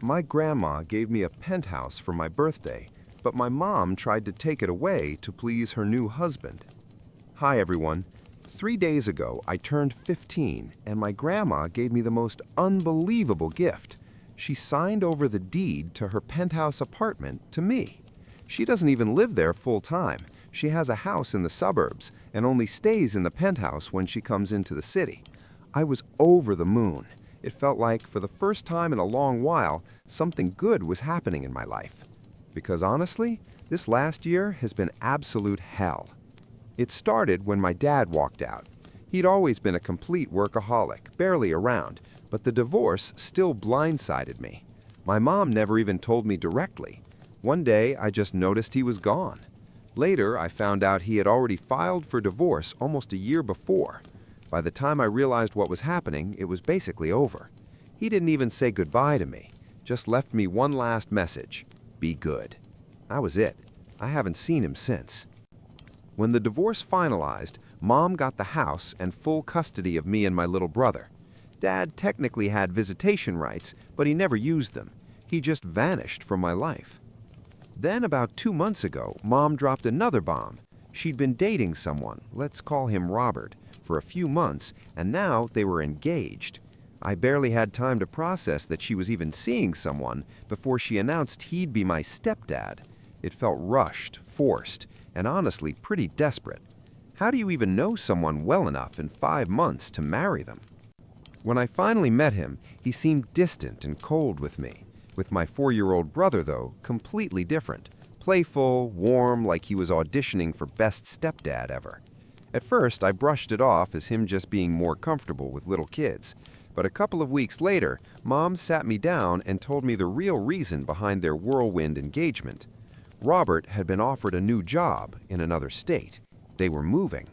My grandma gave me a penthouse for my birthday, but my mom tried to take it away to please her new husband. Hi everyone. 3 days ago, I turned 15 and my grandma gave me the most unbelievable gift. She signed over the deed to her penthouse apartment to me. She doesn't even live there full time. She has a house in the suburbs and only stays in the penthouse when she comes into the city. I was over the moon. It felt like, for the first time in a long while, something good was happening in my life. Because honestly, this last year has been absolute hell. It started when my dad walked out. He'd always been a complete workaholic, barely around, but the divorce still blindsided me. My mom never even told me directly. One day, I just noticed he was gone. Later, I found out he had already filed for divorce almost a year before. By the time I realized what was happening, it was basically over. He didn't even say goodbye to me, just left me one last message: be good. That was it. I haven't seen him since. When the divorce finalized, Mom got the house and full custody of me and my little brother. Dad technically had visitation rights, but he never used them. He just vanished from my life. Then about 2 months ago, Mom dropped another bomb. She'd been dating someone, let's call him Robert, for a few months, and now they were engaged. I barely had time to process that she was even seeing someone before she announced he'd be my stepdad. It felt rushed, forced, and honestly pretty desperate. How do you even know someone well enough in 5 months to marry them? When I finally met him, he seemed distant and cold with me. With my 4-year-old brother, though, completely different. Playful, warm, like he was auditioning for best stepdad ever. At first, I brushed it off as him just being more comfortable with little kids. But a couple of weeks later, Mom sat me down and told me the real reason behind their whirlwind engagement. Robert had been offered a new job in another state. They were moving.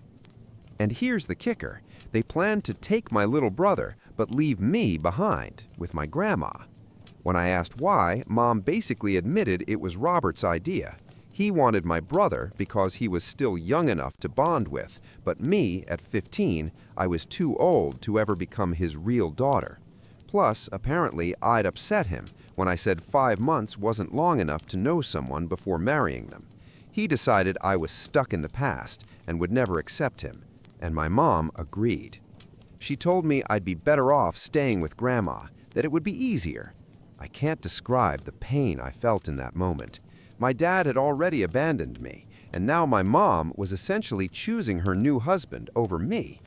And here's the kicker. They planned to take my little brother, but leave me behind with my grandma. When I asked why, Mom basically admitted it was Robert's idea. He wanted my brother because he was still young enough to bond with, but me, at 15, I was too old to ever become his real daughter. Plus, apparently, I'd upset him when I said 5 months wasn't long enough to know someone before marrying them. He decided I was stuck in the past and would never accept him, and my mom agreed. She told me I'd be better off staying with Grandma, that it would be easier. I can't describe the pain I felt in that moment. My dad had already abandoned me, and now my mom was essentially choosing her new husband over me.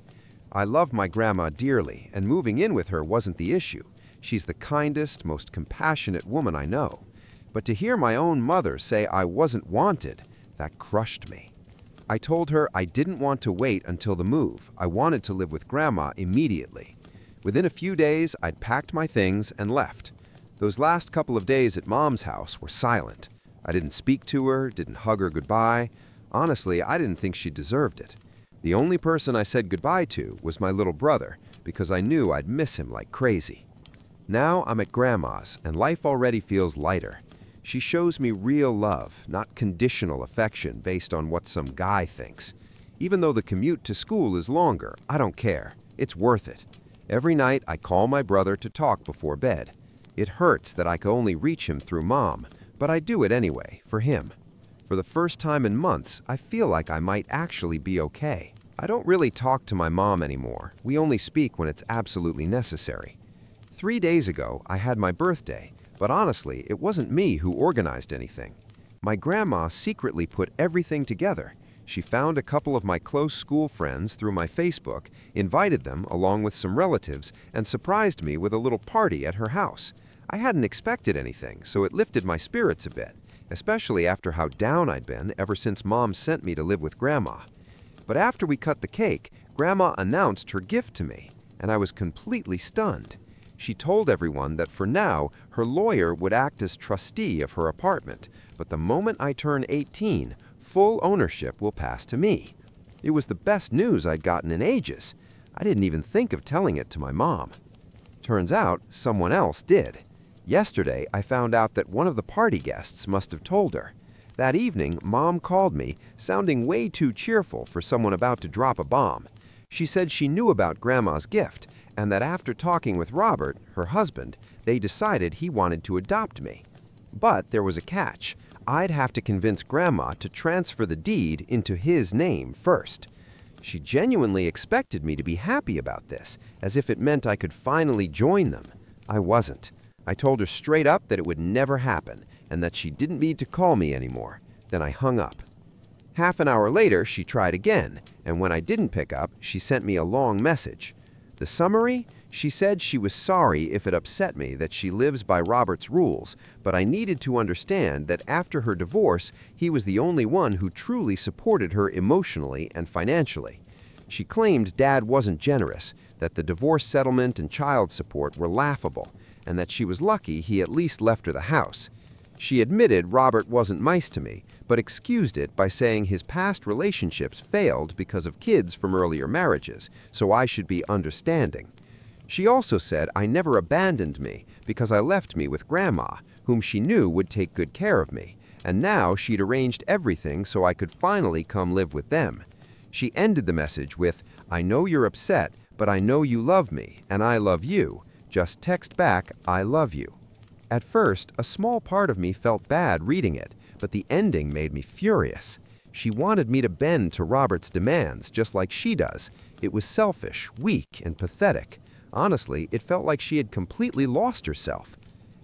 I love my grandma dearly, and moving in with her wasn't the issue. She's the kindest, most compassionate woman I know. But to hear my own mother say I wasn't wanted, that crushed me. I told her I didn't want to wait until the move. I wanted to live with Grandma immediately. Within a few days, I'd packed my things and left. Those last couple of days at Mom's house were silent. I didn't speak to her, didn't hug her goodbye. Honestly, I didn't think she deserved it. The only person I said goodbye to was my little brother, because I knew I'd miss him like crazy. Now I'm at Grandma's, and life already feels lighter. She shows me real love, not conditional affection based on what some guy thinks. Even though the commute to school is longer, I don't care. It's worth it. Every night I call my brother to talk before bed. It hurts that I can only reach him through Mom, but I do it anyway, for him. For the first time in months, I feel like I might actually be okay. I don't really talk to my mom anymore. We only speak when it's absolutely necessary. 3 days ago, I had my birthday, but honestly, it wasn't me who organized anything. My grandma secretly put everything together. She found a couple of my close school friends through my Facebook, invited them along with some relatives, and surprised me with a little party at her house. I hadn't expected anything, so it lifted my spirits a bit, especially after how down I'd been ever since Mom sent me to live with Grandma. But after we cut the cake, Grandma announced her gift to me, and I was completely stunned. She told everyone that for now, her lawyer would act as trustee of her apartment, but the moment I turn 18, full ownership will pass to me. It was the best news I'd gotten in ages. I didn't even think of telling it to my mom. Turns out, someone else did. Yesterday, I found out that one of the party guests must have told her. That evening, Mom called me, sounding way too cheerful for someone about to drop a bomb. She said she knew about Grandma's gift, and that after talking with Robert, her husband, they decided he wanted to adopt me. But there was a catch. I'd have to convince Grandma to transfer the deed into his name first. She genuinely expected me to be happy about this, as if it meant I could finally join them. I wasn't. I told her straight up that it would never happen, and that she didn't need to call me anymore. Then I hung up. Half an hour later, she tried again, and when I didn't pick up, she sent me a long message. The summary? She said she was sorry if it upset me that she lives by Robert's rules, but I needed to understand that after her divorce, he was the only one who truly supported her emotionally and financially. She claimed Dad wasn't generous, that the divorce settlement and child support were laughable, and that she was lucky he at least left her the house. She admitted Robert wasn't nice to me, but excused it by saying his past relationships failed because of kids from earlier marriages, so I should be understanding. She also said I never abandoned me because I left me with Grandma, whom she knew would take good care of me, and now she'd arranged everything so I could finally come live with them. She ended the message with, "I know you're upset, but I know you love me, and I love you. Just text back, I love you." At first, a small part of me felt bad reading it, but the ending made me furious. She wanted me to bend to Robert's demands just like she does. It was selfish, weak, and pathetic. Honestly, it felt like she had completely lost herself.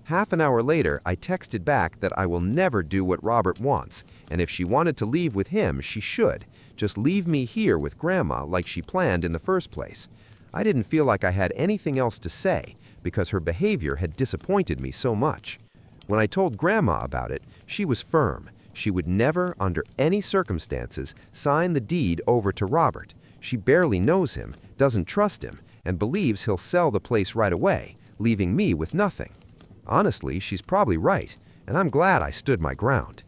Half an hour later, I texted back that I will never do what Robert wants, and if she wanted to leave with him, she should. Just leave me here with Grandma like she planned in the first place. I didn't feel like I had anything else to say because her behavior had disappointed me so much. When I told Grandma about it, she was firm. She would never, under any circumstances, sign the deed over to Robert. She barely knows him, doesn't trust him, and believes he'll sell the place right away, leaving me with nothing. Honestly, she's probably right, and I'm glad I stood my ground.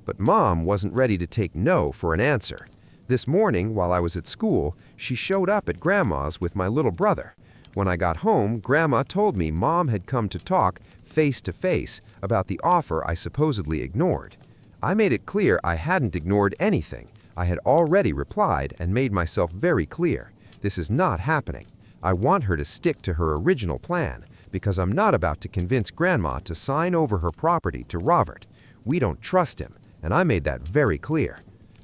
But Mom wasn't ready to take no for an answer. This morning, while I was at school, she showed up at Grandma's with my little brother. When I got home, Grandma told me Mom had come to talk face to face about the offer I supposedly ignored. I made it clear I hadn't ignored anything. I had already replied and made myself very clear. This is not happening. I want her to stick to her original plan because I'm not about to convince Grandma to sign over her property to Robert. We don't trust him, and I made that very clear.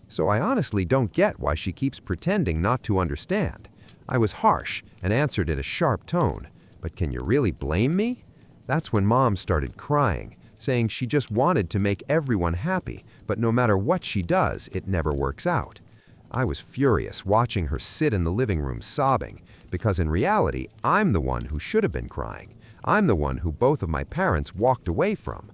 So I honestly don't get why she keeps pretending not to understand. I was harsh and answered in a sharp tone, but can you really blame me? That's when Mom started crying, saying she just wanted to make everyone happy, but no matter what she does, it never works out. I was furious watching her sit in the living room sobbing, because in reality, I'm the one who should have been crying. I'm the one who both of my parents walked away from.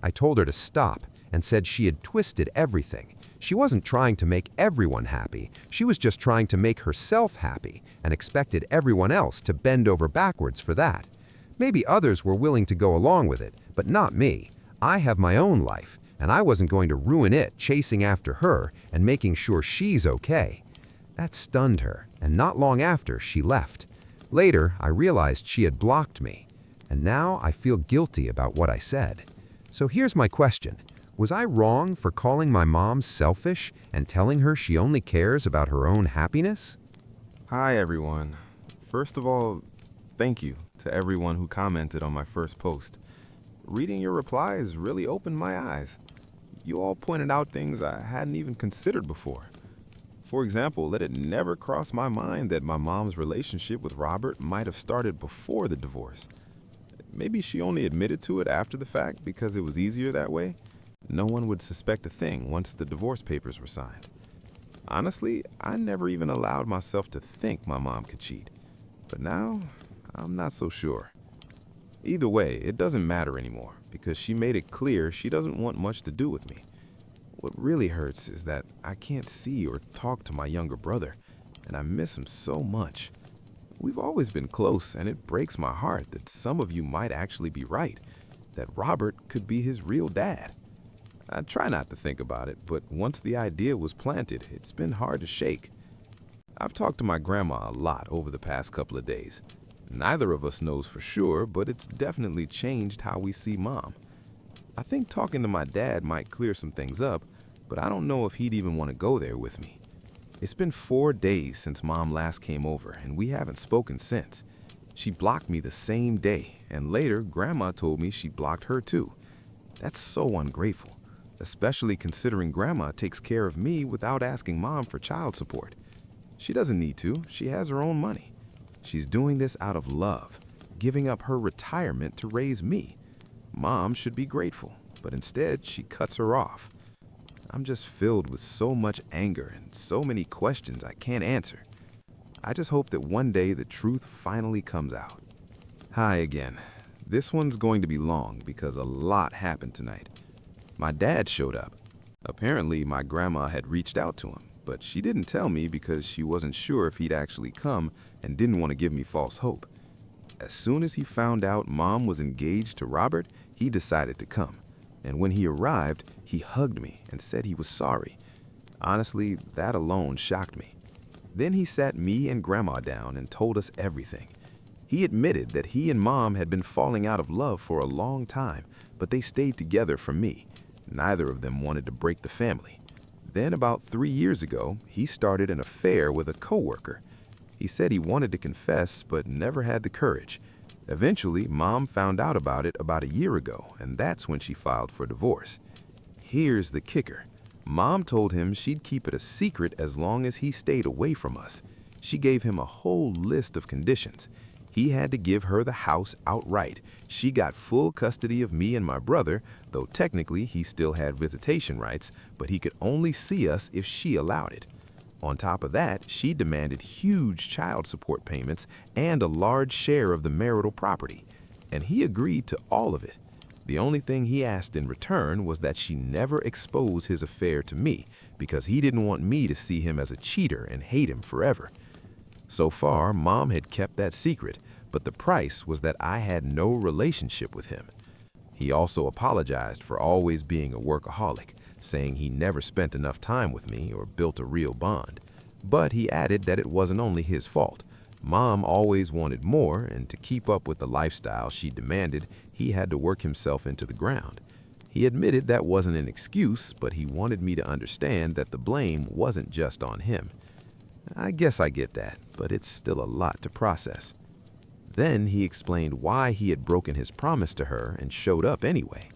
I told her to stop and said she had twisted everything. She wasn't trying to make everyone happy. She was just trying to make herself happy and expected everyone else to bend over backwards for that. Maybe others were willing to go along with it, but not me. I have my own life, and I wasn't going to ruin it chasing after her and making sure she's okay. That stunned her, and not long after, she left. Later, I realized she had blocked me, and now I feel guilty about what I said. So here's my question. Was I wrong for calling my mom selfish and telling her she only cares about her own happiness? Hi everyone. First of all, thank you to everyone who commented on my first post. Reading your replies really opened my eyes. You all pointed out things I hadn't even considered before. For example, that it never crossed my mind that my mom's relationship with Robert might have started before the divorce. Maybe she only admitted to it after the fact because it was easier that way. No one would suspect a thing once the divorce papers were signed. Honestly, I never even allowed myself to think my mom could cheat. But now, I'm not so sure. Either way, it doesn't matter anymore because she made it clear she doesn't want much to do with me. What really hurts is that I can't see or talk to my younger brother, and I miss him so much. We've always been close, and it breaks my heart that some of you might actually be right, that Robert could be his real dad. I try not to think about it, but once the idea was planted, it's been hard to shake. I've talked to my grandma a lot over the past couple of days. Neither of us knows for sure, but it's definitely changed how we see Mom. I think talking to my dad might clear some things up, but I don't know if he'd even want to go there with me. It's been 4 days since Mom last came over, and we haven't spoken since. She blocked me the same day, and later Grandma told me she blocked her too. That's so ungrateful, especially considering Grandma takes care of me without asking Mom for child support. She doesn't need to, she has her own money. She's doing this out of love, giving up her retirement to raise me. Mom should be grateful, but instead she cuts her off. I'm just filled with so much anger and so many questions I can't answer. I just hope that one day the truth finally comes out. Hi again. This one's going to be long because a lot happened tonight. My dad showed up. Apparently, my grandma had reached out to him, but she didn't tell me because she wasn't sure if he'd actually come and didn't want to give me false hope. As soon as he found out Mom was engaged to Robert, he decided to come. And when he arrived, he hugged me and said he was sorry. Honestly, that alone shocked me. Then he sat me and Grandma down and told us everything. He admitted that he and Mom had been falling out of love for a long time, but they stayed together for me. Neither of them wanted to break the family. Then about 3 years ago, he started an affair with a coworker. He said he wanted to confess, but never had the courage. Eventually, Mom found out about it about a year ago, and that's when she filed for divorce. Here's the kicker. Mom told him she'd keep it a secret as long as he stayed away from us. She gave him a whole list of conditions. He had to give her the house outright. She got full custody of me and my brother, though technically he still had visitation rights, but he could only see us if she allowed it. On top of that, she demanded huge child support payments and a large share of the marital property, and he agreed to all of it. The only thing he asked in return was that she never expose his affair to me, because he didn't want me to see him as a cheater and hate him forever. So far, Mom had kept that secret, but the price was that I had no relationship with him. He also apologized for always being a workaholic, saying he never spent enough time with me or built a real bond. But he added that it wasn't only his fault. Mom always wanted more, and to keep up with the lifestyle she demanded, he had to work himself into the ground. He admitted that wasn't an excuse, but he wanted me to understand that the blame wasn't just on him. I guess I get that, but it's still a lot to process. Then he explained why he had broken his promise to her and showed up anyway.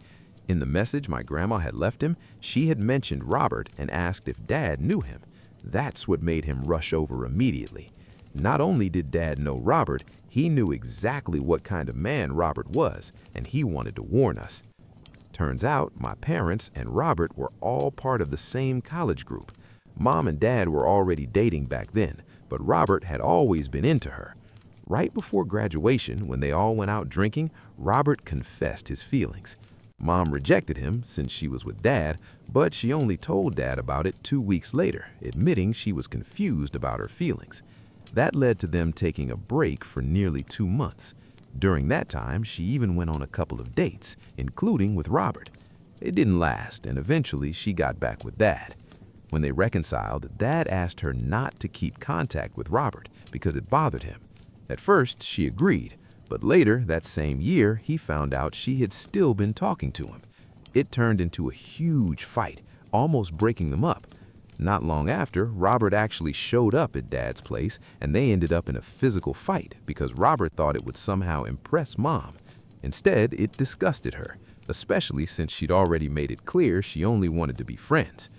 In the message my grandma had left him, she had mentioned Robert and asked if Dad knew him. That's what made him rush over immediately. Not only did Dad know Robert, he knew exactly what kind of man Robert was, and he wanted to warn us. Turns out my parents and Robert were all part of the same college group. Mom and Dad were already dating back then, but Robert had always been into her. Right before graduation, when they all went out drinking, Robert confessed his feelings. Mom rejected him since she was with Dad, but she only told Dad about it 2 weeks later, admitting she was confused about her feelings. That led to them taking a break for nearly 2 months. During that time, she even went on a couple of dates, including with Robert. It didn't last, and eventually she got back with Dad. When they reconciled, Dad asked her not to keep contact with Robert because it bothered him. At first, she agreed, but later that same year, he found out she had still been talking to him. It turned into a huge fight, almost breaking them up. Not long after, Robert actually showed up at Dad's place, and they ended up in a physical fight because Robert thought it would somehow impress Mom. Instead, it disgusted her, especially since she'd already made it clear she only wanted to be friends.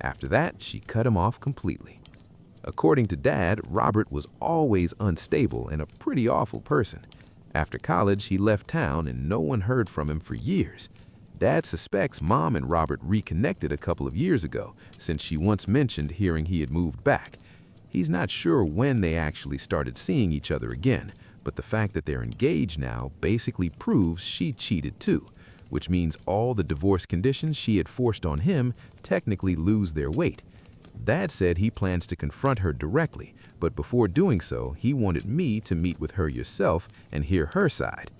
After that, she cut him off completely. According to Dad, Robert was always unstable and a pretty awful person. After college, he left town and no one heard from him for years. Dad suspects Mom and Robert reconnected a couple of years ago, since she once mentioned hearing he had moved back. He's not sure when they actually started seeing each other again, but the fact that they're engaged now basically proves she cheated too, which means all the divorce conditions she had forced on him technically lose their weight. Dad said he plans to confront her directly, but before doing so, he wanted me to meet with her yourself and hear her side.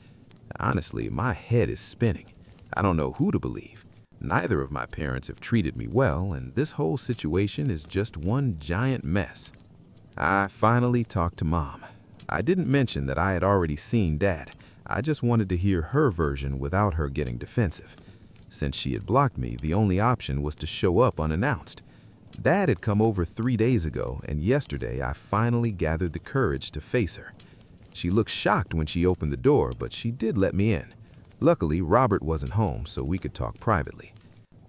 Honestly, my head is spinning. I don't know who to believe. Neither of my parents have treated me well, and this whole situation is just one giant mess. I finally talked to Mom. I didn't mention that I had already seen Dad. I just wanted to hear her version without her getting defensive. Since she had blocked me, the only option was to show up unannounced. Dad had come over 3 days ago, and yesterday I finally gathered the courage to face her. She looked shocked when she opened the door, but she did let me in. Luckily, Robert wasn't home, so we could talk privately.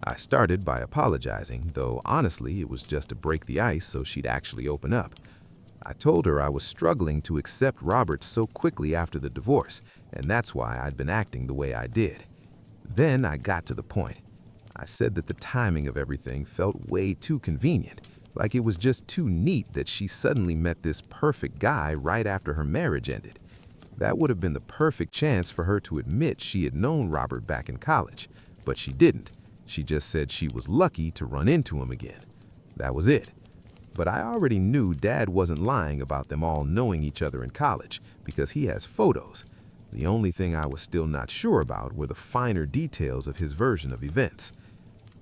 I started by apologizing, though honestly it was just to break the ice so she'd actually open up. I told her I was struggling to accept Robert so quickly after the divorce, and that's why I'd been acting the way I did. Then I got to the point. I said that the timing of everything felt way too convenient, like it was just too neat that she suddenly met this perfect guy right after her marriage ended. That would have been the perfect chance for her to admit she had known Robert back in college, but she didn't. She just said she was lucky to run into him again. That was it. But I already knew Dad wasn't lying about them all knowing each other in college, because he has photos. The only thing I was still not sure about were the finer details of his version of events.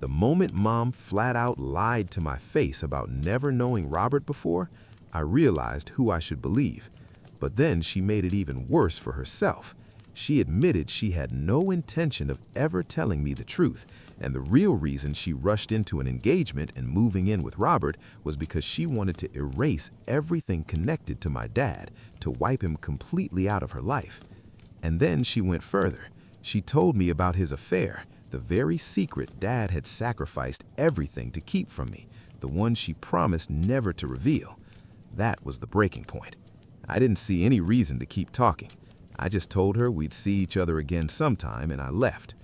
The moment Mom flat out lied to my face about never knowing Robert before, I realized who I should believe. But then she made it even worse for herself. She admitted she had no intention of ever telling me the truth, and the real reason she rushed into an engagement and moving in with Robert was because she wanted to erase everything connected to my dad, to wipe him completely out of her life. And then she went further. She told me about his affair, the very secret Dad had sacrificed everything to keep from me, the one she promised never to reveal. That was the breaking point. I didn't see any reason to keep talking. I just told her we'd see each other again sometime, and I left.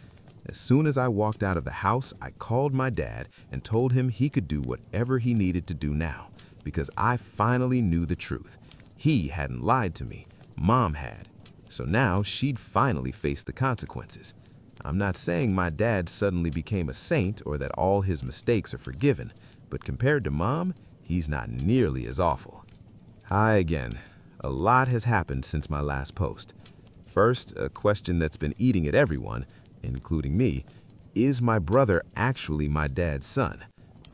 As soon as I walked out of the house, I called my dad and told him he could do whatever he needed to do now, because I finally knew the truth. He hadn't lied to me. Mom had. So now she'd finally face the consequences. I'm not saying my dad suddenly became a saint or that all his mistakes are forgiven, but compared to Mom, he's not nearly as awful. Hi again. A lot has happened since my last post. First, a question that's been eating at everyone, including me: is my brother actually my dad's son?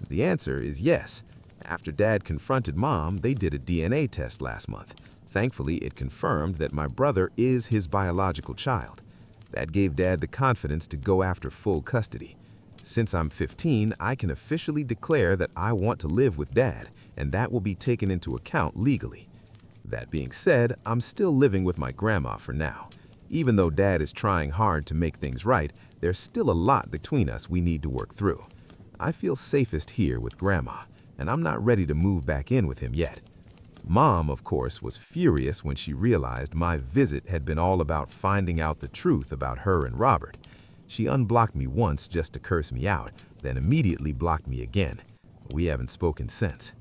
The answer is yes. After Dad confronted Mom, they did a DNA test last month. Thankfully, it confirmed that my brother is his biological child. That gave Dad the confidence to go after full custody. Since I'm 15, I can officially declare that I want to live with Dad, and that will be taken into account legally. That being said, I'm still living with my grandma for now. Even though Dad is trying hard to make things right, there's still a lot between us we need to work through. I feel safest here with Grandma, and I'm not ready to move back in with him yet. Mom, of course, was furious when she realized my visit had been all about finding out the truth about her and Robert. She unblocked me once just to curse me out, then immediately blocked me again. We haven't spoken since.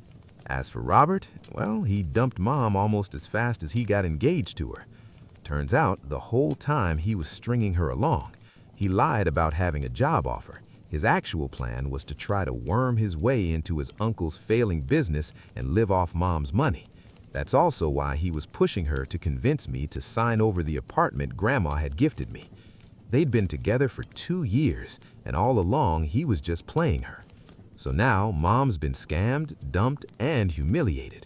As for Robert, well, he dumped Mom almost as fast as he got engaged to her. Turns out, the whole time he was stringing her along. He lied about having a job offer. His actual plan was to try to worm his way into his uncle's failing business and live off Mom's money. That's also why he was pushing her to convince me to sign over the apartment Grandma had gifted me. They'd been together for 2 years, and all along he was just playing her. So now Mom's been scammed, dumped, and humiliated.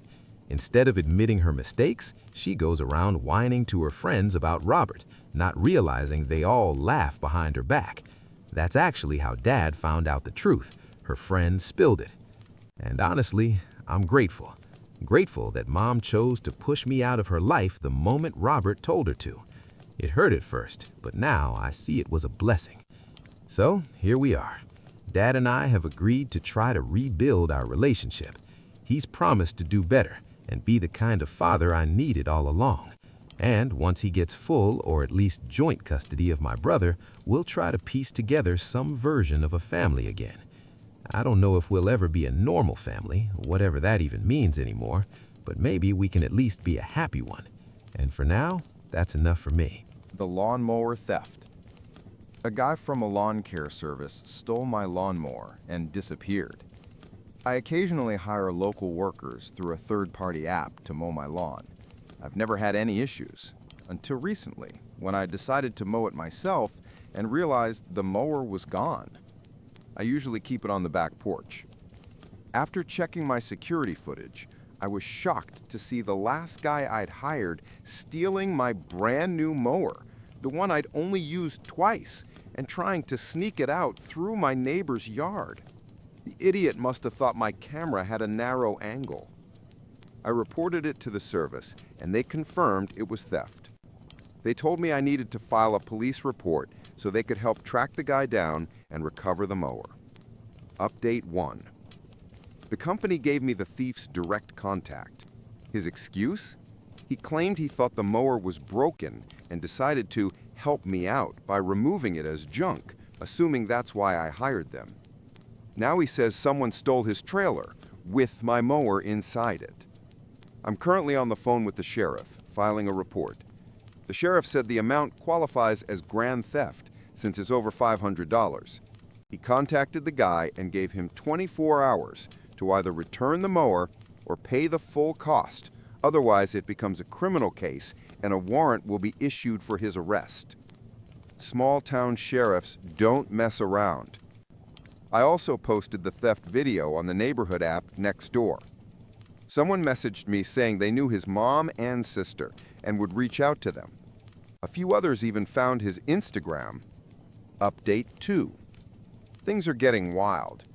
Instead of admitting her mistakes, she goes around whining to her friends about Robert, not realizing they all laugh behind her back. That's actually how Dad found out the truth. Her friend spilled it. And honestly, I'm grateful. Grateful that Mom chose to push me out of her life the moment Robert told her to. It hurt at first, but now I see it was a blessing. So here we are. Dad and I have agreed to try to rebuild our relationship. He's promised to do better and be the kind of father I needed all along. And once he gets full or at least joint custody of my brother, we'll try to piece together some version of a family again. I don't know if we'll ever be a normal family, whatever that even means anymore, but maybe we can at least be a happy one. And for now, that's enough for me. The lawnmower theft. A guy from a lawn care service stole my lawnmower and disappeared. I occasionally hire local workers through a third-party app to mow my lawn. I've never had any issues, until recently, when I decided to mow it myself and realized the mower was gone. I usually keep it on the back porch. After checking my security footage, I was shocked to see the last guy I'd hired stealing my brand new mower, the one I'd only used twice, and trying to sneak it out through my neighbor's yard. The idiot must have thought my camera had a narrow angle. I reported it to the service, and they confirmed it was theft. They told me I needed to file a police report so they could help track the guy down and recover the mower. Update 1. The company gave me the thief's direct contact. His excuse? He claimed he thought the mower was broken and decided to help me out by removing it as junk, assuming that's why I hired them. Now he says someone stole his trailer with my mower inside it. I'm currently on the phone with the sheriff, filing a report. The sheriff said the amount qualifies as grand theft since it's over $500. He contacted the guy and gave him 24 hours to either return the mower or pay the full cost. Otherwise, it becomes a criminal case and a warrant will be issued for his arrest. Small-town sheriffs don't mess around. I also posted the theft video on the neighborhood app next door. Someone messaged me saying they knew his mom and sister and would reach out to them. A few others even found his Instagram. Update 2. Things are getting wild.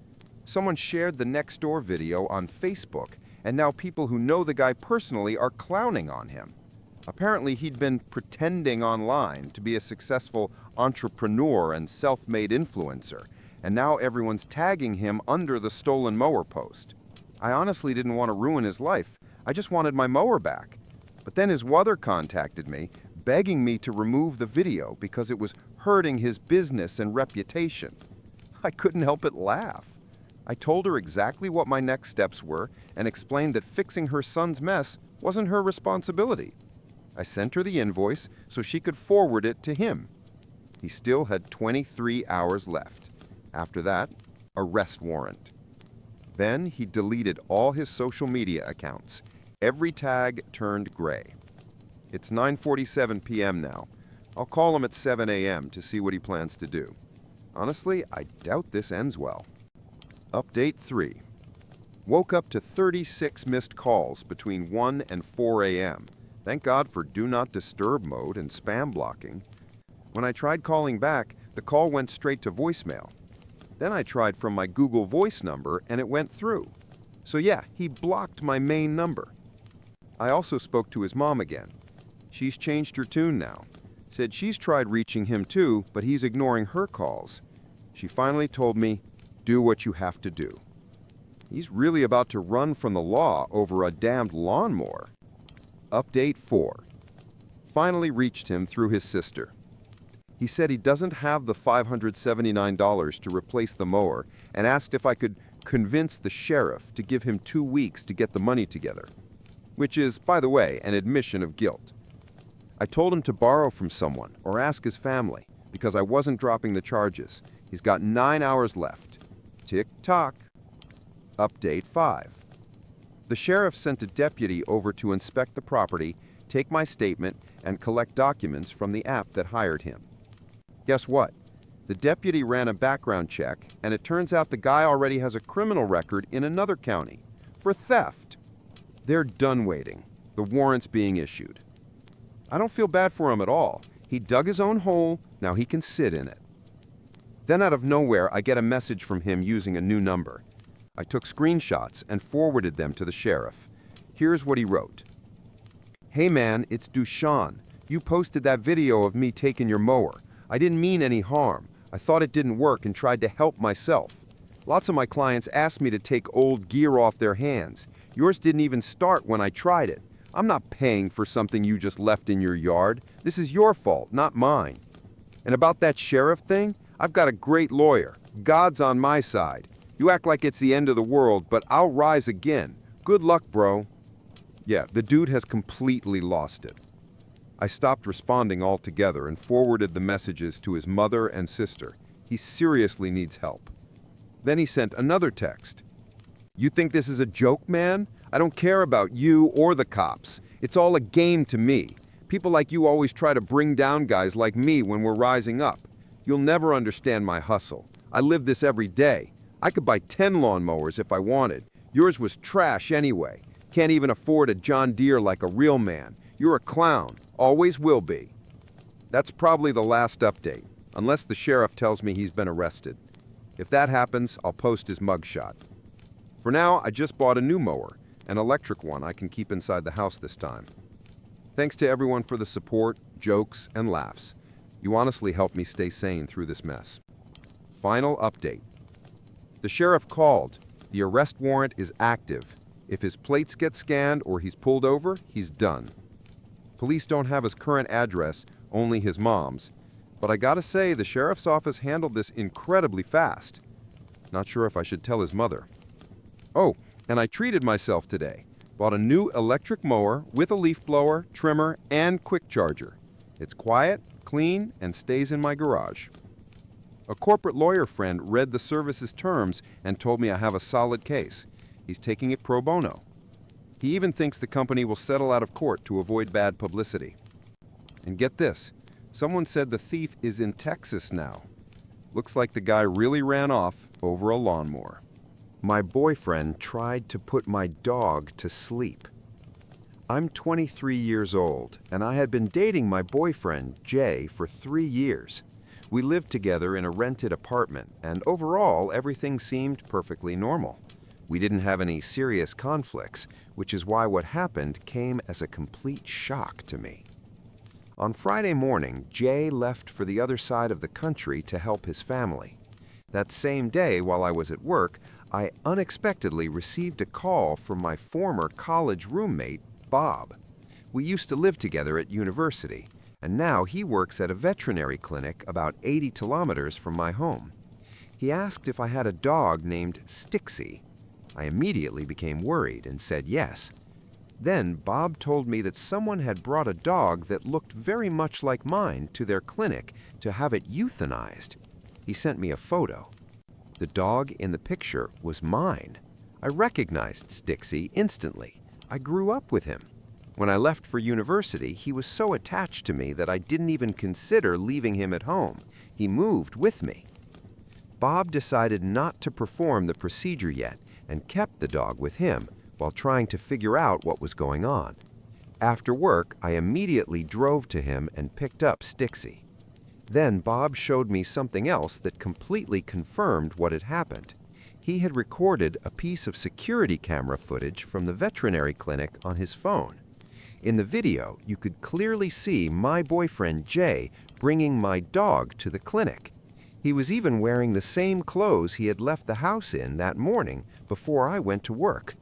Someone shared the next door video on Facebook, and now people who know the guy personally are clowning on him. Apparently, he'd been pretending online to be a successful entrepreneur and self-made influencer, and now everyone's tagging him under the stolen mower post. I honestly didn't want to ruin his life. I just wanted my mower back. But then his mother contacted me, begging me to remove the video because it was hurting his business and reputation. I couldn't help but laugh. I told her exactly what my next steps were and explained that fixing her son's mess wasn't her responsibility. I sent her the invoice so she could forward it to him. He still had 23 hours left. After that, arrest warrant. Then he deleted all his social media accounts. Every tag turned gray. It's 9:47 p.m. now. I'll call him at 7 a.m. to see what he plans to do. Honestly, I doubt this ends well. Update 3. Woke up to 36 missed calls between 1 and 4 a.m. Thank God for Do Not Disturb mode and spam blocking. When I tried calling back, the call went straight to voicemail. Then I tried from my Google Voice number and it went through. So yeah, he blocked my main number. I also spoke to his mom again. She's changed her tune now. Said she's tried reaching him too, but he's ignoring her calls. She finally told me, do what you have to do. He's really about to run from the law over a damned lawnmower. Update 4. Finally reached him through his sister. He said he doesn't have the $579 to replace the mower and asked if I could convince the sheriff to give him 2 weeks to get the money together, which is, by the way, an admission of guilt. I told him to borrow from someone or ask his family because I wasn't dropping the charges. He's got 9 hours left. Tick-tock. Update 5. The sheriff sent a deputy over to inspect the property, take my statement, and collect documents from the app that hired him. Guess what? The deputy ran a background check, and it turns out the guy already has a criminal record in another county for theft. They're done waiting. The warrant's being issued. I don't feel bad for him at all. He dug his own hole, now he can sit in it. Then out of nowhere, I get a message from him using a new number. I took screenshots and forwarded them to the sheriff. Here's what he wrote. Hey man, it's Dushan. You posted that video of me taking your mower. I didn't mean any harm. I thought it didn't work and tried to help myself. Lots of my clients asked me to take old gear off their hands. Yours didn't even start when I tried it. I'm not paying for something you just left in your yard. This is your fault, not mine. And about that sheriff thing, I've got a great lawyer. God's on my side. You act like it's the end of the world, but I'll rise again. Good luck, bro. Yeah, the dude has completely lost it. I stopped responding altogether and forwarded the messages to his mother and sister. He seriously needs help. Then he sent another text. You think this is a joke, man? I don't care about you or the cops. It's all a game to me. People like you always try to bring down guys like me when we're rising up. You'll never understand my hustle. I live this every day. I could buy 10 lawnmowers if I wanted. Yours was trash anyway. Can't even afford a John Deere like a real man. You're a clown. Always will be. That's probably the last update, unless the sheriff tells me he's been arrested. If that happens, I'll post his mugshot. For now, I just bought a new mower. an electric one I can keep inside the house this time. Thanks to everyone for the support, jokes, and laughs. You honestly helped me stay sane through this mess. Final update. The sheriff called. The arrest warrant is active. If his plates get scanned or he's pulled over, he's done. Police don't have his current address, only his mom's. But I gotta say, the sheriff's office handled this incredibly fast. Not sure if I should tell his mother. Oh, and I treated myself today. Bought a new electric mower with a leaf blower, trimmer, and quick charger. It's quiet, clean, and stays in my garage. A corporate lawyer friend read the service's terms and told me I have a solid case. He's taking it pro bono. He even thinks the company will settle out of court to avoid bad publicity. And get this, someone said the thief is in Texas now. Looks like the guy really ran off over a lawnmower. My boyfriend tried to put my dog to sleep. I'm 23 years old, and I had been dating my boyfriend, Jay, for 3 years. We lived together in a rented apartment, and overall, everything seemed perfectly normal. We didn't have any serious conflicts, which is why what happened came as a complete shock to me. On Friday morning, Jay left for the other side of the country to help his family. That same day, while I was at work, I unexpectedly received a call from my former college roommate, Bob. We used to live together at university, and now he works at a veterinary clinic about 80 kilometers from my home. He asked if I had a dog named Stixie. I immediately became worried and said yes. Then Bob told me that someone had brought a dog that looked very much like mine to their clinic to have it euthanized. He sent me a photo. The dog in the picture was mine. I recognized Stixie instantly. I grew up with him. When I left for university, he was so attached to me that I didn't even consider leaving him at home. He moved with me. Bob decided not to perform the procedure yet and kept the dog with him while trying to figure out what was going on. After work, I immediately drove to him and picked up Stixie. Then Bob showed me something else that completely confirmed what had happened. He had recorded a piece of security camera footage from the veterinary clinic on his phone. In the video, you could clearly see my boyfriend Jay bringing my dog to the clinic. He was even wearing the same clothes he had left the house in that morning before I went to work.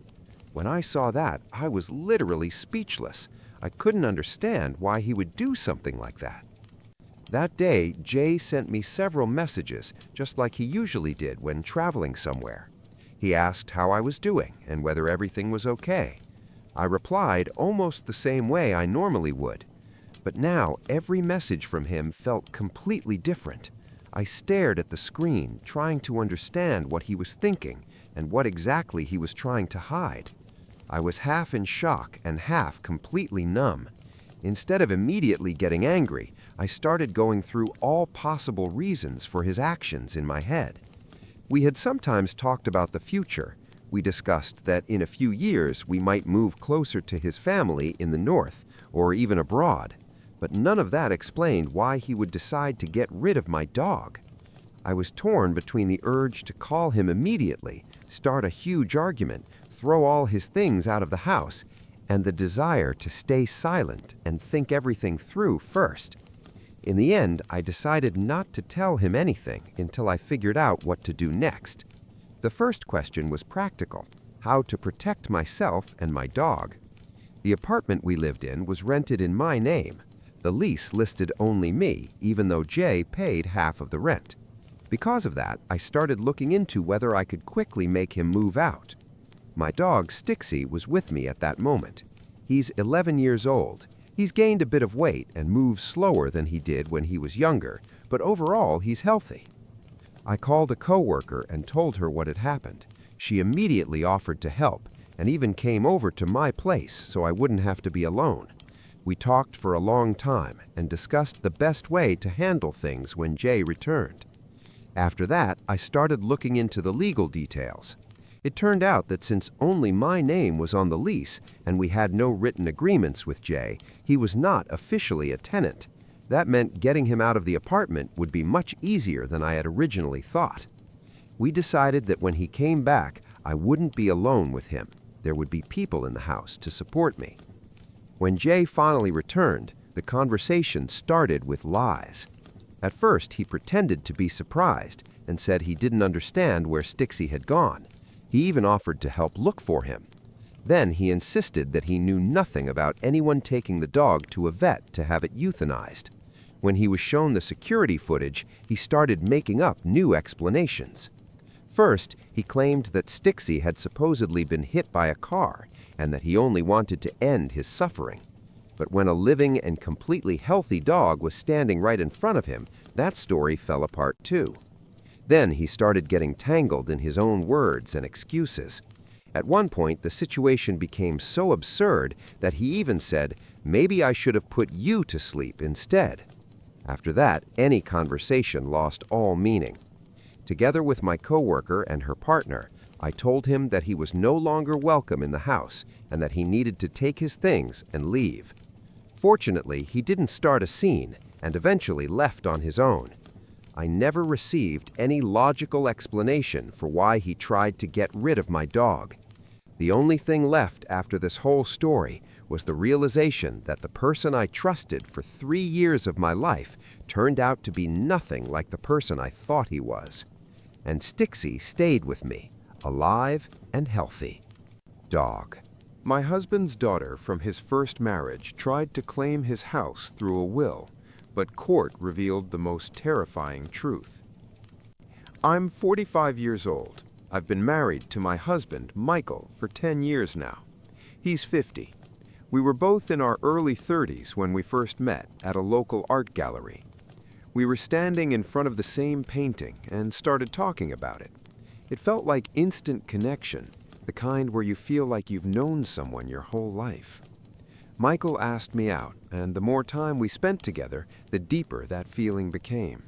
When I saw that, I was literally speechless. I couldn't understand why he would do something like that. That day, Jay sent me several messages, just like he usually did when traveling somewhere. He asked how I was doing and whether everything was okay. I replied almost the same way I normally would. But now, every message from him felt completely different. I stared at the screen, trying to understand what he was thinking and what exactly he was trying to hide. I was half in shock and half completely numb. Instead of immediately getting angry, I started going through all possible reasons for his actions in my head. We had sometimes talked about the future. We discussed that in a few years we might move closer to his family in the north or even abroad. But none of that explained why he would decide to get rid of my dog. I was torn between the urge to call him immediately, start a huge argument, throw all his things out of the house, and the desire to stay silent and think everything through first. In the end, I decided not to tell him anything until I figured out what to do next. The first question was practical: how to protect myself and my dog. The apartment we lived in was rented in my name. The lease listed only me, even though Jay paid half of the rent. Because of that, I started looking into whether I could quickly make him move out. My dog, Stixie, was with me at that moment. He's 11 years old. He's gained a bit of weight and moves slower than he did when he was younger, but overall he's healthy. I called a coworker and told her what had happened. She immediately offered to help and even came over to my place so I wouldn't have to be alone. We talked for a long time and discussed the best way to handle things when Jay returned. After that, I started looking into the legal details. It turned out that since only my name was on the lease and we had no written agreements with Jay, he was not officially a tenant. That meant getting him out of the apartment would be much easier than I had originally thought. We decided that when he came back, I wouldn't be alone with him. There would be people in the house to support me. When Jay finally returned, the conversation started with lies. At first, he pretended to be surprised and said he didn't understand where Stixie had gone. He even offered to help look for him. Then he insisted that he knew nothing about anyone taking the dog to a vet to have it euthanized. When he was shown the security footage, he started making up new explanations. First, he claimed that Stixie had supposedly been hit by a car and that he only wanted to end his suffering. But when a living and completely healthy dog was standing right in front of him, that story fell apart too. Then he started getting tangled in his own words and excuses. At one point, the situation became so absurd that he even said, "Maybe I should have put you to sleep instead." After that, any conversation lost all meaning. Together with my coworker and her partner, I told him that he was no longer welcome in the house and that he needed to take his things and leave. Fortunately, he didn't start a scene and eventually left on his own. I never received any logical explanation for why he tried to get rid of my dog. The only thing left after this whole story was the realization that the person I trusted for 3 years of my life turned out to be nothing like the person I thought he was. And Stixie stayed with me, alive and healthy. Dog. My husband's daughter from his first marriage tried to claim his house through a will, but court revealed the most terrifying truth. I'm 45 years old. I've been married to my husband, Michael, for 10 years now. He's 50. We were both in our early 30s when we first met at a local art gallery. We were standing in front of the same painting and started talking about it. It felt like instant connection, the kind where you feel like you've known someone your whole life. Michael asked me out, and the more time we spent together, the deeper that feeling became.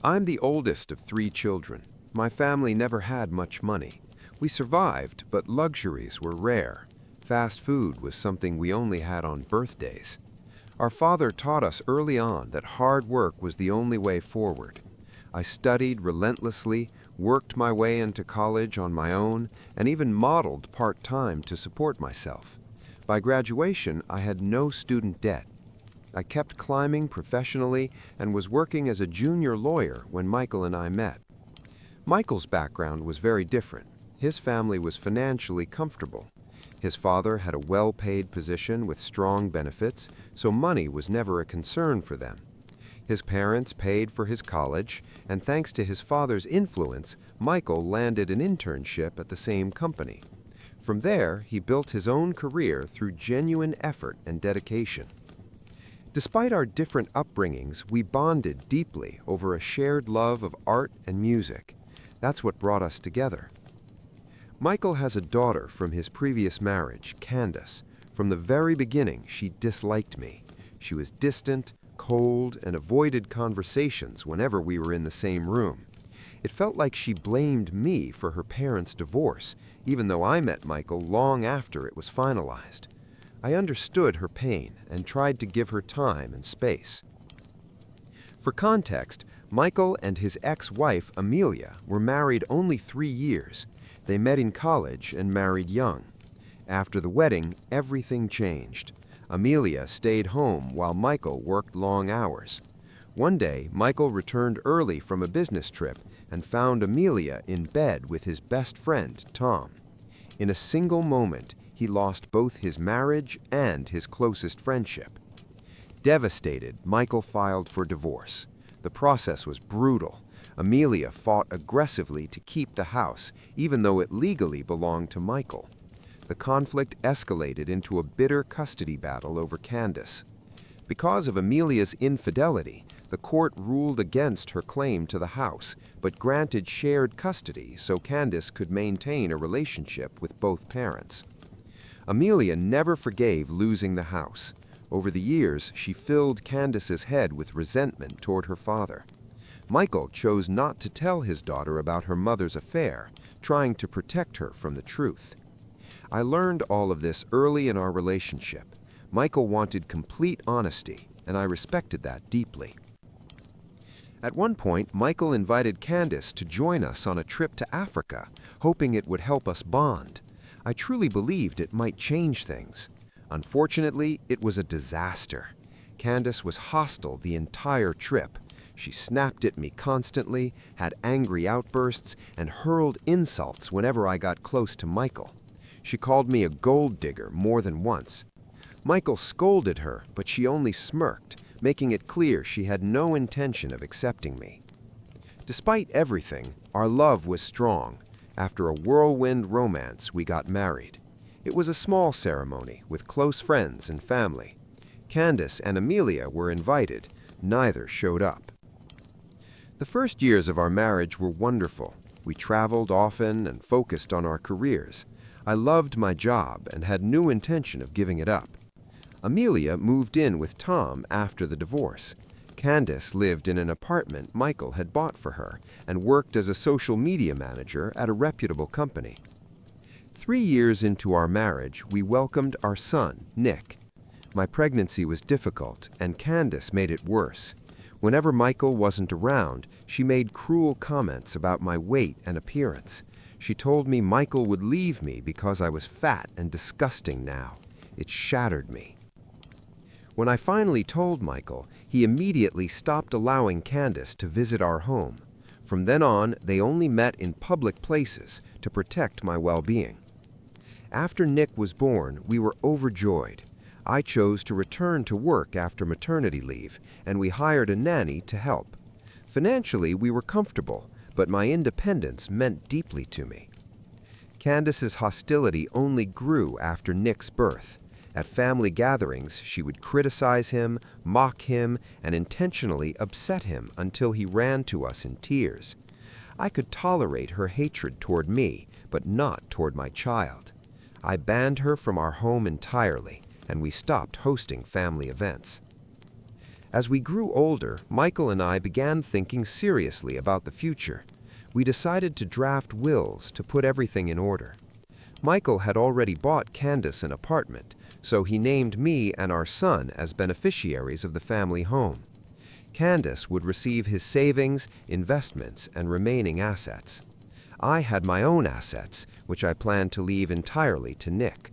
I'm the oldest of 3 children. My family never had much money. We survived, but luxuries were rare. Fast food was something we only had on birthdays. Our father taught us early on that hard work was the only way forward. I studied relentlessly, worked my way into college on my own, and even modeled part-time to support myself. By graduation, I had no student debt. I kept climbing professionally and was working as a junior lawyer when Michael and I met. Michael's background was very different. His family was financially comfortable. His father had a well-paid position with strong benefits, so money was never a concern for them. His parents paid for his college, and thanks to his father's influence, Michael landed an internship at the same company. From there, he built his own career through genuine effort and dedication. Despite our different upbringings, we bonded deeply over a shared love of art and music. That's what brought us together. Michael has a daughter from his previous marriage, Candace. From the very beginning, she disliked me. She was distant, cold, and avoided conversations whenever we were in the same room. It felt like she blamed me for her parents' divorce, even though I met Michael long after it was finalized. I understood her pain and tried to give her time and space. For context, Michael and his ex-wife, Amelia, were married only 3 years. They met in college and married young. After the wedding, everything changed. Amelia stayed home while Michael worked long hours. One day, Michael returned early from a business trip and found Amelia in bed with his best friend, Tom. In a single moment, he lost both his marriage and his closest friendship. Devastated, Michael filed for divorce. The process was brutal. Amelia fought aggressively to keep the house, even though it legally belonged to Michael. The conflict escalated into a bitter custody battle over Candace. Because of Amelia's infidelity, the court ruled against her claim to the house, but granted shared custody so Candace could maintain a relationship with both parents. Amelia never forgave losing the house. Over the years, she filled Candace's head with resentment toward her father. Michael chose not to tell his daughter about her mother's affair, trying to protect her from the truth. I learned all of this early in our relationship. Michael wanted complete honesty, and I respected that deeply. At one point, Michael invited Candace to join us on a trip to Africa, hoping it would help us bond. I truly believed it might change things. Unfortunately, it was a disaster. Candace was hostile the entire trip. She snapped at me constantly, had angry outbursts, and hurled insults whenever I got close to Michael. She called me a gold digger more than once. Michael scolded her, but she only smirked, making it clear she had no intention of accepting me. Despite everything, our love was strong. After a whirlwind romance, we got married. It was a small ceremony with close friends and family. Candace and Amelia were invited. Neither showed up. The first years of our marriage were wonderful. We traveled often and focused on our careers. I loved my job and had no intention of giving it up. Amelia moved in with Tom after the divorce. Candace lived in an apartment Michael had bought for her and worked as a social media manager at a reputable company. 3 years into our marriage, we welcomed our son, Nick. My pregnancy was difficult, and Candace made it worse. Whenever Michael wasn't around, she made cruel comments about my weight and appearance. She told me Michael would leave me because I was fat and disgusting now. It shattered me. When I finally told Michael, he immediately stopped allowing Candace to visit our home. From then on, they only met in public places to protect my well-being. After Nick was born, we were overjoyed. I chose to return to work after maternity leave, and we hired a nanny to help. Financially, we were comfortable, but my independence meant deeply to me. Candace's hostility only grew after Nick's birth. At family gatherings, she would criticize him, mock him, and intentionally upset him until he ran to us in tears. I could tolerate her hatred toward me, but not toward my child. I banned her from our home entirely, and we stopped hosting family events. As we grew older, Michael and I began thinking seriously about the future. We decided to draft wills to put everything in order. Michael had already bought Candace an apartment, so he named me and our son as beneficiaries of the family home. Candace would receive his savings, investments, and remaining assets. I had my own assets, which I planned to leave entirely to Nick.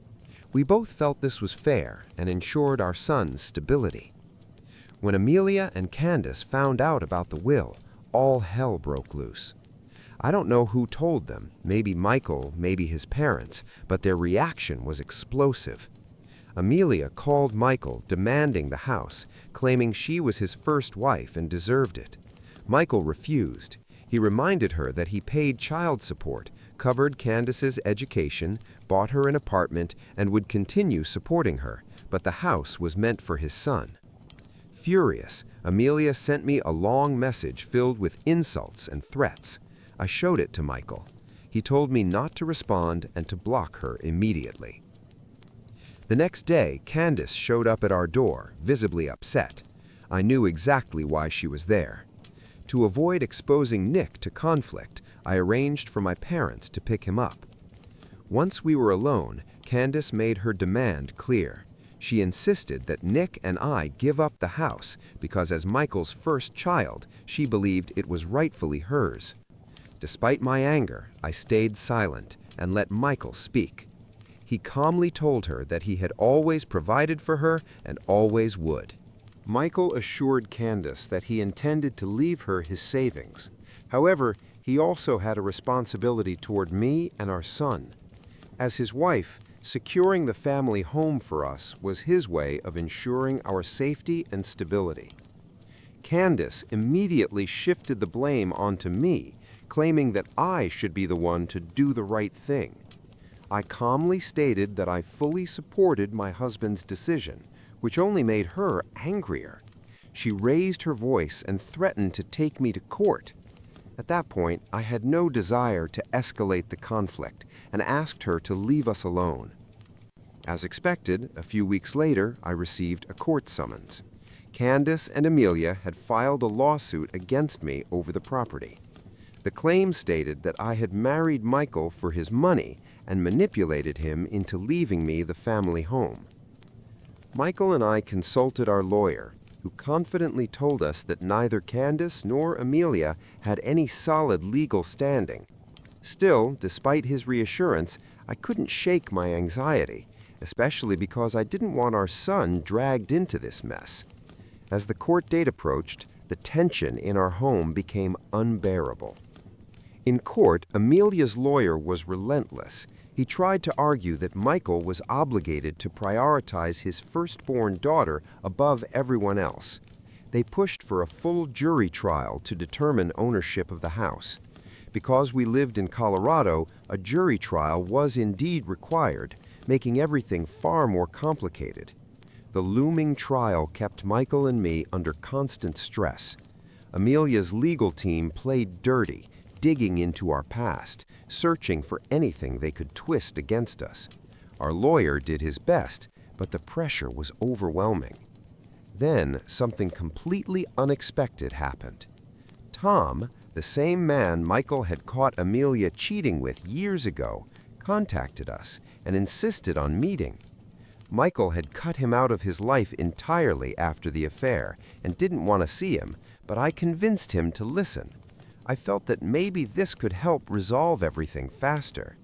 We both felt this was fair and ensured our son's stability. When Amelia and Candace found out about the will, all hell broke loose. I don't know who told them, maybe Michael, maybe his parents, but their reaction was explosive. Amelia called Michael demanding the house, claiming she was his first wife and deserved it. Michael refused. He reminded her that he paid child support, covered Candace's education, bought her an apartment, and would continue supporting her, but the house was meant for his son. Furious, Amelia sent me a long message filled with insults and threats. I showed it to Michael. He told me not to respond and to block her immediately. The next day, Candace showed up at our door, visibly upset. I knew exactly why she was there. To avoid exposing Nick to conflict, I arranged for my parents to pick him up. Once we were alone, Candace made her demand clear. She insisted that Nick and I give up the house because as Michael's first child, she believed it was rightfully hers. Despite my anger, I stayed silent and let Michael speak. He calmly told her that he had always provided for her and always would. Michael assured Candace that he intended to leave her his savings. However, he also had a responsibility toward me and our son. As his wife, securing the family home for us was his way of ensuring our safety and stability. Candace immediately shifted the blame onto me, claiming that I should be the one to do the right thing. I calmly stated that I fully supported my husband's decision, which only made her angrier. She raised her voice and threatened to take me to court. At that point, I had no desire to escalate the conflict and asked her to leave us alone. As expected, a few weeks later, I received a court summons. Candace and Amelia had filed a lawsuit against me over the property. The claim stated that I had married Michael for his money and manipulated him into leaving me the family home. Michael and I consulted our lawyer, who confidently told us that neither Candace nor Amelia had any solid legal standing. Still, despite his reassurance, I couldn't shake my anxiety, especially because I didn't want our son dragged into this mess. As the court date approached, the tension in our home became unbearable. In court, Amelia's lawyer was relentless. He tried to argue that Michael was obligated to prioritize his firstborn daughter above everyone else. They pushed for a full jury trial to determine ownership of the house. Because we lived in Colorado, a jury trial was indeed required, making everything far more complicated. The looming trial kept Michael and me under constant stress. Amelia's legal team played dirty, digging into our past, searching for anything they could twist against us. Our lawyer did his best, but the pressure was overwhelming. Then something completely unexpected happened. Tom, the same man Michael had caught Amelia cheating with years ago, contacted us and insisted on meeting. Michael had cut him out of his life entirely after the affair and didn't want to see him, but I convinced him to listen. I felt that maybe this could help resolve everything faster.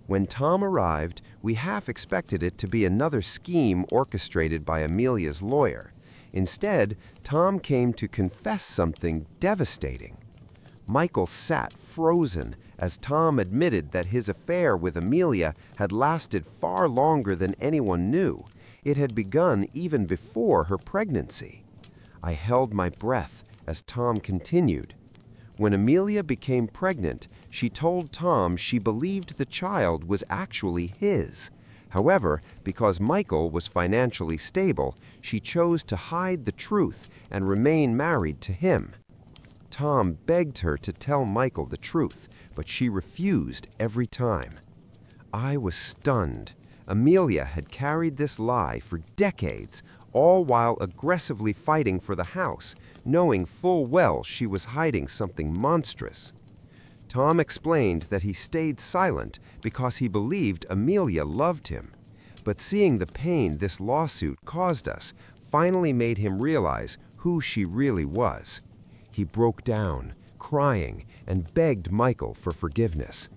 When Tom arrived, we half expected it to be another scheme orchestrated by Amelia's lawyer. Instead, Tom came to confess something devastating. Michael sat frozen as Tom admitted that his affair with Amelia had lasted far longer than anyone knew. It had begun even before her pregnancy. I held my breath as Tom continued. When Amelia became pregnant, she told Tom she believed the child was actually his. However, because Michael was financially stable, she chose to hide the truth and remain married to him. Tom begged her to tell Michael the truth, but she refused every time. I was stunned. Amelia had carried this lie for decades, all while aggressively fighting for the house, knowing full well she was hiding something monstrous. Tom explained that he stayed silent because he believed Amelia loved him. But seeing the pain this lawsuit caused us finally made him realize who she really was. He broke down, crying, and begged Michael for forgiveness.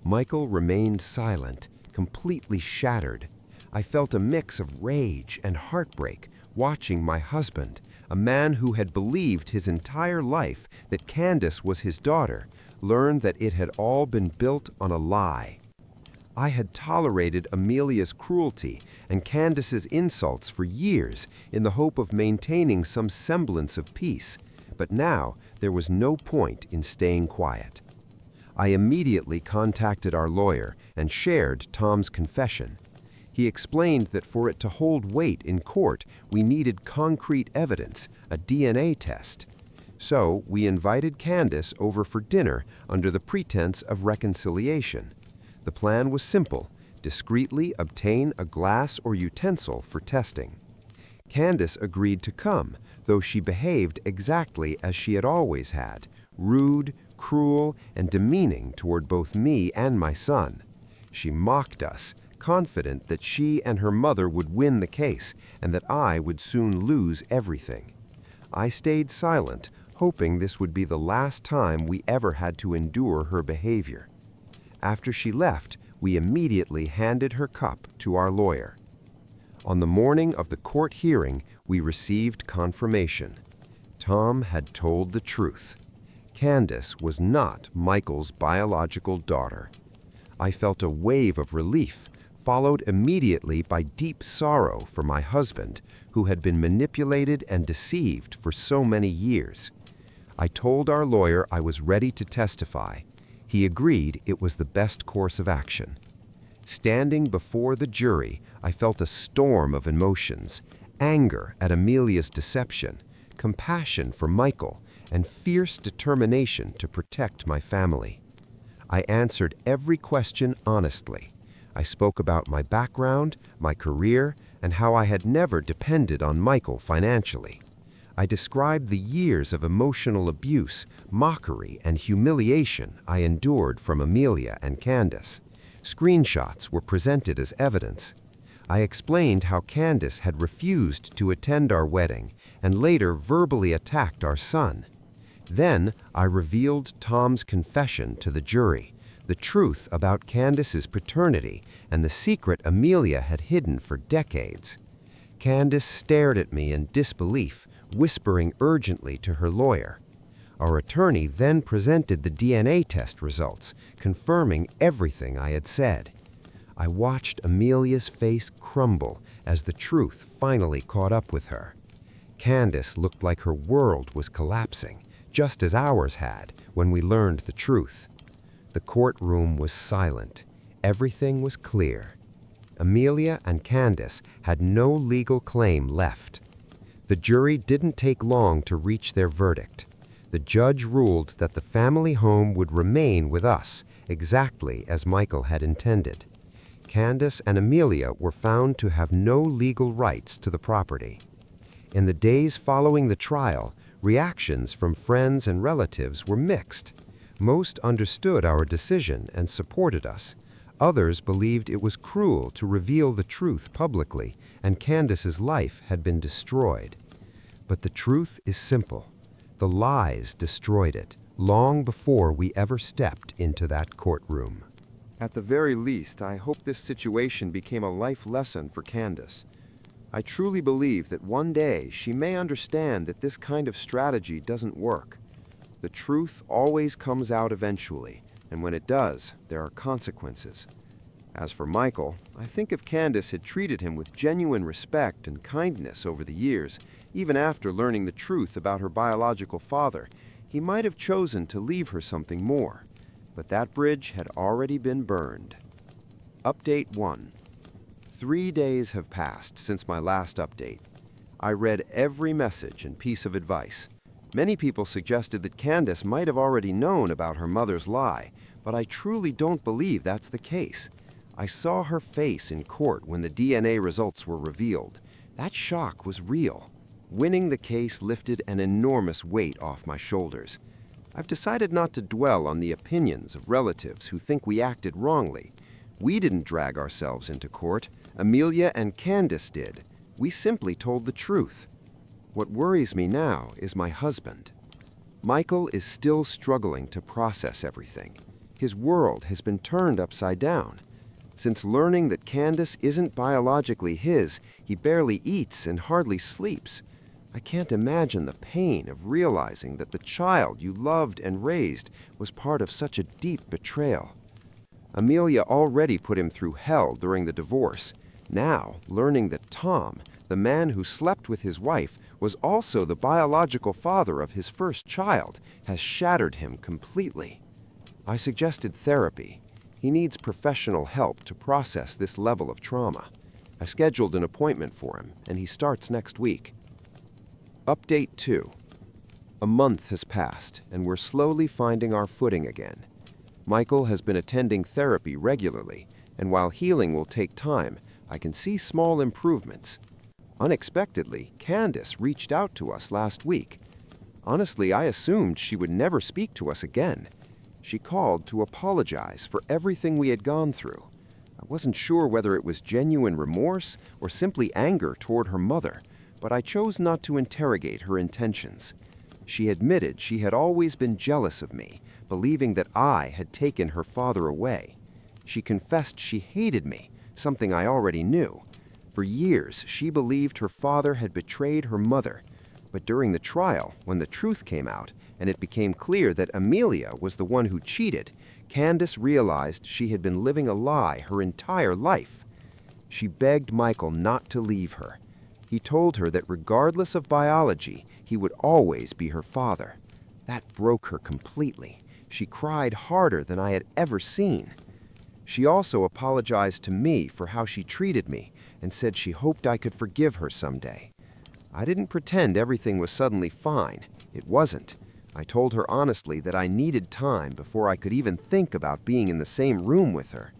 Michael remained silent, completely shattered. I felt a mix of rage and heartbreak watching my husband, a man who had believed his entire life that Candace was his daughter, learn that it had all been built on a lie. I had tolerated Amelia's cruelty and Candace's insults for years in the hope of maintaining some semblance of peace, but now there was no point in staying quiet. I immediately contacted our lawyer and shared Tom's confession. He explained that for it to hold weight in court, we needed concrete evidence, a DNA test. So we invited Candace over for dinner under the pretense of reconciliation. The plan was simple: discreetly obtain a glass or utensil for testing. Candace agreed to come, though she behaved exactly as she had always had, rude, cruel, and demeaning toward both me and my son. She mocked us, confident that she and her mother would win the case and that I would soon lose everything. I stayed silent, hoping this would be the last time we ever had to endure her behavior. After she left, we immediately handed her cup to our lawyer. On the morning of the court hearing, we received confirmation. Tom had told the truth. Candace was not Michael's biological daughter. I felt a wave of relief, followed immediately by deep sorrow for my husband, who had been manipulated and deceived for so many years. I told our lawyer I was ready to testify. He agreed it was the best course of action. Standing before the jury, I felt a storm of emotions: anger at Amelia's deception, compassion for Michael, and fierce determination to protect my family. I answered every question honestly. I spoke about my background, my career, and how I had never depended on Michael financially. I described the years of emotional abuse, mockery, and humiliation I endured from Amelia and Candace. Screenshots were presented as evidence. I explained how Candace had refused to attend our wedding and later verbally attacked our son. Then I revealed Tom's confession to the jury, the truth about Candace's paternity and the secret Amelia had hidden for decades. Candace stared at me in disbelief, whispering urgently to her lawyer. Our attorney then presented the DNA test results, confirming everything I had said. I watched Amelia's face crumble as the truth finally caught up with her. Candace looked like her world was collapsing, just as ours had when we learned the truth. The courtroom was silent. Everything was clear. Amelia and Candace had no legal claim left. The jury didn't take long to reach their verdict. The judge ruled that the family home would remain with us, exactly as Michael had intended. Candace and Amelia were found to have no legal rights to the property. In the days following the trial, reactions from friends and relatives were mixed. Most understood our decision and supported us. Others believed it was cruel to reveal the truth publicly, and Candace's life had been destroyed. But the truth is simple. The lies destroyed it, long before we ever stepped into that courtroom. At the very least, I hope this situation became a life lesson for Candace. I truly believe that one day she may understand that this kind of strategy doesn't work. The truth always comes out eventually, and when it does, there are consequences. As for Michael, I think if Candace had treated him with genuine respect and kindness over the years, even after learning the truth about her biological father, he might have chosen to leave her something more. But that bridge had already been burned. Update 1. 3 days have passed since my last update. I read every message and piece of advice. Many people suggested that Candace might have already known about her mother's lie, but I truly don't believe that's the case. I saw her face in court when the DNA results were revealed. That shock was real. Winning the case lifted an enormous weight off my shoulders. I've decided not to dwell on the opinions of relatives who think we acted wrongly. We didn't drag ourselves into court. Amelia and Candace did. We simply told the truth. What worries me now is my husband. Michael is still struggling to process everything. His world has been turned upside down. Since learning that Candace isn't biologically his, he barely eats and hardly sleeps. I can't imagine the pain of realizing that the child you loved and raised was part of such a deep betrayal. Amelia already put him through hell during the divorce. Now, learning that Tom, the man who slept with his wife, was also the biological father of his first child, has shattered him completely. I suggested therapy. He needs professional help to process this level of trauma. I scheduled an appointment for him, and he starts next week. Update 2. A month has passed, and we're slowly finding our footing again. Michael has been attending therapy regularly, and while healing will take time, I can see small improvements. Unexpectedly, Candace reached out to us last week. Honestly, I assumed she would never speak to us again. She called to apologize for everything we had gone through. I wasn't sure whether it was genuine remorse or simply anger toward her mother, but I chose not to interrogate her intentions. She admitted she had always been jealous of me, believing that I had taken her father away. She confessed she hated me, something I already knew. For years, she believed her father had betrayed her mother. But during the trial, when the truth came out, and it became clear that Amelia was the one who cheated, Candace realized she had been living a lie her entire life. She begged Michael not to leave her. He told her that regardless of biology, he would always be her father. That broke her completely. She cried harder than I had ever seen. She also apologized to me for how she treated me and said she hoped I could forgive her someday. I didn't pretend everything was suddenly fine. It wasn't. I told her honestly that I needed time before I could even think about being in the same room with her.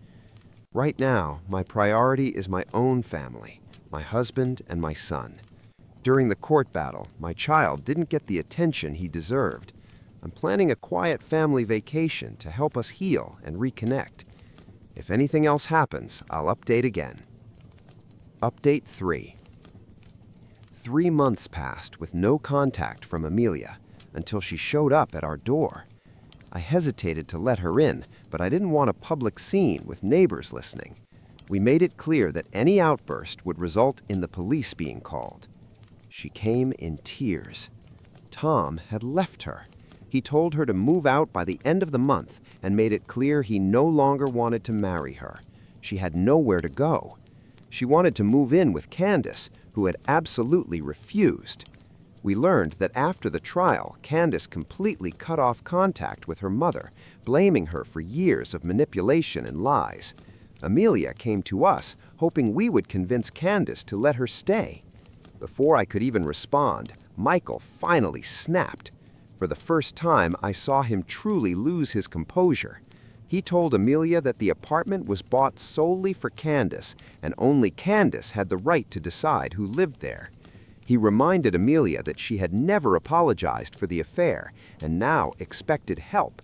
Right now, my priority is my own family, my husband and my son. During the court battle, my child didn't get the attention he deserved. I'm planning a quiet family vacation to help us heal and reconnect. If anything else happens, I'll update again. Update 3. 3 months passed with no contact from Amelia until she showed up at our door. I hesitated to let her in, but I didn't want a public scene with neighbors listening. We made it clear that any outburst would result in the police being called. She came in tears. Tom had left her. He told her to move out by the end of the month and made it clear he no longer wanted to marry her. She had nowhere to go. She wanted to move in with Candace, who had absolutely refused. We learned that after the trial, Candace completely cut off contact with her mother, blaming her for years of manipulation and lies. Amelia came to us, hoping we would convince Candace to let her stay. Before I could even respond, Michael finally snapped. For the first time, I saw him truly lose his composure. He told Amelia that the apartment was bought solely for Candace, and only Candace had the right to decide who lived there. He reminded Amelia that she had never apologized for the affair and now expected help.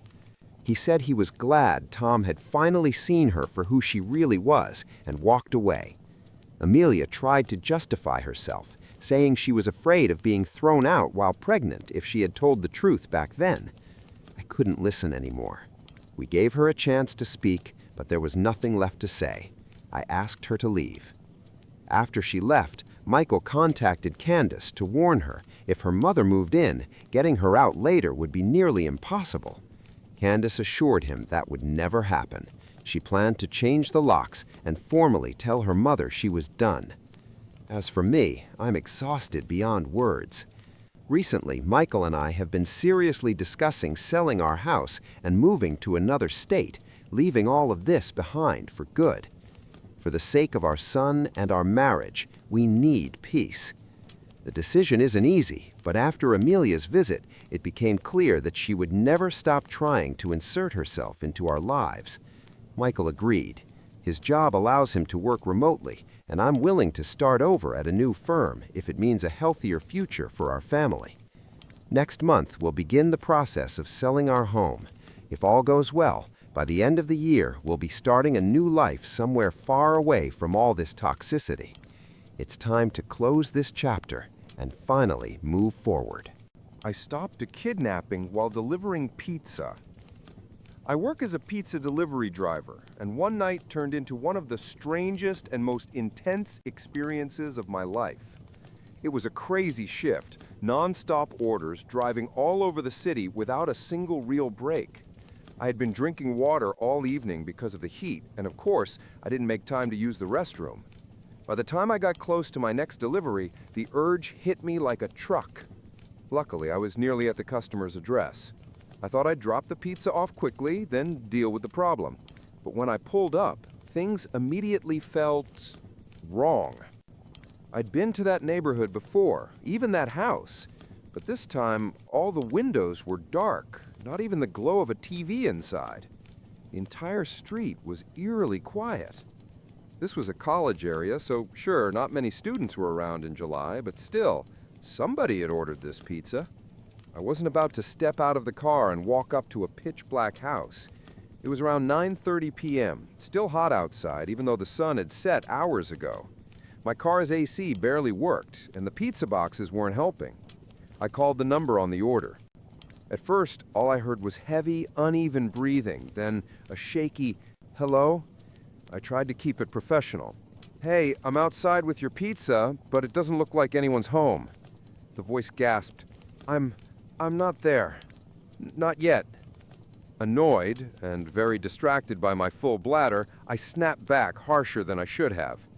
He said he was glad Tom had finally seen her for who she really was and walked away. Amelia tried to justify herself, saying she was afraid of being thrown out while pregnant if she had told the truth back then. I couldn't listen anymore. We gave her a chance to speak, but there was nothing left to say. I asked her to leave. After she left, Michael contacted Candace to warn her if her mother moved in, getting her out later would be nearly impossible. Candace assured him that would never happen. She planned to change the locks and formally tell her mother she was done. As for me, I'm exhausted beyond words. Recently, Michael and I have been seriously discussing selling our house and moving to another state, leaving all of this behind for good. For the sake of our son and our marriage, we need peace. The decision isn't easy, but after Amelia's visit, it became clear that she would never stop trying to insert herself into our lives. Michael agreed. His job allows him to work remotely, and I'm willing to start over at a new firm if it means a healthier future for our family. Next month, we'll begin the process of selling our home. If all goes well, by the end of the year, we'll be starting a new life somewhere far away from all this toxicity. It's time to close this chapter and finally move forward. I stopped a kidnapping while delivering pizza. I work as a pizza delivery driver, and one night turned into one of the strangest and most intense experiences of my life. It was a crazy shift, non-stop orders driving all over the city without a single real break. I had been drinking water all evening because of the heat, and of course, I didn't make time to use the restroom. By the time I got close to my next delivery, the urge hit me like a truck. Luckily, I was nearly at the customer's address. I thought I'd drop the pizza off quickly, then deal with the problem. But when I pulled up, things immediately felt wrong. I'd been to that neighborhood before, even that house, but this time all the windows were dark, not even the glow of a TV inside. The entire street was eerily quiet. This was a college area, so sure, not many students were around in July, but still, somebody had ordered this pizza. I wasn't about to step out of the car and walk up to a pitch-black house. It was around 9:30 p.m., still hot outside, even though the sun had set hours ago. My car's AC barely worked, and the pizza boxes weren't helping. I called the number on the order. At first, all I heard was heavy, uneven breathing, then a shaky, "Hello?" I tried to keep it professional. "Hey, I'm outside with your pizza, but it doesn't look like anyone's home." The voice gasped, I'm not there. Not yet." Annoyed, and very distracted by my full bladder, I snapped back harsher than I should have.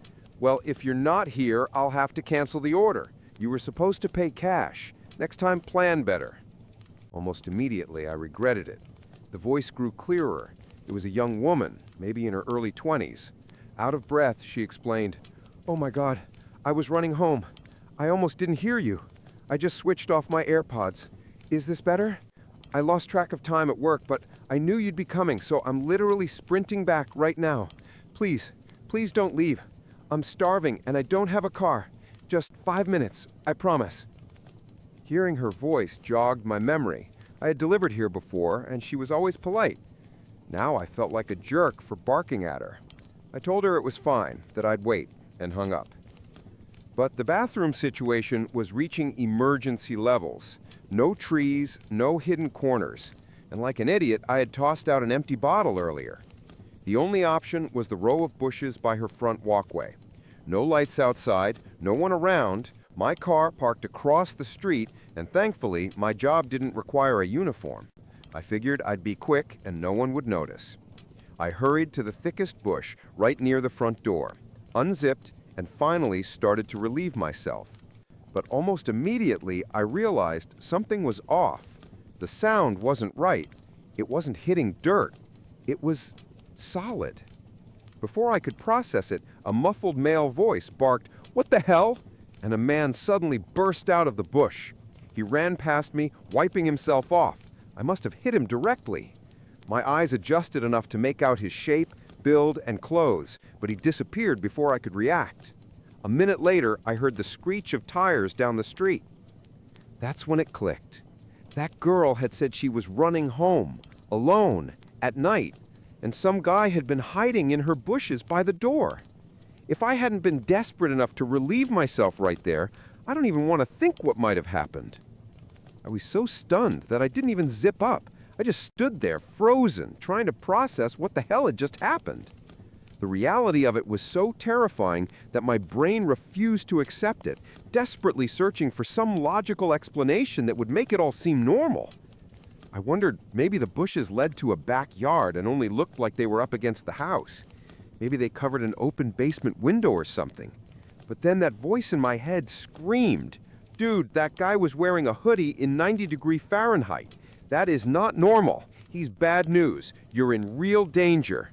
"Well, if you're not here, I'll have to cancel the order. You were supposed to pay cash. Next time, plan better." Almost immediately, I regretted it. The voice grew clearer. It was a young woman, maybe in her early 20s. Out of breath, she explained, "Oh my God, I was running home. I almost didn't hear you. I just switched off my AirPods. Is this better? I lost track of time at work, but I knew you'd be coming, so I'm literally sprinting back right now. Please, please don't leave. I'm starving and I don't have a car. Just 5 minutes, I promise." Hearing her voice jogged my memory. I had delivered here before, and she was always polite. Now I felt like a jerk for barking at her. I told her it was fine, that I'd wait, and hung up. But the bathroom situation was reaching emergency levels. No trees, no hidden corners. and like an idiot, I had tossed out an empty bottle earlier. The only option was the row of bushes by her front walkway. No lights outside, no one around, my car parked across the street, and thankfully, my job didn't require a uniform. I figured I'd be quick and no one would notice. I hurried to the thickest bush right near the front door, unzipped, and finally started to relieve myself. But almost immediately, I realized something was off. The sound wasn't right. It wasn't hitting dirt. It was solid. Before I could process it, a muffled male voice barked, "What the hell?" And a man suddenly burst out of the bush. He ran past me, wiping himself off. I must have hit him directly. My eyes adjusted enough to make out his shape, build, and clothes, but he disappeared before I could react. A minute later, I heard the screech of tires down the street. That's when it clicked. That girl had said she was running home, alone, at night, and some guy had been hiding in her bushes by the door. If I hadn't been desperate enough to relieve myself right there, I don't even want to think what might have happened. I was so stunned that I didn't even zip up. I just stood there, frozen, trying to process what the hell had just happened. The reality of it was so terrifying that my brain refused to accept it, desperately searching for some logical explanation that would make it all seem normal. I wondered maybe the bushes led to a backyard and only looked like they were up against the house. Maybe they covered an open basement window or something. But then that voice in my head screamed, "Dude, that guy was wearing a hoodie in 90-degree Fahrenheit. That is not normal. He's bad news. You're in real danger."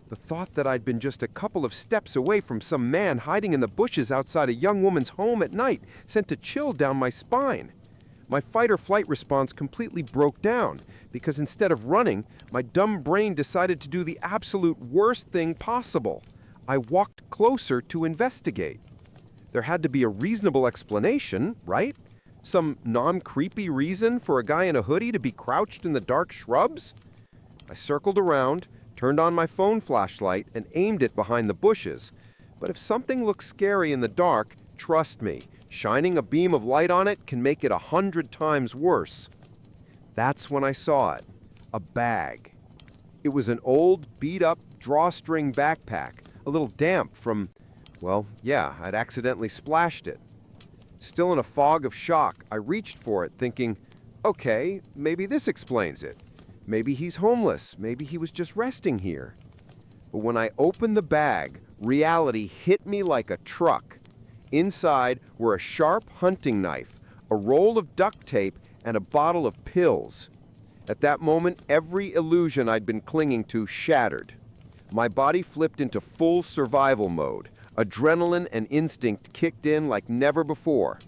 The thought that I'd been just a couple of steps away from some man hiding in the bushes outside a young woman's home at night sent a chill down my spine. My fight-or-flight response completely broke down because instead of running, my dumb brain decided to do the absolute worst thing possible. I walked closer to investigate. There had to be a reasonable explanation, right? Some non-creepy reason for a guy in a hoodie to be crouched in the dark shrubs? I circled around, turned on my phone flashlight, and aimed it behind the bushes. But if something looks scary in the dark, trust me, shining a beam of light on it can make it 100 times worse. That's when I saw it. A bag. It was an old, beat-up drawstring backpack, a little damp from, well, yeah, I'd accidentally splashed it. Still in a fog of shock, I reached for it thinking, okay, maybe this explains it. Maybe he's homeless. Maybe he was just resting here. But when I opened the bag, reality hit me like a truck. Inside were a sharp hunting knife, a roll of duct tape, and a bottle of pills. At that moment, every illusion I'd been clinging to shattered. My body flipped into full survival mode. Adrenaline and instinct kicked in like never before.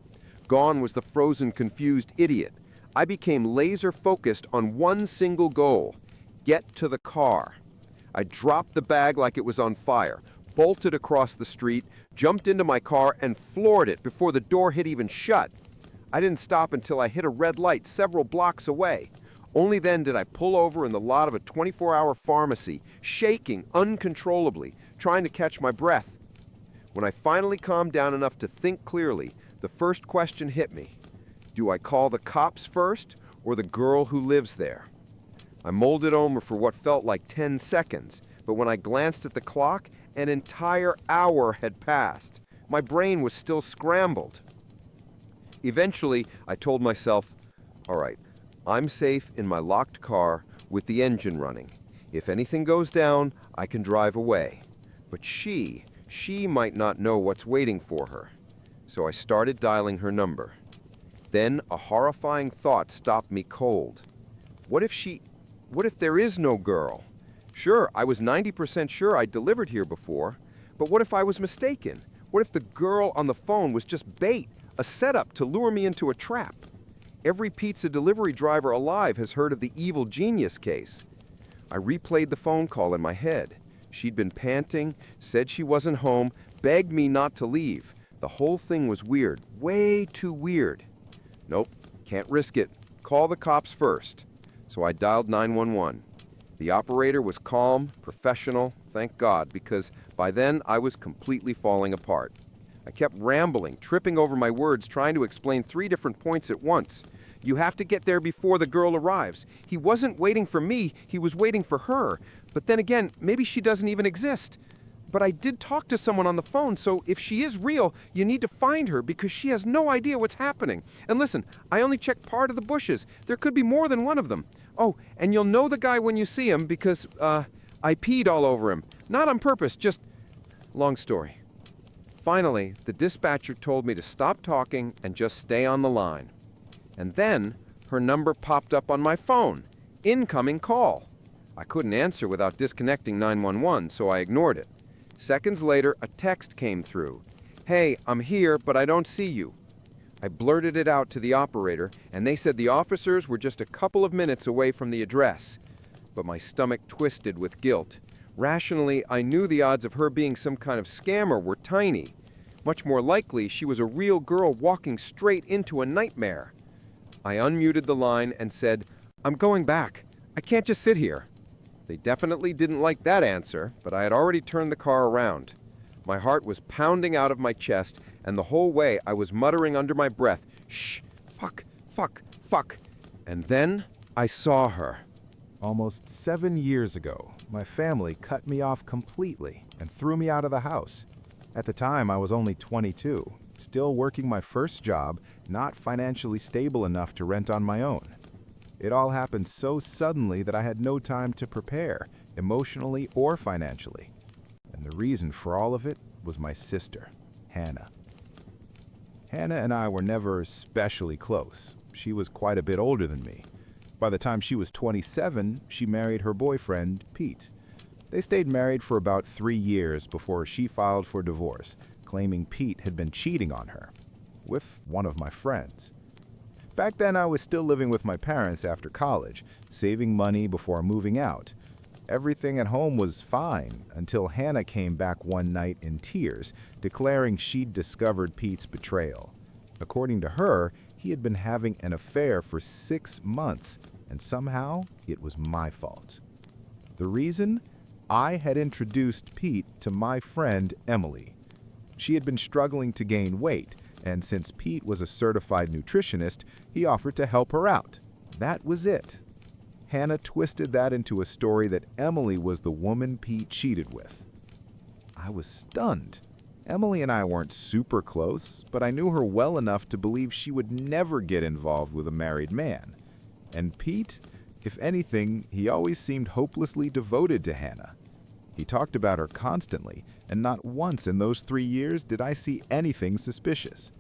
Gone was the frozen, confused idiot. I became laser-focused on one single goal: get to the car. I dropped the bag like it was on fire, bolted across the street, jumped into my car, and floored it before the door had even shut. I didn't stop until I hit a red light several blocks away. Only then did I pull over in the lot of a 24-hour pharmacy, shaking uncontrollably, trying to catch my breath. When I finally calmed down enough to think clearly, the first question hit me. Do I call the cops first, or the girl who lives there? I mulled it over for what felt like 10 seconds, but when I glanced at the clock, an entire hour had passed. My brain was still scrambled. Eventually, I told myself, all right, I'm safe in my locked car with the engine running. If anything goes down, I can drive away. But she might not know what's waiting for her. So I started dialing her number. Then a horrifying thought stopped me cold. What if there is no girl? Sure, I was 90% sure I'd delivered here before, but what if I was mistaken? What if the girl on the phone was just bait, a setup to lure me into a trap? Every pizza delivery driver alive has heard of the evil genius case. I replayed the phone call in my head. She'd been panting, said she wasn't home, begged me not to leave. The whole thing was weird, way too weird. Nope, can't risk it. Call the cops first. So I dialed 911. The operator was calm, professional, thank God, because by then I was completely falling apart. I kept rambling, tripping over my words, trying to explain 3 different points at once. You have to get there before the girl arrives. He wasn't waiting for me, he was waiting for her. But then again, maybe she doesn't even exist. But I did talk to someone on the phone, so if she is real, you need to find her because she has no idea what's happening. And listen, I only checked part of the bushes. There could be more than one of them. Oh, and you'll know the guy when you see him because, I peed all over him. Not on purpose, just... Long story. Finally, the dispatcher told me to stop talking and just stay on the line. And then, her number popped up on my phone. Incoming call. I couldn't answer without disconnecting 911, so I ignored it. Seconds later, a text came through. Hey, I'm here, but I don't see you. I blurted it out to the operator, and they said the officers were just a couple of minutes away from the address. But my stomach twisted with guilt. Rationally, I knew the odds of her being some kind of scammer were tiny. Much more likely, she was a real girl walking straight into a nightmare. I unmuted the line and said, I'm going back. I can't just sit here. They definitely didn't like that answer, but I had already turned the car around. My heart was pounding out of my chest, and the whole way I was muttering under my breath, shh, fuck, fuck, fuck. And then I saw her. Almost 7 years ago, my family cut me off completely and threw me out of the house. At the time, I was only 22, still working my first job, not financially stable enough to rent on my own. It all happened so suddenly that I had no time to prepare, emotionally or financially. And the reason for all of it was my sister, Hannah. Hannah and I were never especially close. She was quite a bit older than me. By the time she was 27, she married her boyfriend, Pete. They stayed married for about 3 years before she filed for divorce, claiming Pete had been cheating on her with one of my friends. Back then, I was still living with my parents after college, saving money before moving out. Everything at home was fine until Hannah came back one night in tears, declaring she'd discovered Pete's betrayal. According to her, he had been having an affair for 6 months, and somehow it was my fault. The reason? I had introduced Pete to my friend Emily. She had been struggling to gain weight, and since Pete was a certified nutritionist, he offered to help her out. That was it. Hannah twisted that into a story that Emily was the woman Pete cheated with. I was stunned. Emily and I weren't super close, but I knew her well enough to believe she would never get involved with a married man. And Pete, if anything, he always seemed hopelessly devoted to Hannah. He talked about her constantly, and not once in those 3 years did I see anything suspicious.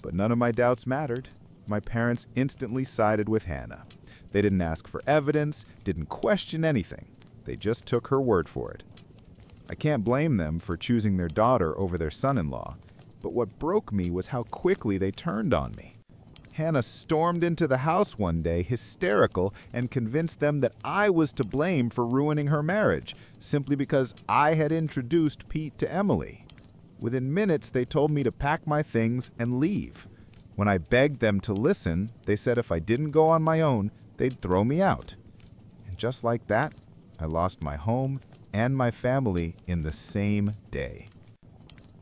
But none of my doubts mattered. My parents instantly sided with Hannah. They didn't ask for evidence, didn't question anything. They just took her word for it. I can't blame them for choosing their daughter over their son-in-law, but what broke me was how quickly they turned on me. Hannah stormed into the house one day, hysterical, and convinced them that I was to blame for ruining her marriage, simply because I had introduced Pete to Emily. Within minutes, they told me to pack my things and leave. When I begged them to listen, they said if I didn't go on my own, they'd throw me out. And just like that, I lost my home and my family in the same day.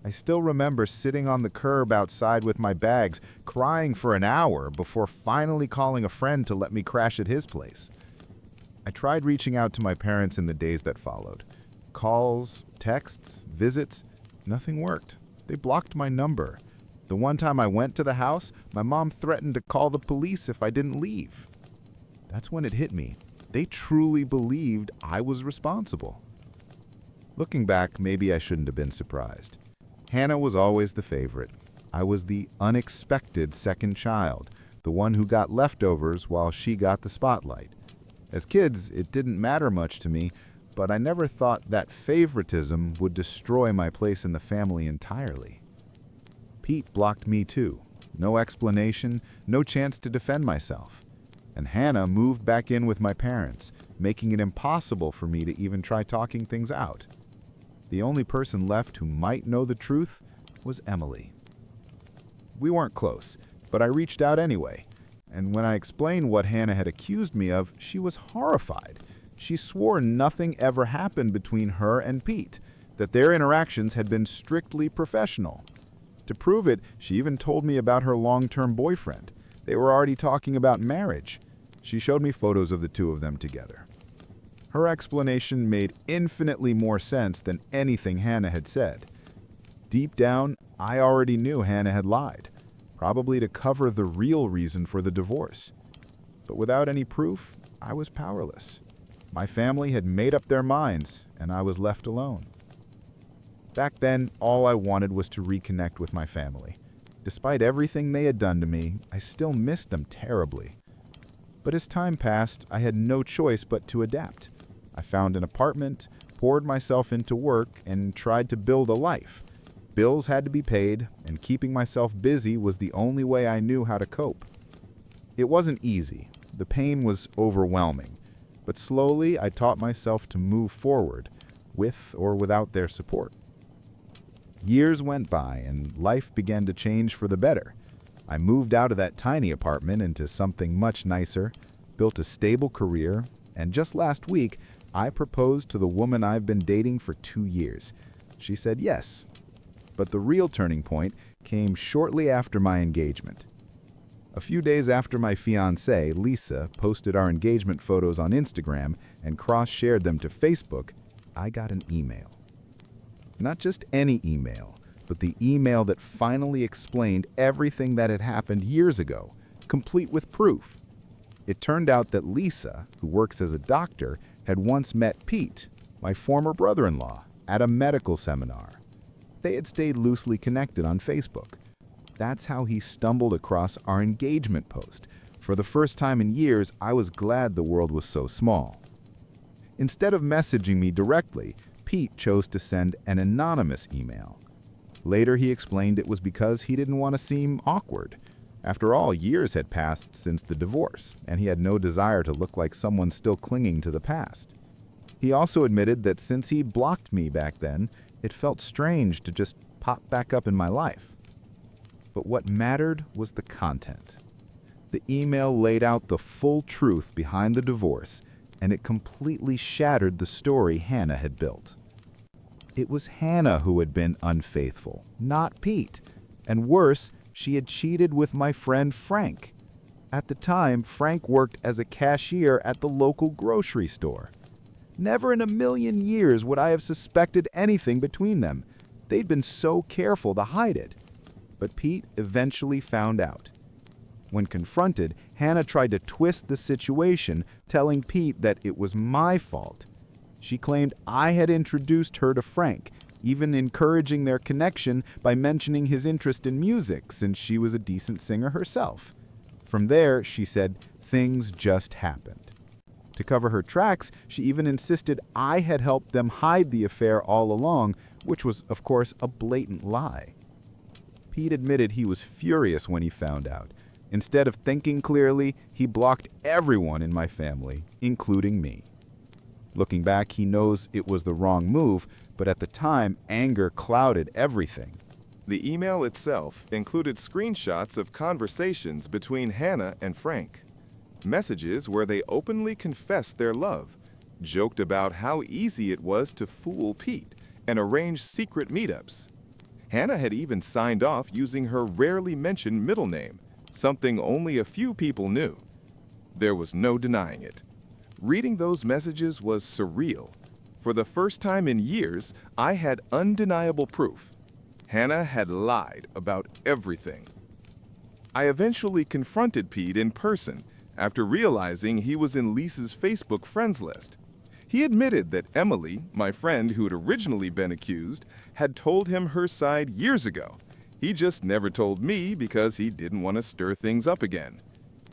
I still remember sitting on the curb outside with my bags, crying for an hour before finally calling a friend to let me crash at his place. I tried reaching out to my parents in the days that followed. Calls, texts, visits, nothing worked. They blocked my number. The one time I went to the house, my mom threatened to call the police if I didn't leave. That's when it hit me. They truly believed I was responsible. Looking back, maybe I shouldn't have been surprised. Hannah was always the favorite. I was the unexpected second child, the one who got leftovers while she got the spotlight. As kids, it didn't matter much to me, but I never thought that favoritism would destroy my place in the family entirely. Pete blocked me too. No explanation, no chance to defend myself. And Hannah moved back in with my parents, making it impossible for me to even try talking things out. The only person left who might know the truth was Emily. We weren't close, but I reached out anyway. And when I explained what Hannah had accused me of, she was horrified. She swore nothing ever happened between her and Pete, that their interactions had been strictly professional. To prove it, she even told me about her long-term boyfriend, They were already talking about marriage. She showed me photos of the two of them together. Her explanation made infinitely more sense than anything Hannah had said. Deep down, I already knew Hannah had lied, probably to cover the real reason for the divorce. But without any proof, I was powerless. My family had made up their minds, and I was left alone. Back then, all I wanted was to reconnect with my family. Despite everything they had done to me, I still missed them terribly. But as time passed, I had no choice but to adapt. I found an apartment, poured myself into work, and tried to build a life. Bills had to be paid, and keeping myself busy was the only way I knew how to cope. It wasn't easy. The pain was overwhelming. But slowly, I taught myself to move forward, with or without their support. Years went by, and life began to change for the better. I moved out of that tiny apartment into something much nicer, built a stable career, and just last week, I proposed to the woman I've been dating for 2 years. She said yes. But the real turning point came shortly after my engagement. A few days after my fiancée, Lisa, posted our engagement photos on Instagram and cross-shared them to Facebook, I got an email. Not just any email, but the email that finally explained everything that had happened years ago, complete with proof. It turned out that Lisa, who works as a doctor, had once met Pete, my former brother-in-law, at a medical seminar. They had stayed loosely connected on Facebook. That's how he stumbled across our engagement post. For the first time in years, I was glad the world was so small. Instead of messaging me directly, Pete chose to send an anonymous email. Later, he explained it was because he didn't want to seem awkward. After all, years had passed since the divorce, and he had no desire to look like someone still clinging to the past. He also admitted that since he blocked me back then, it felt strange to just pop back up in my life. But what mattered was the content. The email laid out the full truth behind the divorce, and it completely shattered the story Hannah had built. It was Hannah who had been unfaithful, not Pete. And worse, she had cheated with my friend Frank. At the time, Frank worked as a cashier at the local grocery store. Never in a million years would I have suspected anything between them. They'd been so careful to hide it. But Pete eventually found out. When confronted, Hannah tried to twist the situation, telling Pete that it was my fault. She claimed I had introduced her to Frank, even encouraging their connection by mentioning his interest in music since she was a decent singer herself. From there, she said, things just happened. To cover her tracks, she even insisted I had helped them hide the affair all along, which was, of course, a blatant lie. Pete admitted he was furious when he found out. Instead of thinking clearly, he blocked everyone in my family, including me. Looking back, he knows it was the wrong move, but at the time, anger clouded everything. The email itself included screenshots of conversations between Hannah and Frank. Messages where they openly confessed their love, joked about how easy it was to fool Pete, and arranged secret meetups. Hannah had even signed off using her rarely mentioned middle name, something only a few people knew. There was no denying it. Reading those messages was surreal. For the first time in years, I had undeniable proof. Hannah had lied about everything. I eventually confronted Pete in person after realizing he was in Lisa's Facebook friends list. He admitted that Emily, my friend who had originally been accused, had told him her side years ago. He just never told me because he didn't want to stir things up again.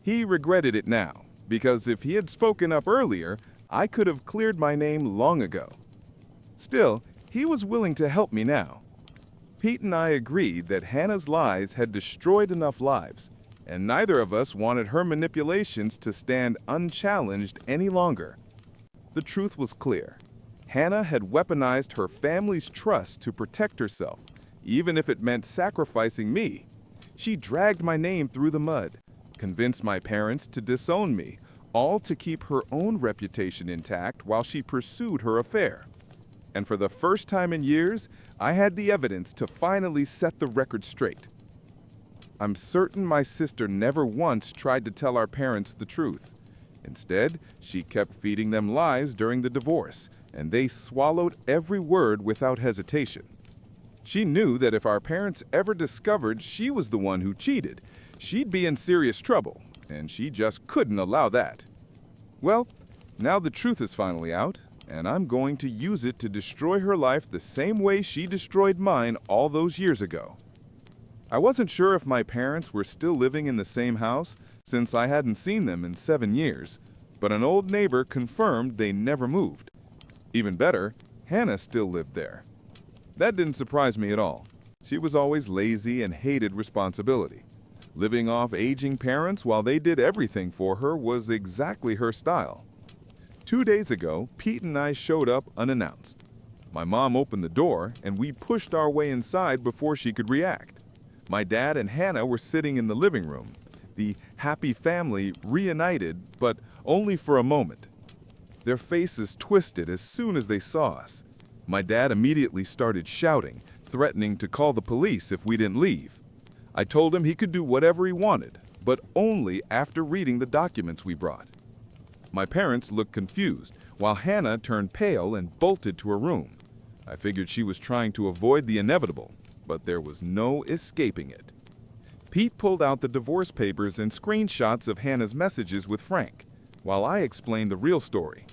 He regretted it now, because if he had spoken up earlier, I could have cleared my name long ago. Still, he was willing to help me now. Pete and I agreed that Hannah's lies had destroyed enough lives, and neither of us wanted her manipulations to stand unchallenged any longer. The truth was clear. Hannah had weaponized her family's trust to protect herself, even if it meant sacrificing me. She dragged my name through the mud, convinced my parents to disown me, all to keep her own reputation intact while she pursued her affair. And for the first time in years, I had the evidence to finally set the record straight. I'm certain my sister never once tried to tell our parents the truth. Instead, she kept feeding them lies during the divorce, and they swallowed every word without hesitation. She knew that if our parents ever discovered she was the one who cheated, she'd be in serious trouble, and she just couldn't allow that. Well, now the truth is finally out, and I'm going to use it to destroy her life the same way she destroyed mine all those years ago. I wasn't sure if my parents were still living in the same house, since I hadn't seen them in 7 years, but an old neighbor confirmed they never moved. Even better, Hannah still lived there. That didn't surprise me at all. She was always lazy and hated responsibility. Living off aging parents while they did everything for her was exactly her style. 2 days ago, Pete and I showed up unannounced. My mom opened the door, and we pushed our way inside before she could react. My dad and Hannah were sitting in the living room, the happy family reunited, but only for a moment. Their faces twisted as soon as they saw us. My dad immediately started shouting, threatening to call the police if we didn't leave. I told him he could do whatever he wanted, but only after reading the documents we brought. My parents looked confused, while Hannah turned pale and bolted to her room. I figured she was trying to avoid the inevitable, but there was no escaping it. Pete pulled out the divorce papers and screenshots of Hannah's messages with Frank, while I explained the real story.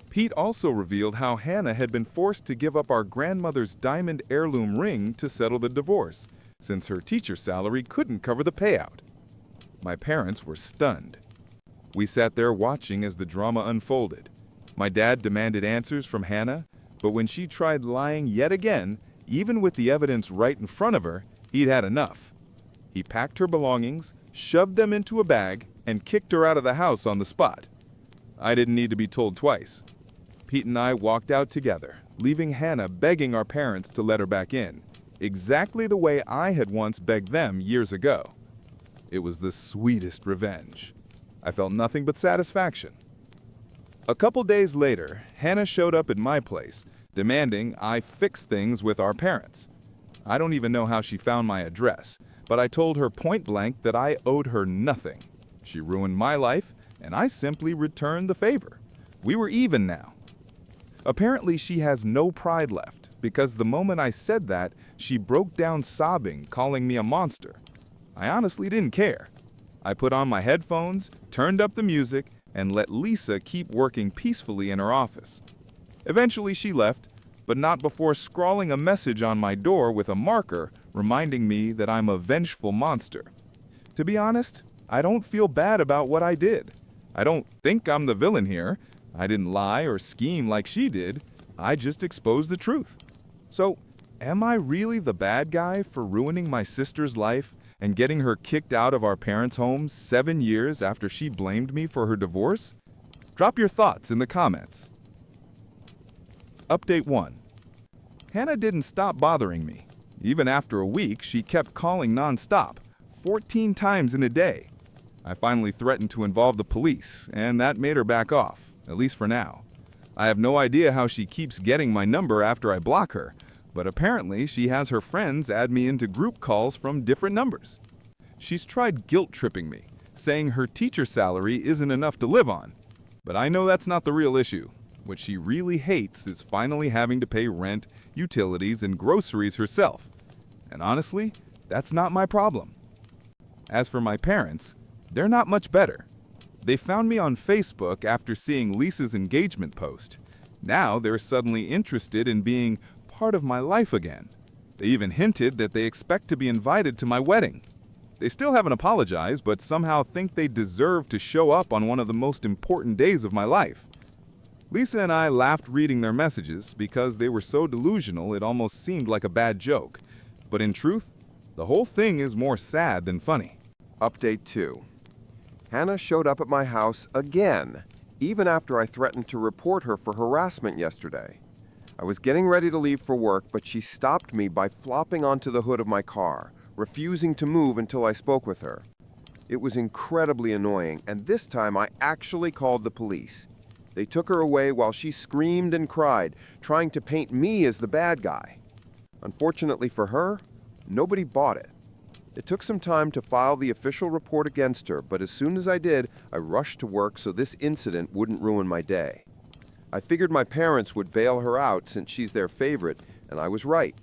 Pete also revealed how Hannah had been forced to give up our grandmother's diamond heirloom ring to settle the divorce, since her teacher salary couldn't cover the payout. My parents were stunned. We sat there watching as the drama unfolded. My dad demanded answers from Hannah, but when she tried lying yet again, even with the evidence right in front of her, he'd had enough. He packed her belongings, shoved them into a bag, and kicked her out of the house on the spot. I didn't need to be told twice. Pete and I walked out together, leaving Hannah begging our parents to let her back in, exactly the way I had once begged them years ago. It was the sweetest revenge. I felt nothing but satisfaction. A couple days later, Hannah showed up at my place, demanding I fix things with our parents. I don't even know how she found my address, but I told her point blank that I owed her nothing. She ruined my life, and I simply returned the favor. We were even now. Apparently, she has no pride left, because the moment I said that, she broke down sobbing, calling me a monster. I honestly didn't care. I put on my headphones, turned up the music, and let Lisa keep working peacefully in her office. Eventually, she left, but not before scrawling a message on my door with a marker reminding me that I'm a vengeful monster. To be honest, I don't feel bad about what I did. I don't think I'm the villain here. I didn't lie or scheme like she did. I just exposed the truth. So, am I really the bad guy for ruining my sister's life and getting her kicked out of our parents' home 7 years after she blamed me for her divorce? Drop your thoughts in the comments. Update 1. Hannah didn't stop bothering me. Even after a week, she kept calling non-stop, 14 times in a day. I finally threatened to involve the police, and that made her back off, at least for now. I have no idea how she keeps getting my number after I block her, but apparently she has her friends add me into group calls from different numbers. She's tried guilt-tripping me, saying her teacher salary isn't enough to live on. But I know that's not the real issue. What she really hates is finally having to pay rent, utilities, and groceries herself. And honestly, that's not my problem. As for my parents, they're not much better. They found me on Facebook after seeing Lisa's engagement post. Now they're suddenly interested in being part of my life again. They even hinted that they expect to be invited to my wedding. They still haven't apologized, but somehow think they deserve to show up on one of the most important days of my life. Lisa and I laughed reading their messages because they were so delusional it almost seemed like a bad joke. But in truth, the whole thing is more sad than funny. Update 2. Hannah showed up at my house again, even after I threatened to report her for harassment yesterday. I was getting ready to leave for work, but she stopped me by flopping onto the hood of my car, refusing to move until I spoke with her. It was incredibly annoying, and this time I actually called the police. They took her away while she screamed and cried, trying to paint me as the bad guy. Unfortunately for her, nobody bought it. It took some time to file the official report against her, but as soon as I did, I rushed to work so this incident wouldn't ruin my day. I figured my parents would bail her out since she's their favorite, and I was right.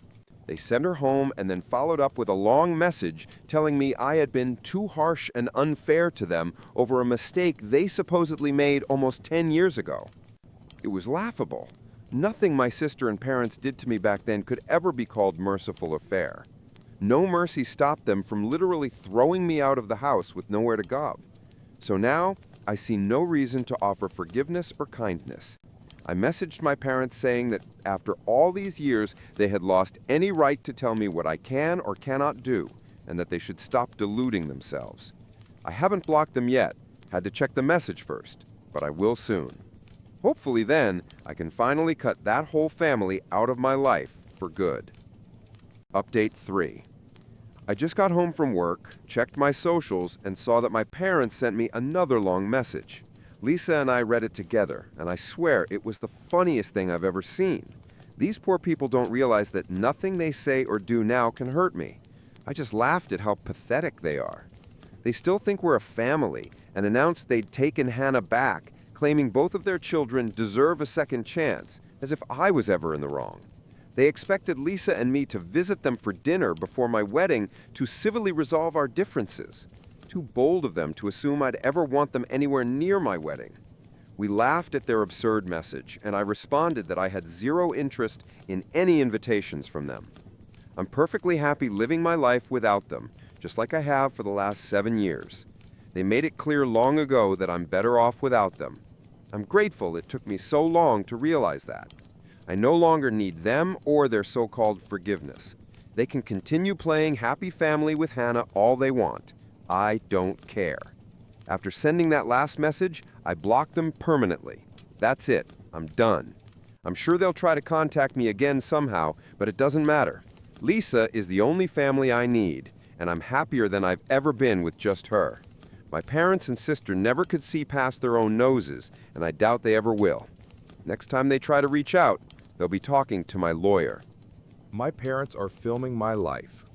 They sent her home and then followed up with a long message telling me I had been too harsh and unfair to them over a mistake they supposedly made almost 10 years ago. It was laughable. Nothing my sister and parents did to me back then could ever be called merciful or fair. No mercy stopped them from literally throwing me out of the house with nowhere to go. So now, I see no reason to offer forgiveness or kindness. I messaged my parents saying that after all these years, they had lost any right to tell me what I can or cannot do, and that they should stop deluding themselves. I haven't blocked them yet, had to check the message first, but I will soon. Hopefully then, I can finally cut that whole family out of my life for good. Update 3. I just got home from work, checked my socials, and saw that my parents sent me another long message. Lisa and I read it together, and I swear it was the funniest thing I've ever seen. These poor people don't realize that nothing they say or do now can hurt me. I just laughed at how pathetic they are. They still think we're a family and announced they'd taken Hannah back, claiming both of their children deserve a second chance, as if I was ever in the wrong. They expected Lisa and me to visit them for dinner before my wedding to civilly resolve our differences. Too bold of them to assume I'd ever want them anywhere near my wedding. We laughed at their absurd message, and I responded that I had zero interest in any invitations from them. I'm perfectly happy living my life without them, just like I have for the last 7 years. They made it clear long ago that I'm better off without them. I'm grateful it took me so long to realize that. I no longer need them or their so-called forgiveness. They can continue playing happy family with Hannah all they want. I don't care. After sending that last message, I blocked them permanently. That's it. I'm done. I'm sure they'll try to contact me again somehow, but it doesn't matter. Lisa is the only family I need, and I'm happier than I've ever been with just her. My parents and sister never could see past their own noses, and I doubt they ever will. Next time they try to reach out, they'll be talking to my lawyer. My parents are filming my life.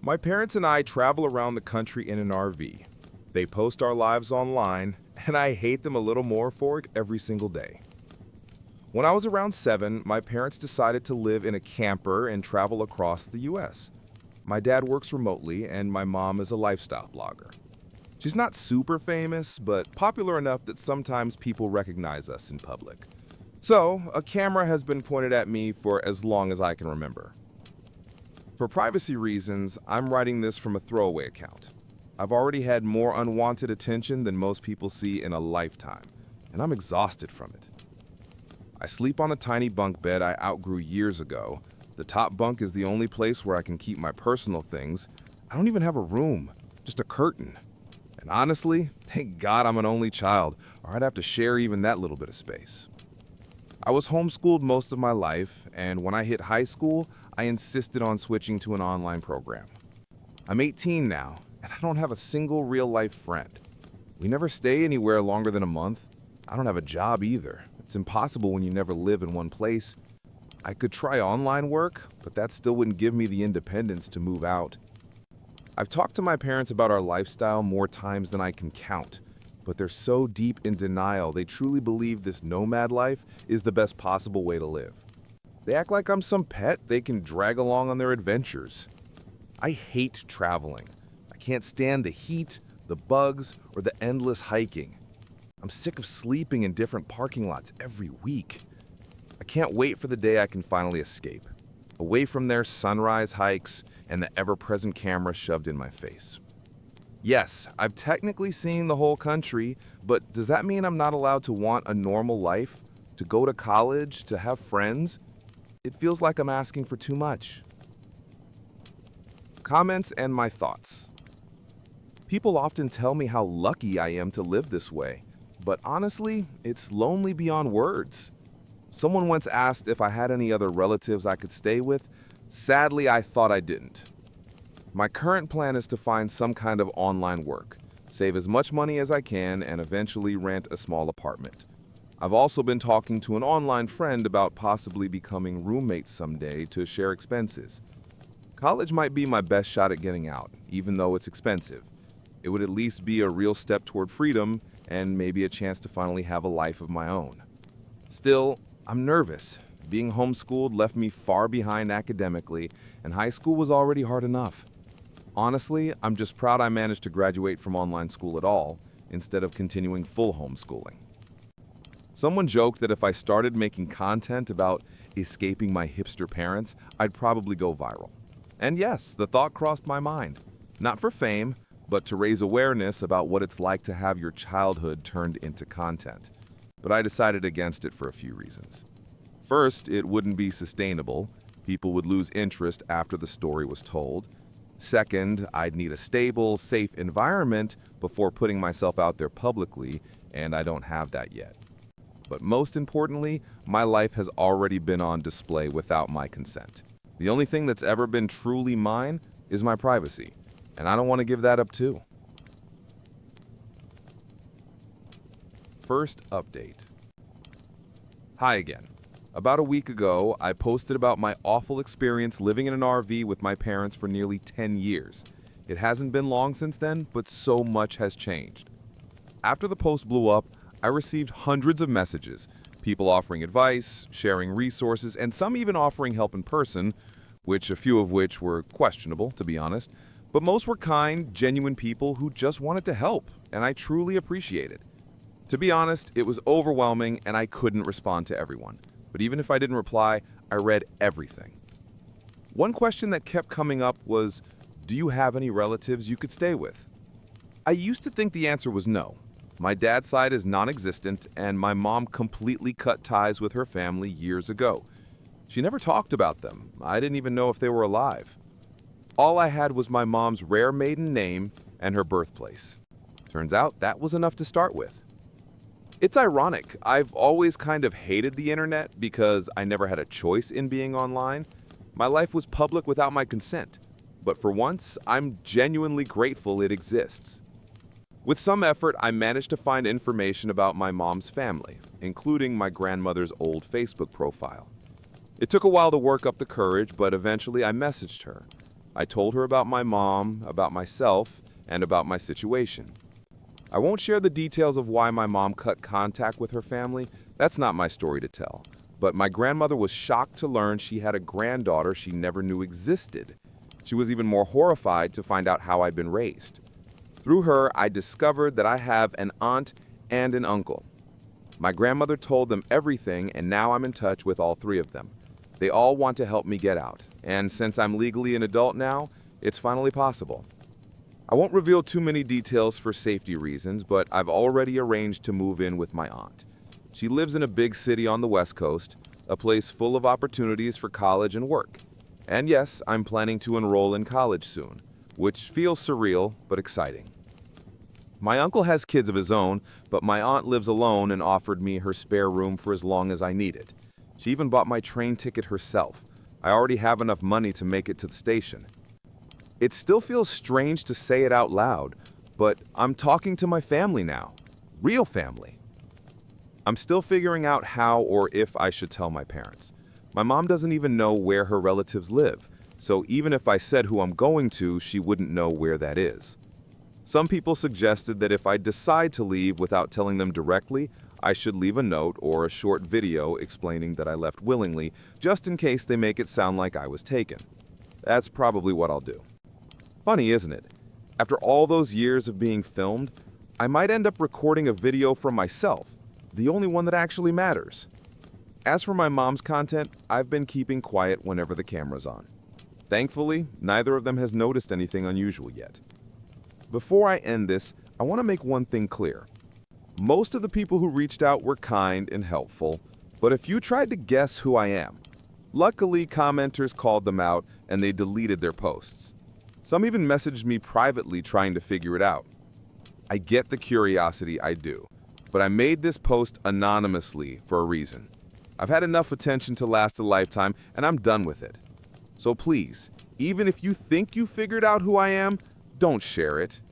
My parents and I travel around the country in an RV. They post our lives online, and I hate them a little more for it every single day. When I was around 7, my parents decided to live in a camper and travel across the US. My dad works remotely, and my mom is a lifestyle blogger. She's not super famous, but popular enough that sometimes people recognize us in public. So, a camera has been pointed at me for as long as I can remember. For privacy reasons, I'm writing this from a throwaway account. I've already had more unwanted attention than most people see in a lifetime, and I'm exhausted from it. I sleep on a tiny bunk bed I outgrew years ago. The top bunk is the only place where I can keep my personal things. I don't even have a room, just a curtain. And honestly, thank God I'm an only child, or I'd have to share even that little bit of space. I was homeschooled most of my life, and when I hit high school, I insisted on switching to an online program. I'm 18 now, and I don't have a single real-life friend. We never stay anywhere longer than a month. I don't have a job either. It's impossible when you never live in one place. I could try online work, but that still wouldn't give me the independence to move out. I've talked to my parents about our lifestyle more times than I can count, but they're so deep in denial they truly believe this nomad life is the best possible way to live. They act like I'm some pet they can drag along on their adventures. I hate traveling. I can't stand the heat, the bugs, or the endless hiking. I'm sick of sleeping in different parking lots every week. I can't wait for the day I can finally escape, away from their sunrise hikes and the ever-present camera shoved in my face. Yes, I've technically seen the whole country, but does that mean I'm not allowed to want a normal life? To go to college? To have friends? It feels like I'm asking for too much. Comments and my thoughts. People often tell me how lucky I am to live this way, but honestly, it's lonely beyond words. Someone once asked if I had any other relatives I could stay with. Sadly, I thought I didn't. My current plan is to find some kind of online work, save as much money as I can, and eventually rent a small apartment. I've also been talking to an online friend about possibly becoming roommates someday to share expenses. College might be my best shot at getting out, even though it's expensive. It would at least be a real step toward freedom and maybe a chance to finally have a life of my own. Still, I'm nervous. Being homeschooled left me far behind academically, and high school was already hard enough. Honestly, I'm just proud I managed to graduate from online school at all, instead of continuing full homeschooling. Someone joked that if I started making content about escaping my hipster parents, I'd probably go viral. And yes, the thought crossed my mind. Not for fame, but to raise awareness about what it's like to have your childhood turned into content. But I decided against it for a few reasons. First, it wouldn't be sustainable. People would lose interest after the story was told. Second, I'd need a stable, safe environment before putting myself out there publicly, and I don't have that yet. But most importantly, my life has already been on display without my consent. The only thing that's ever been truly mine is my privacy, and I don't want to give that up too. First update. Hi again. About a week ago, I posted about my awful experience living in an RV with my parents for nearly 10 years. It hasn't been long since then, but so much has changed. After the post blew up, I received hundreds of messages, people offering advice, sharing resources, and some even offering help in person, a few of which were questionable, to be honest. But most were kind, genuine people who just wanted to help, and I truly appreciate it. To be honest, it was overwhelming and I couldn't respond to everyone. But even if I didn't reply, I read everything. One question that kept coming up was, do you have any relatives you could stay with? I used to think the answer was no. My dad's side is non-existent, and my mom completely cut ties with her family years ago. She never talked about them. I didn't even know if they were alive. All I had was my mom's rare maiden name and her birthplace. Turns out that was enough to start with. It's ironic. I've always kind of hated the internet because I never had a choice in being online. My life was public without my consent. But for once, I'm genuinely grateful it exists. With some effort, I managed to find information about my mom's family, including my grandmother's old Facebook profile. It took a while to work up the courage, but eventually I messaged her. I told her about my mom, about myself, and about my situation. I won't share the details of why my mom cut contact with her family. That's not my story to tell. But my grandmother was shocked to learn she had a granddaughter she never knew existed. She was even more horrified to find out how I'd been raised. Through her, I discovered that I have an aunt and an uncle. My grandmother told them everything, and now I'm in touch with all three of them. They all want to help me get out, and since I'm legally an adult now, it's finally possible. I won't reveal too many details for safety reasons, but I've already arranged to move in with my aunt. She lives in a big city on the West Coast, a place full of opportunities for college and work. And yes, I'm planning to enroll in college soon, which feels surreal but exciting. My uncle has kids of his own, but my aunt lives alone and offered me her spare room for as long as I need it. She even bought my train ticket herself. I already have enough money to make it to the station. It still feels strange to say it out loud, but I'm talking to my family now. Real family. I'm still figuring out how or if I should tell my parents. My mom doesn't even know where her relatives live, so even if I said who I'm going to, she wouldn't know where that is. Some people suggested that if I decide to leave without telling them directly, I should leave a note or a short video explaining that I left willingly, just in case they make it sound like I was taken. That's probably what I'll do. Funny, isn't it? After all those years of being filmed, I might end up recording a video from myself, the only one that actually matters. As for my mom's content, I've been keeping quiet whenever the camera's on. Thankfully, neither of them has noticed anything unusual yet. Before I end this, I want to make one thing clear. Most of the people who reached out were kind and helpful, but if you tried to guess who I am, luckily commenters called them out and they deleted their posts. Some even messaged me privately trying to figure it out. I get the curiosity, I do, but I made this post anonymously for a reason. I've had enough attention to last a lifetime, and I'm done with it. So please, even if you think you figured out who I am, don't share it.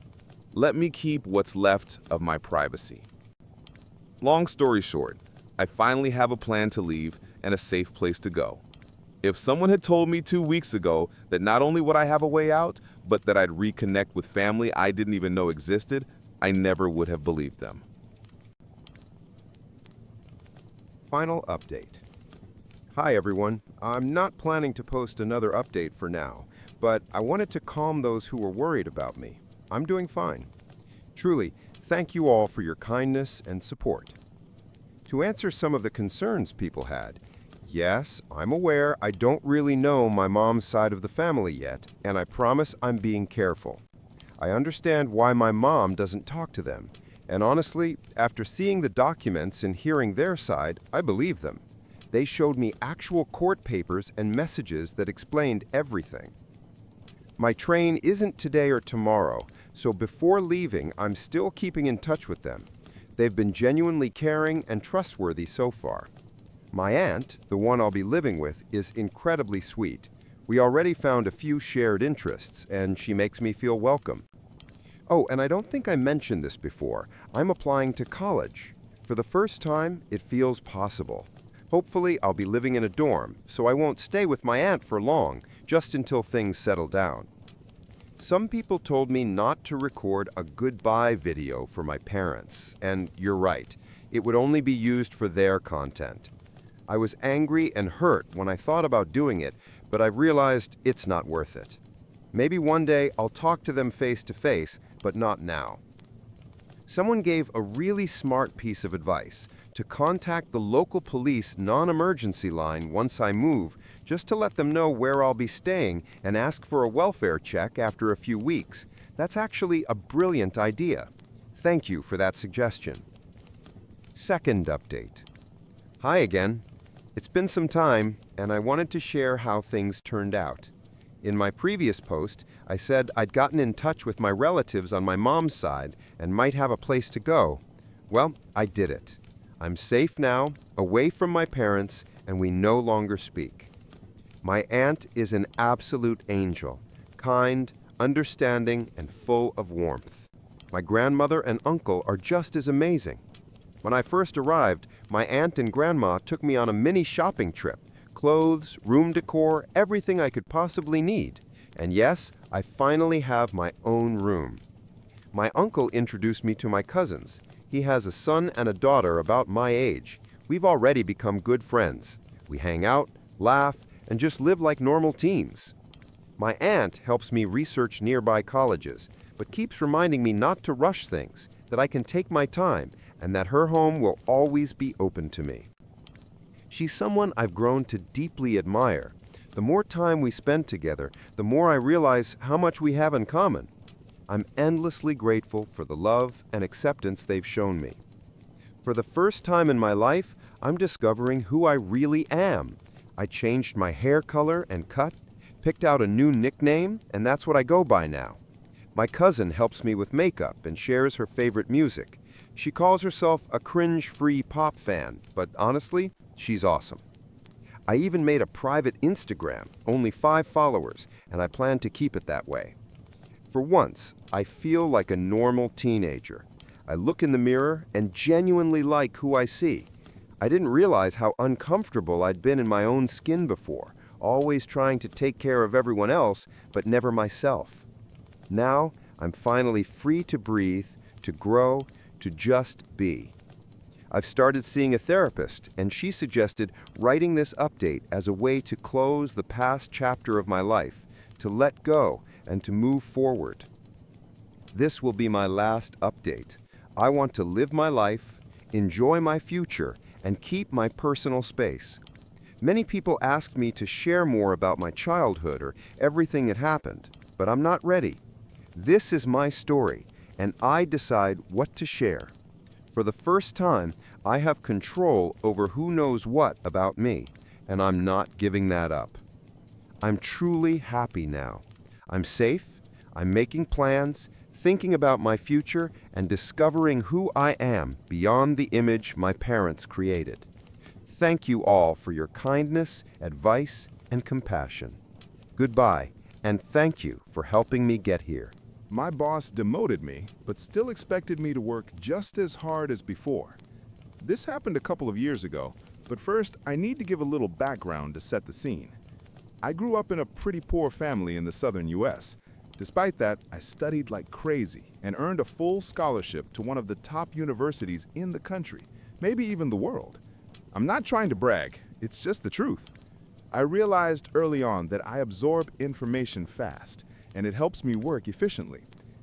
Let me keep what's left of my privacy. Long story short, I finally have a plan to leave and a safe place to go. If someone had told me 2 weeks ago that not only would I have a way out, but that I'd reconnect with family I didn't even know existed, I never would have believed them. Final update. Hi everyone, I'm not planning to post another update for now, but I wanted to calm those who were worried about me. I'm doing fine. Truly, thank you all for your kindness and support. To answer some of the concerns people had, yes, I'm aware I don't really know my mom's side of the family yet, and I promise I'm being careful. I understand why my mom doesn't talk to them, and honestly, after seeing the documents and hearing their side, I believe them. They showed me actual court papers and messages that explained everything. My train isn't today or tomorrow, so before leaving, I'm still keeping in touch with them. They've been genuinely caring and trustworthy so far. My aunt, the one I'll be living with, is incredibly sweet. We already found a few shared interests, and she makes me feel welcome. Oh, and I don't think I mentioned this before. I'm applying to college. For the first time, it feels possible. Hopefully, I'll be living in a dorm, so I won't stay with my aunt for long, just until things settle down. Some people told me not to record a goodbye video for my parents, and you're right, it would only be used for their content. I was angry and hurt when I thought about doing it, but I've realized it's not worth it. Maybe one day I'll talk to them face to face, but not now. Someone gave a really smart piece of advice, to contact the local police non-emergency line once I move, just to let them know where I'll be staying and ask for a welfare check after a few weeks. That's actually a brilliant idea. Thank you for that suggestion. Second update. Hi again. It's been some time, and I wanted to share how things turned out. In my previous post, I said I'd gotten in touch with my relatives on my mom's side and might have a place to go. Well, I did it. I'm safe now, away from my parents, and we no longer speak. My aunt is an absolute angel, kind, understanding, and full of warmth. My grandmother and uncle are just as amazing. When I first arrived, my aunt and grandma took me on a mini shopping trip. Clothes, room decor, everything I could possibly need. And yes, I finally have my own room. My uncle introduced me to my cousins. He has a son and a daughter about my age. We've already become good friends. We hang out, laugh, and just live like normal teens. My aunt helps me research nearby colleges, but keeps reminding me not to rush things, that I can take my time, and that her home will always be open to me. She's someone I've grown to deeply admire. The more time we spend together, the more I realize how much we have in common. I'm endlessly grateful for the love and acceptance they've shown me. For the first time in my life, I'm discovering who I really am. I changed my hair color and cut, picked out a new nickname, and that's what I go by now. My cousin helps me with makeup and shares her favorite music. She calls herself a cringe-free pop fan, but honestly, she's awesome. I even made a private Instagram, only 5 followers, and I plan to keep it that way. For once, I feel like a normal teenager. I look in the mirror and genuinely like who I see. I didn't realize how uncomfortable I'd been in my own skin before, always trying to take care of everyone else, but never myself. Now, I'm finally free to breathe, to grow, to just be. I've started seeing a therapist, and she suggested writing this update as a way to close the past chapter of my life, to let go, and to move forward. This will be my last update. I want to live my life, enjoy my future, and keep my personal space. Many people ask me to share more about my childhood or everything that happened, but I'm not ready. This is my story, and I decide what to share. For the first time, I have control over who knows what about me, and I'm not giving that up. I'm truly happy now. I'm safe, I'm making plans, thinking about my future, and discovering who I am beyond the image my parents created. Thank you all for your kindness, advice, and compassion. Goodbye, and thank you for helping me get here. My boss demoted me, but still expected me to work just as hard as before. This happened a couple of years ago, but first I need to give a little background to set the scene. I grew up in a pretty poor family in the southern US. Despite that, I studied like crazy and earned a full scholarship to one of the top universities in the country, maybe even the world. I'm not trying to brag, it's just the truth. I realized early on that I absorb information fast, and it helps me work efficiently.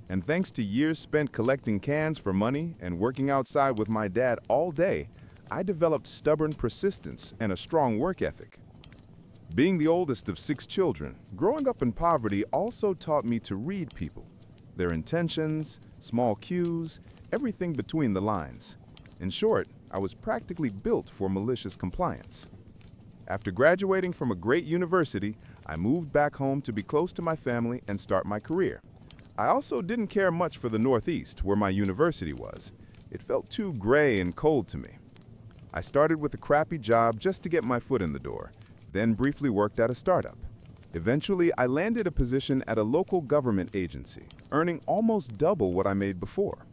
And thanks to years spent collecting cans for money and working outside with my dad all day, I developed stubborn persistence and a strong work ethic. Being the oldest of 6 children, growing up in poverty also taught me to read people, their intentions, small cues, everything between the lines. In short, I was practically built for malicious compliance. After graduating from a great university, I moved back home to be close to my family and start my career. I also didn't care much for the Northeast, where my university was. It felt too gray and cold to me. I started with a crappy job just to get my foot in the door, then briefly worked at a startup. Eventually, I landed a position at a local government agency, earning almost double what I made before.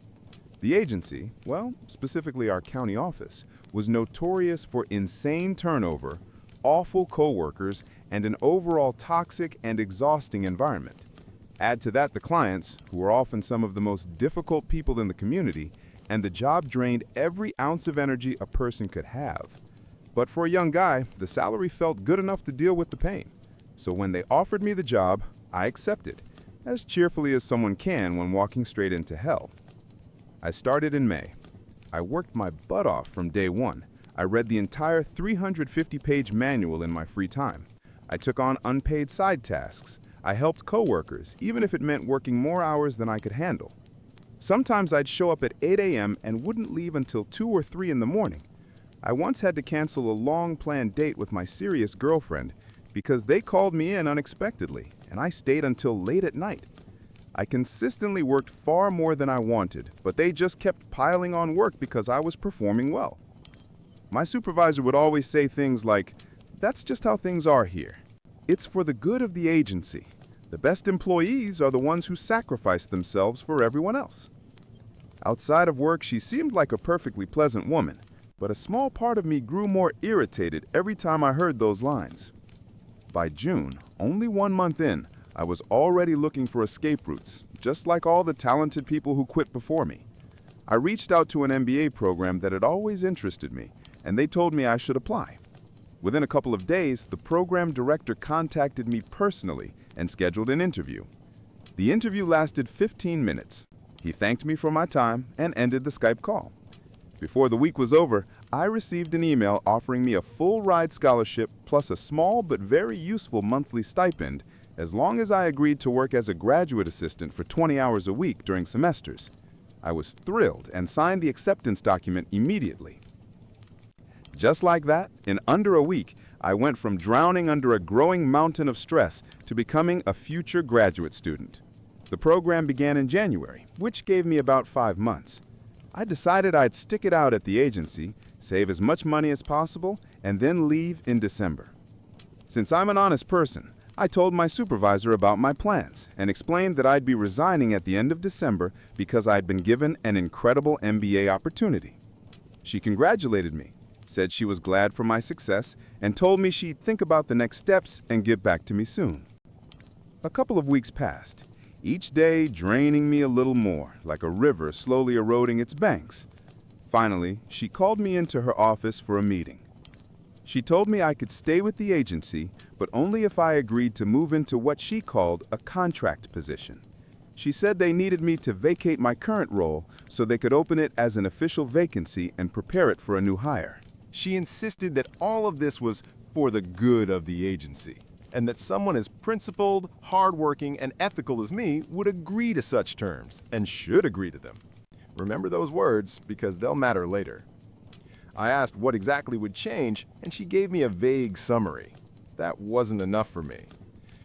The agency, well, specifically our county office, was notorious for insane turnover, awful coworkers, and an overall toxic and exhausting environment. Add to that the clients, who were often some of the most difficult people in the community, and the job drained every ounce of energy a person could have. But for a young guy, the salary felt good enough to deal with the pain. So when they offered me the job, I accepted, as cheerfully as someone can when walking straight into hell. I started in May. I worked my butt off from day one. I read the entire 350-page manual in my free time. I took on unpaid side tasks. I helped coworkers, even if it meant working more hours than I could handle. Sometimes I'd show up at 8 a.m. and wouldn't leave until 2 or 3 in the morning. I once had to cancel a long-planned date with my serious girlfriend because they called me in unexpectedly, and I stayed until late at night. I consistently worked far more than I wanted, but they just kept piling on work because I was performing well. My supervisor would always say things like, "That's just how things are here. It's for the good of the agency. The best employees are the ones who sacrifice themselves for everyone else." Outside of work, she seemed like a perfectly pleasant woman, but a small part of me grew more irritated every time I heard those lines. By June, only 1 month in, I was already looking for escape routes, just like all the talented people who quit before me. I reached out to an MBA program that had always interested me, and they told me I should apply. Within a couple of days, the program director contacted me personally and scheduled an interview. The interview lasted 15 minutes. He thanked me for my time and ended the Skype call. Before the week was over, I received an email offering me a full ride scholarship plus a small but very useful monthly stipend as long as I agreed to work as a graduate assistant for 20 hours a week during semesters. I was thrilled and signed the acceptance document immediately. Just like that, in under a week, I went from drowning under a growing mountain of stress to becoming a future graduate student. The program began in January, which gave me about 5 months. I decided I'd stick it out at the agency, save as much money as possible, and then leave in December. Since I'm an honest person, I told my supervisor about my plans and explained that I'd be resigning at the end of December because I'd been given an incredible MBA opportunity. She congratulated me, said she was glad for my success, and told me she'd think about the next steps and get back to me soon. A couple of weeks passed, each day draining me a little more, like a river slowly eroding its banks. Finally, she called me into her office for a meeting. She told me I could stay with the agency, but only if I agreed to move into what she called a contract position. She said they needed me to vacate my current role so they could open it as an official vacancy and prepare it for a new hire. She insisted that all of this was for the good of the agency, and that someone as principled, hardworking, and ethical as me would agree to such terms, and should agree to them. Remember those words, because they'll matter later. I asked what exactly would change, and she gave me a vague summary. That wasn't enough for me.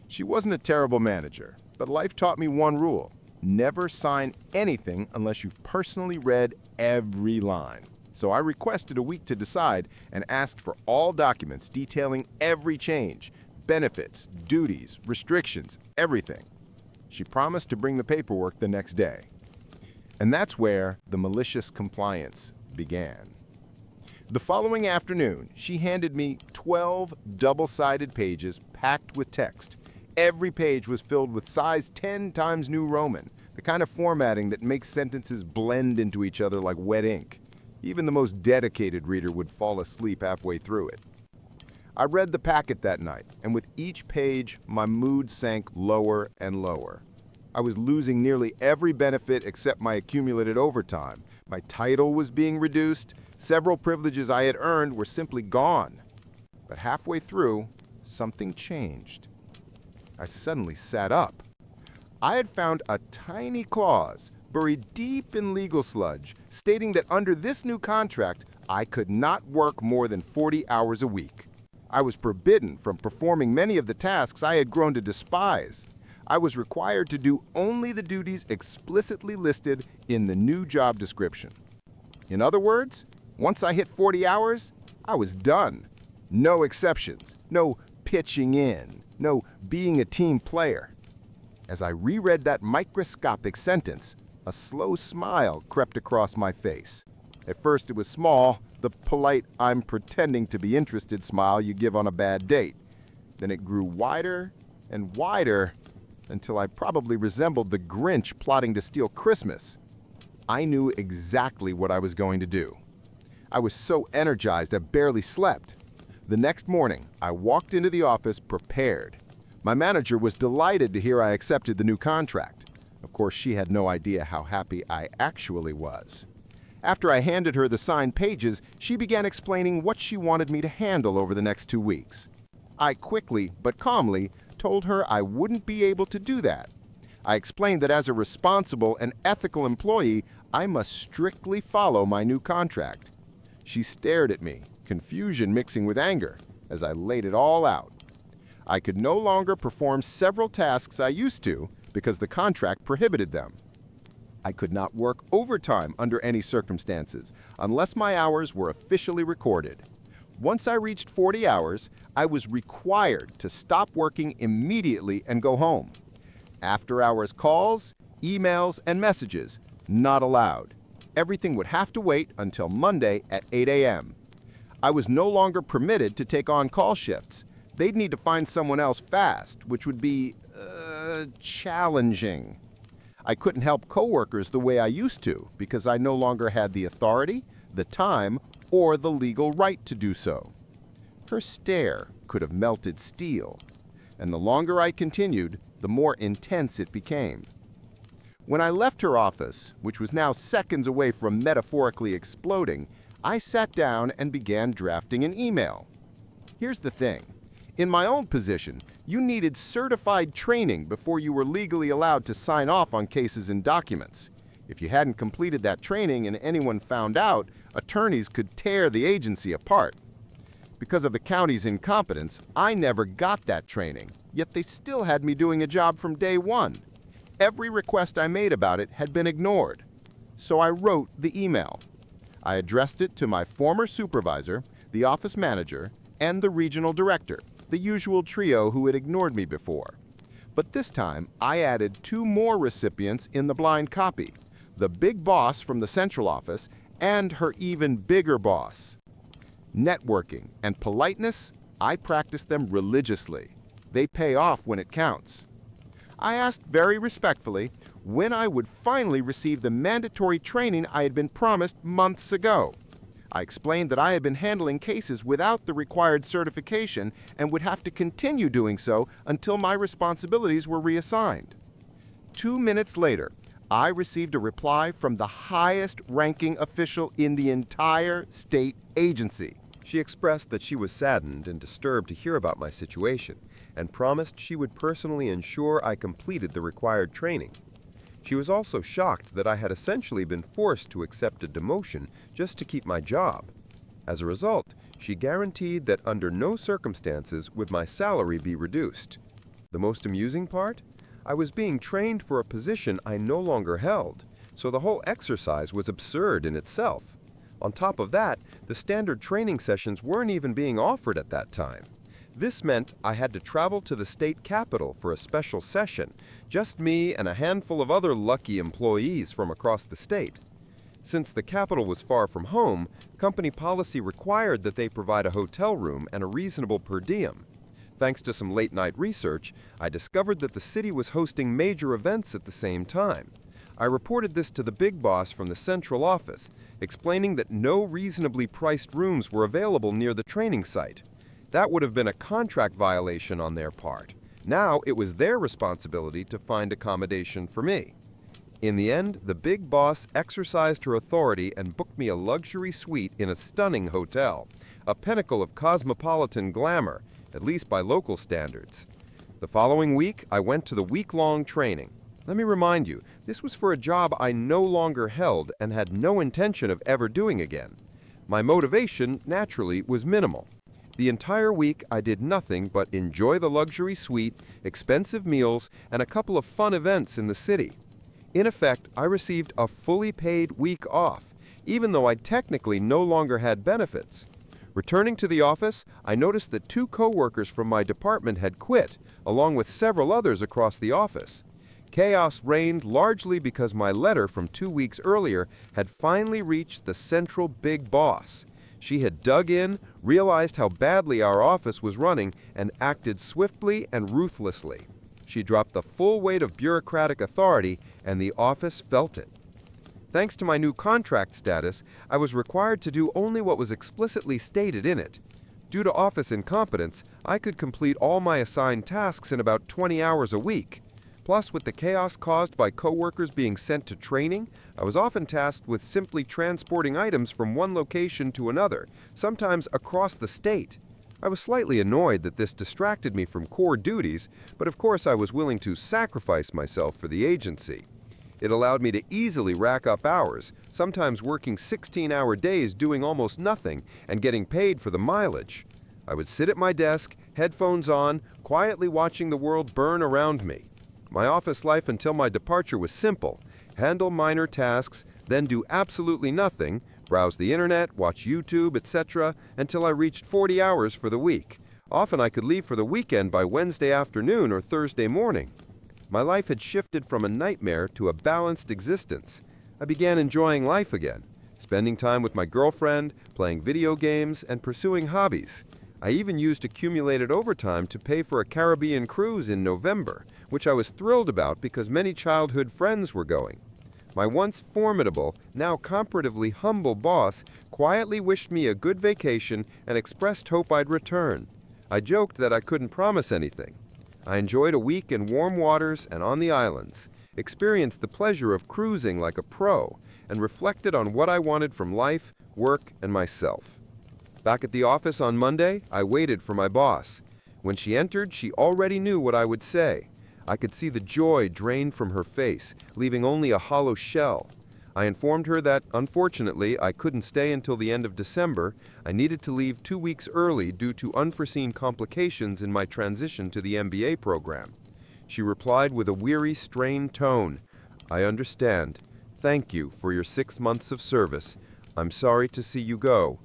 She wasn't a terrible manager, but life taught me one rule: never sign anything unless you've personally read every line. So I requested a week to decide and asked for all documents detailing every change, benefits, duties, restrictions, everything. She promised to bring the paperwork the next day. And that's where the malicious compliance began. The following afternoon, she handed me 12 double-sided pages packed with text. Every page was filled with size 10 times New Roman, the kind of formatting that makes sentences blend into each other like wet ink. Even the most dedicated reader would fall asleep halfway through it. I read the packet that night, and with each page, my mood sank lower and lower. I was losing nearly every benefit except my accumulated overtime. My title was being reduced. Several privileges I had earned were simply gone. But halfway through, something changed. I suddenly sat up. I had found a tiny clause buried deep in legal sludge stating that under this new contract, I could not work more than 40 hours a week. I was forbidden from performing many of the tasks I had grown to despise. I was required to do only the duties explicitly listed in the new job description. In other words, once I hit 40 hours, I was done. No exceptions, no pitching in, no being a team player. As I reread that microscopic sentence, a slow smile crept across my face. At first it was small, the polite "I'm pretending to be interested" smile you give on a bad date. Then it grew wider and wider until I probably resembled the Grinch plotting to steal Christmas. I knew exactly what I was going to do. I was so energized I barely slept. The next morning, I walked into the office prepared. My manager was delighted to hear I accepted the new contract. Of course, she had no idea how happy I actually was. After I handed her the signed pages, she began explaining what she wanted me to handle over the next 2 weeks. I quickly, but calmly, told her I wouldn't be able to do that. I explained that as a responsible and ethical employee, I must strictly follow my new contract. She stared at me, confusion mixing with anger, as I laid it all out. I could no longer perform several tasks I used to because the contract prohibited them. I could not work overtime under any circumstances unless my hours were officially recorded. Once I reached 40 hours, I was required to stop working immediately and go home. After-hours calls, emails, and messages, not allowed. Everything would have to wait until Monday at 8 a.m. I was no longer permitted to take on call shifts. They'd need to find someone else fast, which would be, challenging. I couldn't help coworkers the way I used to because I no longer had the authority, the time, or the legal right to do so. Her stare could have melted steel, and the longer I continued, the more intense it became. When I left her office, which was now seconds away from metaphorically exploding, I sat down and began drafting an email. Here's the thing. In my old position, you needed certified training before you were legally allowed to sign off on cases and documents. If you hadn't completed that training and anyone found out, attorneys could tear the agency apart. Because of the county's incompetence, I never got that training, yet they still had me doing a job from day one. Every request I made about it had been ignored. So I wrote the email. I addressed it to my former supervisor, the office manager, and the regional director, the usual trio who had ignored me before. But this time, I added 2 more recipients in the blind copy, the big boss from the central office and her even bigger boss. Networking and politeness, I practice them religiously. They pay off when it counts. I asked very respectfully when I would finally receive the mandatory training I had been promised months ago. I explained that I had been handling cases without the required certification and would have to continue doing so until my responsibilities were reassigned. 2 minutes later, I received a reply from the highest-ranking official in the entire state agency. She expressed that she was saddened and disturbed to hear about my situation and promised she would personally ensure I completed the required training. She was also shocked that I had essentially been forced to accept a demotion just to keep my job. As a result, she guaranteed that under no circumstances would my salary be reduced. The most amusing part? I was being trained for a position I no longer held, so the whole exercise was absurd in itself. On top of that, the standard training sessions weren't even being offered at that time. This meant I had to travel to the state capitol for a special session, just me and a handful of other lucky employees from across the state. Since the capital was far from home, company policy required that they provide a hotel room and a reasonable per diem. Thanks to some late-night research, I discovered that the city was hosting major events at the same time. I reported this to the big boss from the central office, explaining that no reasonably priced rooms were available near the training site. That would have been a contract violation on their part. Now it was their responsibility to find accommodation for me. In the end, the big boss exercised her authority and booked me a luxury suite in a stunning hotel, a pinnacle of cosmopolitan glamour, at least by local standards. The following week, I went to the week-long training. Let me remind you, this was for a job I no longer held and had no intention of ever doing again. My motivation, naturally, was minimal. The entire week, I did nothing but enjoy the luxury suite, expensive meals, and a couple of fun events in the city. In effect, I received a fully paid week off, even though I technically no longer had benefits. Returning to the office, I noticed that 2 coworkers from my department had quit, along with several others across the office. Chaos reigned largely because my letter from 2 weeks earlier had finally reached the central big boss. She had dug in, realized how badly our office was running, and acted swiftly and ruthlessly. She dropped the full weight of bureaucratic authority, and the office felt it. Thanks to my new contract status, I was required to do only what was explicitly stated in it. Due to office incompetence, I could complete all my assigned tasks in about 20 hours a week. Plus, with the chaos caused by coworkers being sent to training, I was often tasked with simply transporting items from one location to another, sometimes across the state. I was slightly annoyed that this distracted me from core duties, but of course I was willing to sacrifice myself for the agency. It allowed me to easily rack up hours, sometimes working 16-hour days doing almost nothing and getting paid for the mileage. I would sit at my desk, headphones on, quietly watching the world burn around me. My office life until my departure was simple: handle minor tasks, then do absolutely nothing, browse the internet, watch YouTube, etc., until I reached 40 hours for the week. Often I could leave for the weekend by Wednesday afternoon or Thursday morning. My life had shifted from a nightmare to a balanced existence. I began enjoying life again, spending time with my girlfriend, playing video games, and pursuing hobbies. I even used accumulated overtime to pay for a Caribbean cruise in November, which I was thrilled about because many childhood friends were going. My once formidable, now comparatively humble boss quietly wished me a good vacation and expressed hope I'd return. I joked that I couldn't promise anything. I enjoyed a week in warm waters and on the islands, experienced the pleasure of cruising like a pro, and reflected on what I wanted from life, work, and myself. Back at the office on Monday, I waited for my boss. When she entered, she already knew what I would say. I could see the joy drain from her face, leaving only a hollow shell. I informed her that, unfortunately, I couldn't stay until the end of December. I needed to leave 2 weeks early due to unforeseen complications in my transition to the MBA program. She replied with a weary, strained tone, "I understand. Thank you for your 6 months of service. I'm sorry to see you go."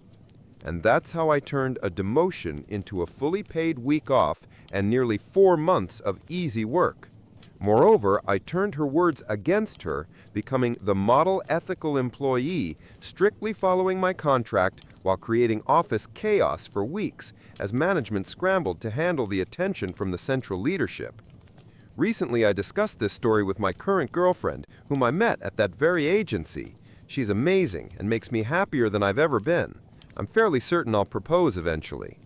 And that's how I turned a demotion into a fully paid week off and nearly 4 months of easy work. Moreover, I turned her words against her, becoming the model ethical employee, strictly following my contract while creating office chaos for weeks as management scrambled to handle the attention from the central leadership. Recently, I discussed this story with my current girlfriend, whom I met at that very agency. She's amazing and makes me happier than I've ever been. I'm fairly certain I'll propose eventually.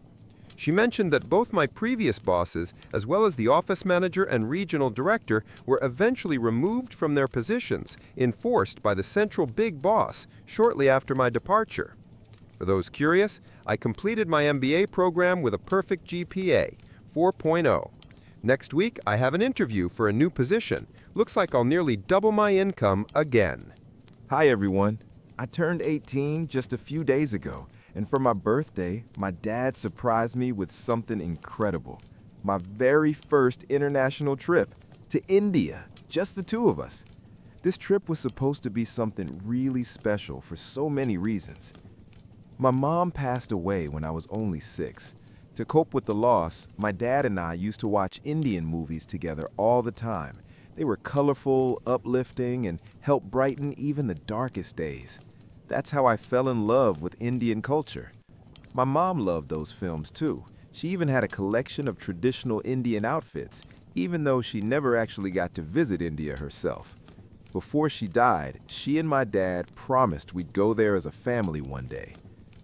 She mentioned that both my previous bosses, as well as the office manager and regional director, were eventually removed from their positions, enforced by the central big boss shortly after my departure. For those curious, I completed my MBA program with a perfect GPA, 4.0. Next week, I have an interview for a new position. Looks like I'll nearly double my income again. Hi everyone. I turned 18 just a few days ago, and for my birthday, my dad surprised me with something incredible. My very first international trip to India, just the two of us. This trip was supposed to be something really special for so many reasons. My mom passed away when I was only 6. To cope with the loss, my dad and I used to watch Indian movies together all the time. They were colorful, uplifting, and helped brighten even the darkest days. That's how I fell in love with Indian culture. My mom loved those films too. She even had a collection of traditional Indian outfits, even though she never actually got to visit India herself. Before she died, she and my dad promised we'd go there as a family one day.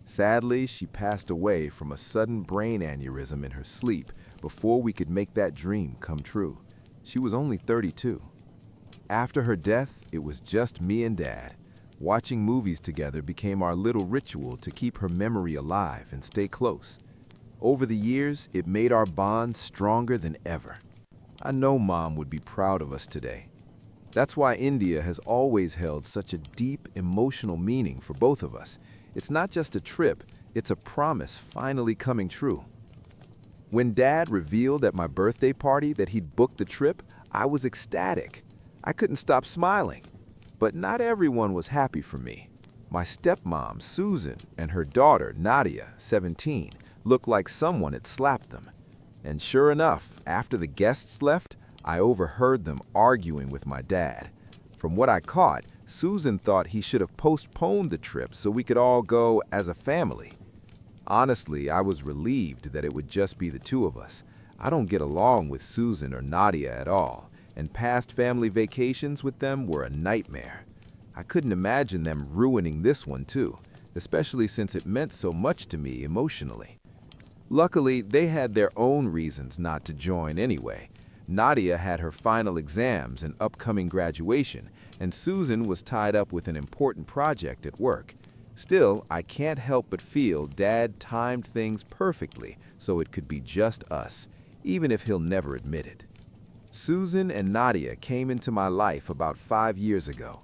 Sadly, she passed away from a sudden brain aneurysm in her sleep before we could make that dream come true. She was only 32. After her death, it was just me and Dad. Watching movies together became our little ritual to keep her memory alive and stay close. Over the years, it made our bond stronger than ever. I know Mom would be proud of us today. That's why India has always held such a deep emotional meaning for both of us. It's not just a trip, it's a promise finally coming true. When Dad revealed at my birthday party that he'd booked the trip, I was ecstatic. I couldn't stop smiling. But not everyone was happy for me. My stepmom, Susan, and her daughter, Nadia, 17, looked like someone had slapped them. And sure enough, after the guests left, I overheard them arguing with my dad. From what I caught, Susan thought he should have postponed the trip so we could all go as a family. Honestly, I was relieved that it would just be the two of us. I don't get along with Susan or Nadia at all, and past family vacations with them were a nightmare. I couldn't imagine them ruining this one too, especially since it meant so much to me emotionally. Luckily, they had their own reasons not to join anyway. Nadia had her final exams and upcoming graduation, and Susan was tied up with an important project at work. Still, I can't help but feel Dad timed things perfectly so it could be just us, even if he'll never admit it. Susan and Nadia came into my life about 5 years ago.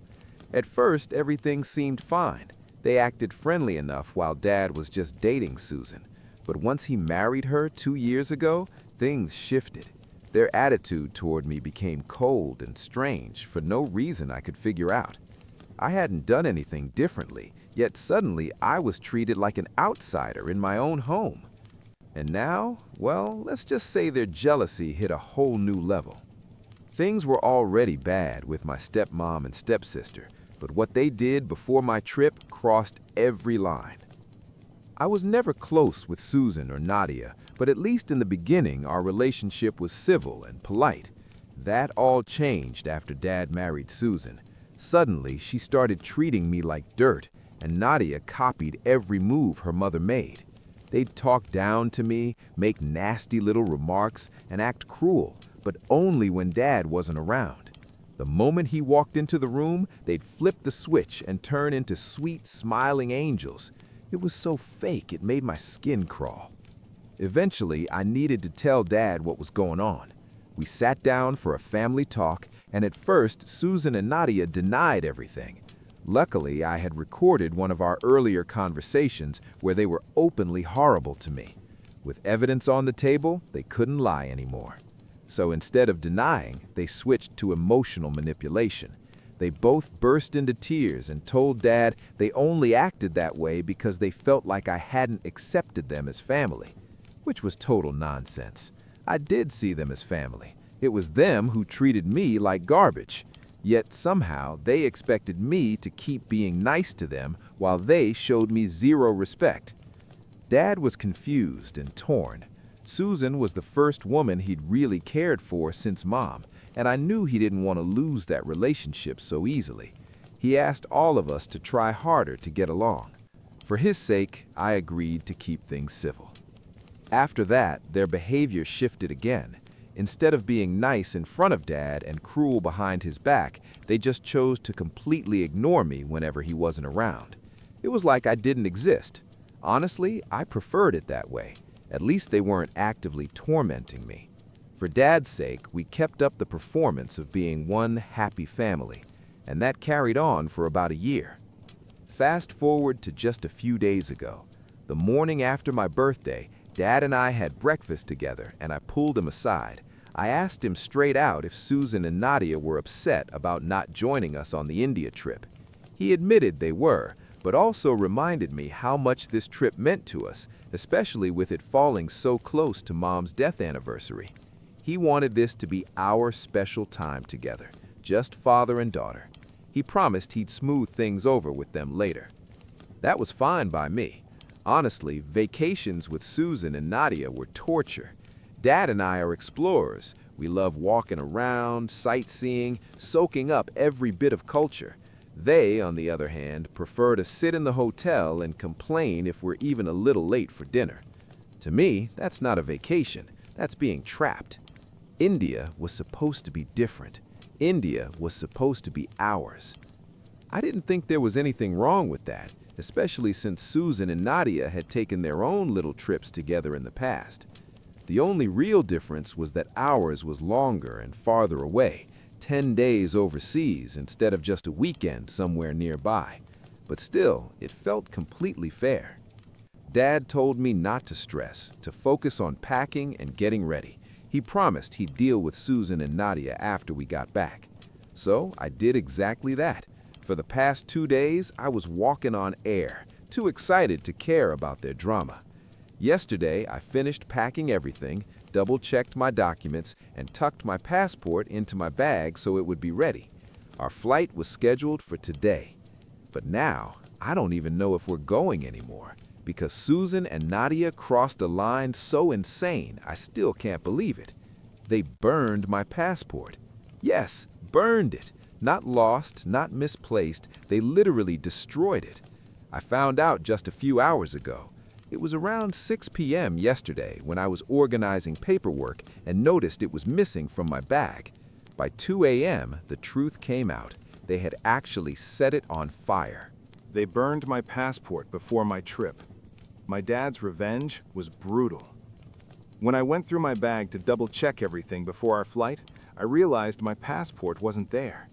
At first, everything seemed fine. They acted friendly enough while Dad was just dating Susan. But once he married her 2 years ago, things shifted. Their attitude toward me became cold and strange for no reason I could figure out. I hadn't done anything differently, yet suddenly I was treated like an outsider in my own home. And now, well, let's just say their jealousy hit a whole new level. Things were already bad with my stepmom and stepsister, but what they did before my trip crossed every line. I was never close with Susan or Nadia, but at least in the beginning our relationship was civil and polite. That all changed after Dad married Susan. Suddenly, she started treating me like dirt, and Nadia copied every move her mother made. They'd talk down to me, make nasty little remarks, and act cruel, but only when Dad wasn't around. The moment he walked into the room, they'd flip the switch and turn into sweet, smiling angels. It was so fake it made my skin crawl. Eventually, I needed to tell Dad what was going on. We sat down for a family talk, and at first, Susan and Nadia denied everything. Luckily, I had recorded one of our earlier conversations where they were openly horrible to me. With evidence on the table, they couldn't lie anymore. So instead of denying, they switched to emotional manipulation. They both burst into tears and told Dad they only acted that way because they felt like I hadn't accepted them as family, which was total nonsense. I did see them as family. It was them who treated me like garbage. Yet somehow they expected me to keep being nice to them while they showed me zero respect. Dad was confused and torn. Susan was the first woman he'd really cared for since Mom, and I knew he didn't want to lose that relationship so easily. He asked all of us to try harder to get along. For his sake, I agreed to keep things civil. After that, their behavior shifted again. Instead of being nice in front of Dad and cruel behind his back, they just chose to completely ignore me whenever he wasn't around. It was like I didn't exist. Honestly, I preferred it that way. At least they weren't actively tormenting me. For Dad's sake, we kept up the performance of being one happy family, and that carried on for about a year. Fast forward to just a few days ago. The morning after my birthday, Dad and I had breakfast together, and I pulled him aside. I asked him straight out if Susan and Nadia were upset about not joining us on the India trip. He admitted they were, but also reminded me how much this trip meant to us, especially with it falling so close to Mom's death anniversary. He wanted this to be our special time together, just father and daughter. He promised he'd smooth things over with them later. That was fine by me. Honestly, vacations with Susan and Nadia were torture. Dad and I are explorers. We love walking around, sightseeing, soaking up every bit of culture. They, on the other hand, prefer to sit in the hotel and complain if we're even a little late for dinner. To me, that's not a vacation. That's being trapped. India was supposed to be different. India was supposed to be ours. I didn't think there was anything wrong with that, especially since Susan and Nadia had taken their own little trips together in the past. The only real difference was that ours was longer and farther away, 10 days overseas instead of just a weekend somewhere nearby. But still, it felt completely fair. Dad told me not to stress, to focus on packing and getting ready. He promised he'd deal with Susan and Nadia after we got back. So I did exactly that. For the past 2 days, I was walking on air, too excited to care about their drama. Yesterday, I finished packing everything, double-checked my documents, and tucked my passport into my bag so it would be ready. Our flight was scheduled for today. But now, I don't even know if we're going anymore, because Susan and Nadia crossed a line so insane, I still can't believe it. They burned my passport. Yes, burned it. Not lost, not misplaced, they literally destroyed it. I found out just a few hours ago. It was around 6 p.m. yesterday when I was organizing paperwork and noticed it was missing from my bag. By 2 a.m., the truth came out. They had actually set it on fire. They burned my passport before my trip. My dad's revenge was brutal. When I went through my bag to double-check everything before our flight, I realized my passport wasn't there.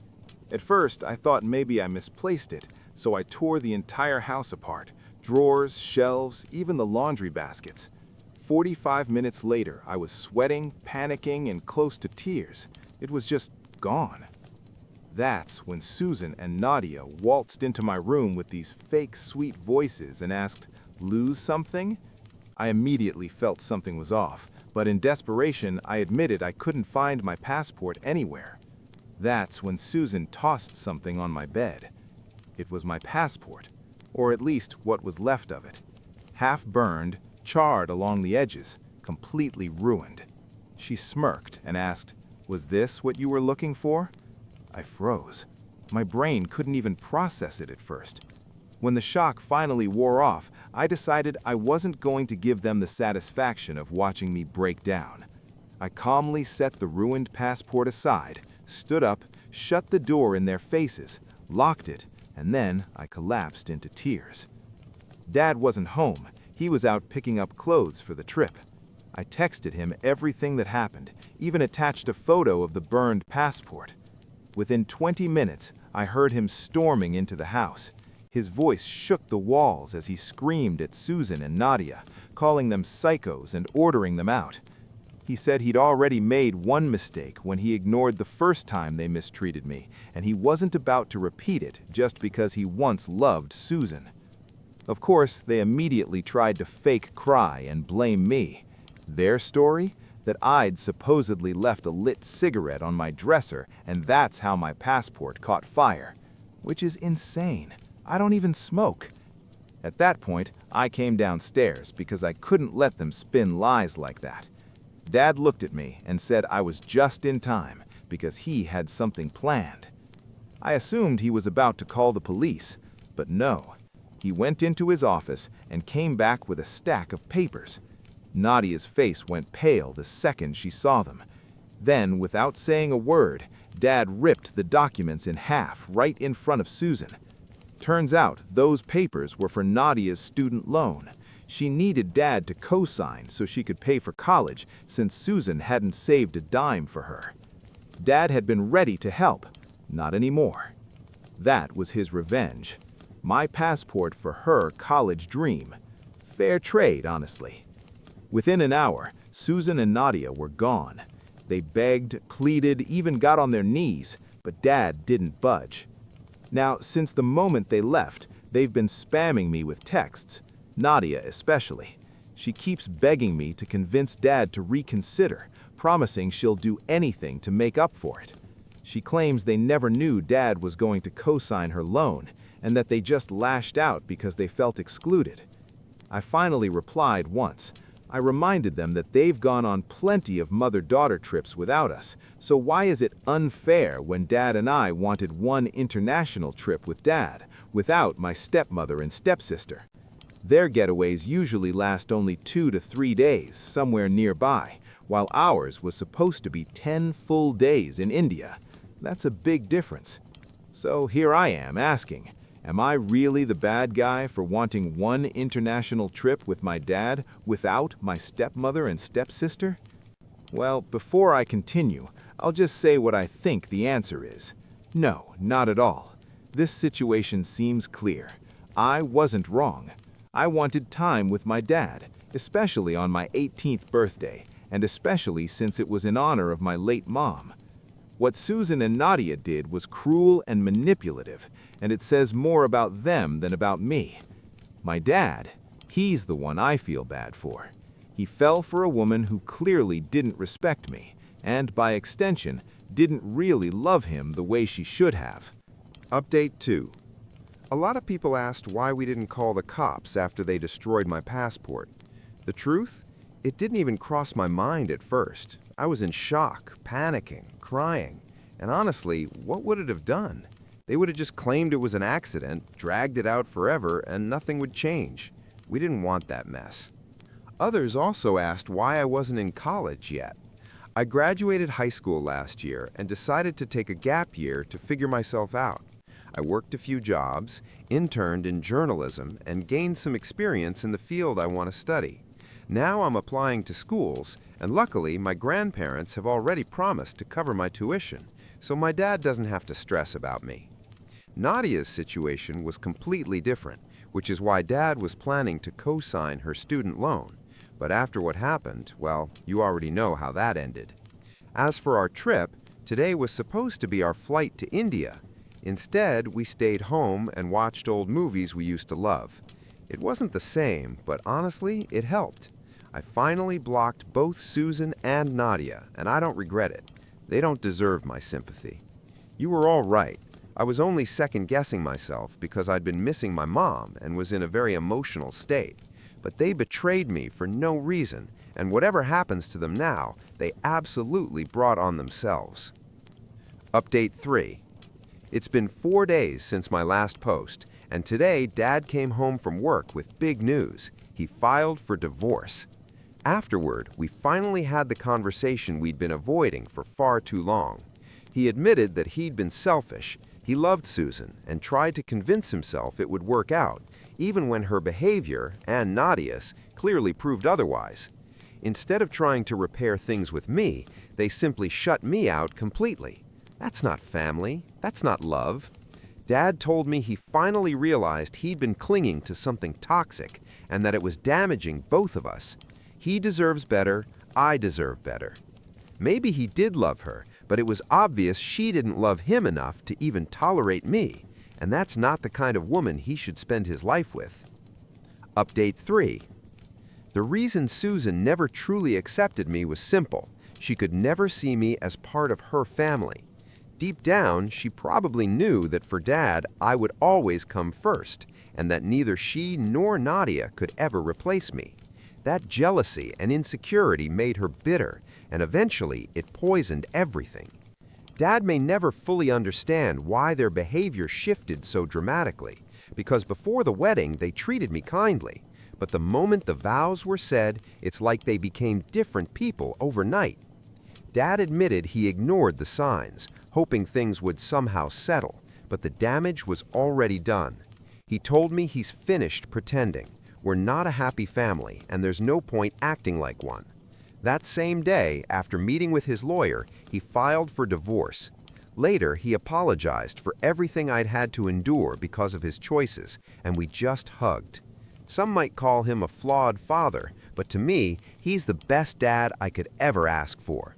At first, I thought maybe I misplaced it, so I tore the entire house apart. Drawers, shelves, even the laundry baskets. 45 minutes later, I was sweating, panicking, and close to tears. It was just gone. That's when Susan and Nadia waltzed into my room with these fake sweet voices and asked, "Lose something?" I immediately felt something was off, but in desperation, I admitted I couldn't find my passport anywhere. That's when Susan tossed something on my bed. It was my passport, or at least what was left of it. Half burned, charred along the edges, completely ruined. She smirked and asked, "Was this what you were looking for?" I froze. My brain couldn't even process it at first. When the shock finally wore off, I decided I wasn't going to give them the satisfaction of watching me break down. I calmly set the ruined passport aside, stood up, shut the door in their faces, locked it, and then I collapsed into tears. Dad wasn't home. He was out picking up clothes for the trip. I texted him everything that happened, even attached a photo of the burned passport. Within 20 minutes, I heard him storming into the house. His voice shook the walls as he screamed at Susan and Nadia, calling them psychos and ordering them out. He said he'd already made one mistake when he ignored the first time they mistreated me, and he wasn't about to repeat it just because he once loved Susan. Of course, they immediately tried to fake cry and blame me. Their story? That I'd supposedly left a lit cigarette on my dresser, and that's how my passport caught fire. Which is insane. I don't even smoke. At that point, I came downstairs because I couldn't let them spin lies like that. Dad looked at me and said I was just in time because he had something planned. I assumed he was about to call the police, but no. He went into his office and came back with a stack of papers. Nadia's face went pale the second she saw them. Then, without saying a word, Dad ripped the documents in half right in front of Susan. Turns out those papers were for Nadia's student loan. She needed Dad to co-sign so she could pay for college since Susan hadn't saved a dime for her. Dad had been ready to help. Not anymore. That was his revenge. My passport for her college dream. Fair trade, honestly. Within an hour, Susan and Nadia were gone. They begged, pleaded, even got on their knees, but Dad didn't budge. Now, since the moment they left, they've been spamming me with texts. Nadia especially. She keeps begging me to convince Dad to reconsider, promising she'll do anything to make up for it. She claims they never knew Dad was going to co-sign her loan, and that they just lashed out because they felt excluded. I finally replied once. I reminded them that they've gone on plenty of mother-daughter trips without us, so why is it unfair when Dad and I wanted one international trip with Dad, without my stepmother and stepsister? Their getaways usually last only 2 to 3 days, somewhere nearby, while ours was supposed to be 10 full days in India. That's a big difference. So here I am asking, am I really the bad guy for wanting one international trip with my dad without my stepmother and stepsister? Well, before I continue, I'll just say what I think the answer is. No, not at all. This situation seems clear. I wasn't wrong. I wanted time with my dad, especially on my 18th birthday, and especially since it was in honor of my late mom. What Susan and Nadia did was cruel and manipulative, and it says more about them than about me. My dad, he's the one I feel bad for. He fell for a woman who clearly didn't respect me, and by extension, didn't really love him the way she should have. Update 2. A lot of people asked why we didn't call the cops after they destroyed my passport. The truth? It didn't even cross my mind at first. I was in shock, panicking, crying, and honestly, what would it have done? They would have just claimed it was an accident, dragged it out forever, and nothing would change. We didn't want that mess. Others also asked why I wasn't in college yet. I graduated high school last year and decided to take a gap year to figure myself out. I worked a few jobs, interned in journalism, and gained some experience in the field I want to study. Now I'm applying to schools, and luckily my grandparents have already promised to cover my tuition, so my dad doesn't have to stress about me. Nadia's situation was completely different, which is why Dad was planning to co-sign her student loan. But after what happened, well, you already know how that ended. As for our trip, today was supposed to be our flight to India. Instead, we stayed home and watched old movies we used to love. It wasn't the same, but honestly, it helped. I finally blocked both Susan and Nadia, and I don't regret it. They don't deserve my sympathy. You were all right. I was only second-guessing myself because I'd been missing my mom and was in a very emotional state. But they betrayed me for no reason, and whatever happens to them now, they absolutely brought on themselves. Update 3. It's been 4 days since my last post, and today Dad came home from work with big news. He filed for divorce. Afterward, we finally had the conversation we'd been avoiding for far too long. He admitted that he'd been selfish. He loved Susan and tried to convince himself it would work out, even when her behavior, and Nadia's, clearly proved otherwise. Instead of trying to repair things with me, they simply shut me out completely. That's not family. That's not love. Dad told me he finally realized he'd been clinging to something toxic and that it was damaging both of us. He deserves better, I deserve better. Maybe he did love her, but it was obvious she didn't love him enough to even tolerate me, and that's not the kind of woman he should spend his life with. Update 3. The reason Susan never truly accepted me was simple. She could never see me as part of her family. Deep down, she probably knew that for Dad, I would always come first, and that neither she nor Nadia could ever replace me. That jealousy and insecurity made her bitter, and eventually it poisoned everything. Dad may never fully understand why their behavior shifted so dramatically, because before the wedding they treated me kindly, but the moment the vows were said, it's like they became different people overnight. Dad admitted he ignored the signs, hoping things would somehow settle, but the damage was already done. He told me he's finished pretending. We're not a happy family, and there's no point acting like one. That same day, after meeting with his lawyer, he filed for divorce. Later, he apologized for everything I'd had to endure because of his choices, and we just hugged. Some might call him a flawed father, but to me, he's the best dad I could ever ask for.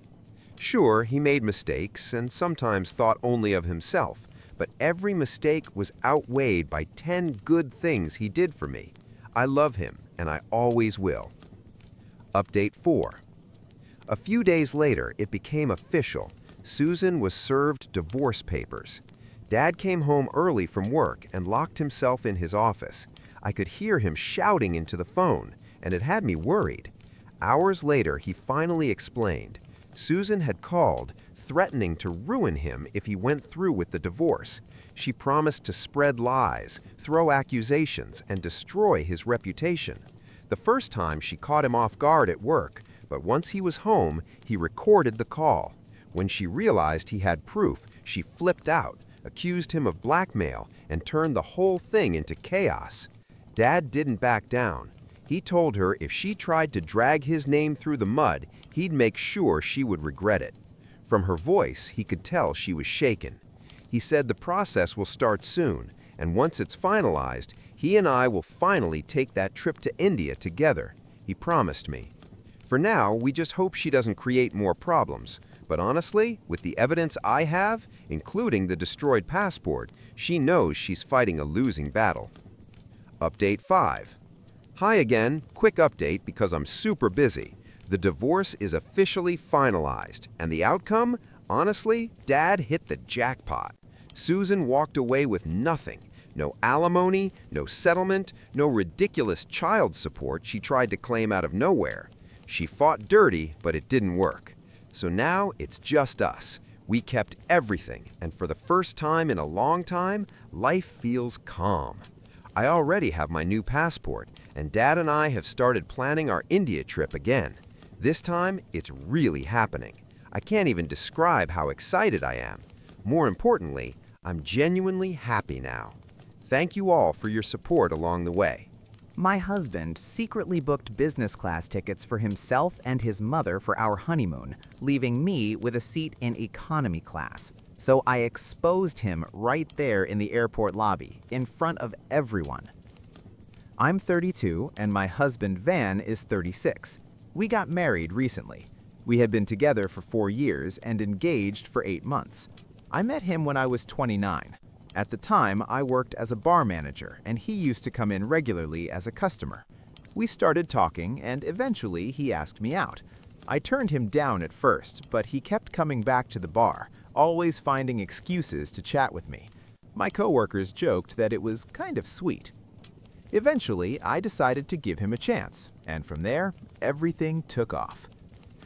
Sure, he made mistakes and sometimes thought only of himself, but every mistake was outweighed by 10 good things he did for me. I love him, and I always will. Update 4. A few days later, it became official. Susan was served divorce papers. Dad came home early from work and locked himself in his office. I could hear him shouting into the phone, and it had me worried. Hours later, he finally explained. Susan had called, threatening to ruin him if he went through with the divorce. She promised to spread lies, throw accusations, and destroy his reputation. The first time she caught him off guard at work, but once he was home, he recorded the call. When she realized he had proof, she flipped out, accused him of blackmail, and turned the whole thing into chaos. Dad didn't back down. He told her if she tried to drag his name through the mud, he'd make sure she would regret it. From her voice, he could tell she was shaken. He said the process will start soon, and once it's finalized, he and I will finally take that trip to India together. He promised me. For now, we just hope she doesn't create more problems. But honestly, with the evidence I have, including the destroyed passport, she knows she's fighting a losing battle. Update 5. Hi again, quick update because I'm super busy. The divorce is officially finalized, and the outcome? Honestly, Dad hit the jackpot. Susan walked away with nothing. No alimony, no settlement, no ridiculous child support she tried to claim out of nowhere. She fought dirty, but it didn't work. So now it's just us. We kept everything, and for the first time in a long time, life feels calm. I already have my new passport, and Dad and I have started planning our India trip again. This time, it's really happening. I can't even describe how excited I am. More importantly, I'm genuinely happy now. Thank you all for your support along the way. My husband secretly booked business class tickets for himself and his mother for our honeymoon, leaving me with a seat in economy class. So I exposed him right there in the airport lobby, in front of everyone. I'm 32 and my husband Van is 36. We got married recently. We had been together for 4 years and engaged for 8 months. I met him when I was 29. At the time, I worked as a bar manager, and he used to come in regularly as a customer. We started talking, and eventually he asked me out. I turned him down at first, but he kept coming back to the bar, always finding excuses to chat with me. My coworkers joked that it was kind of sweet. Eventually, I decided to give him a chance, and from there, everything took off.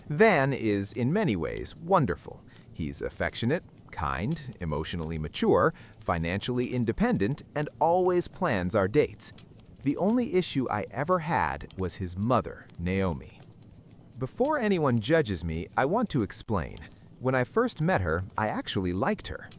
Van is, in many ways, wonderful. He's affectionate, kind, emotionally mature, financially independent, and always plans our dates. The only issue I ever had was his mother, Naomi. Before anyone judges me, I want to explain. When I first met her, I actually liked her.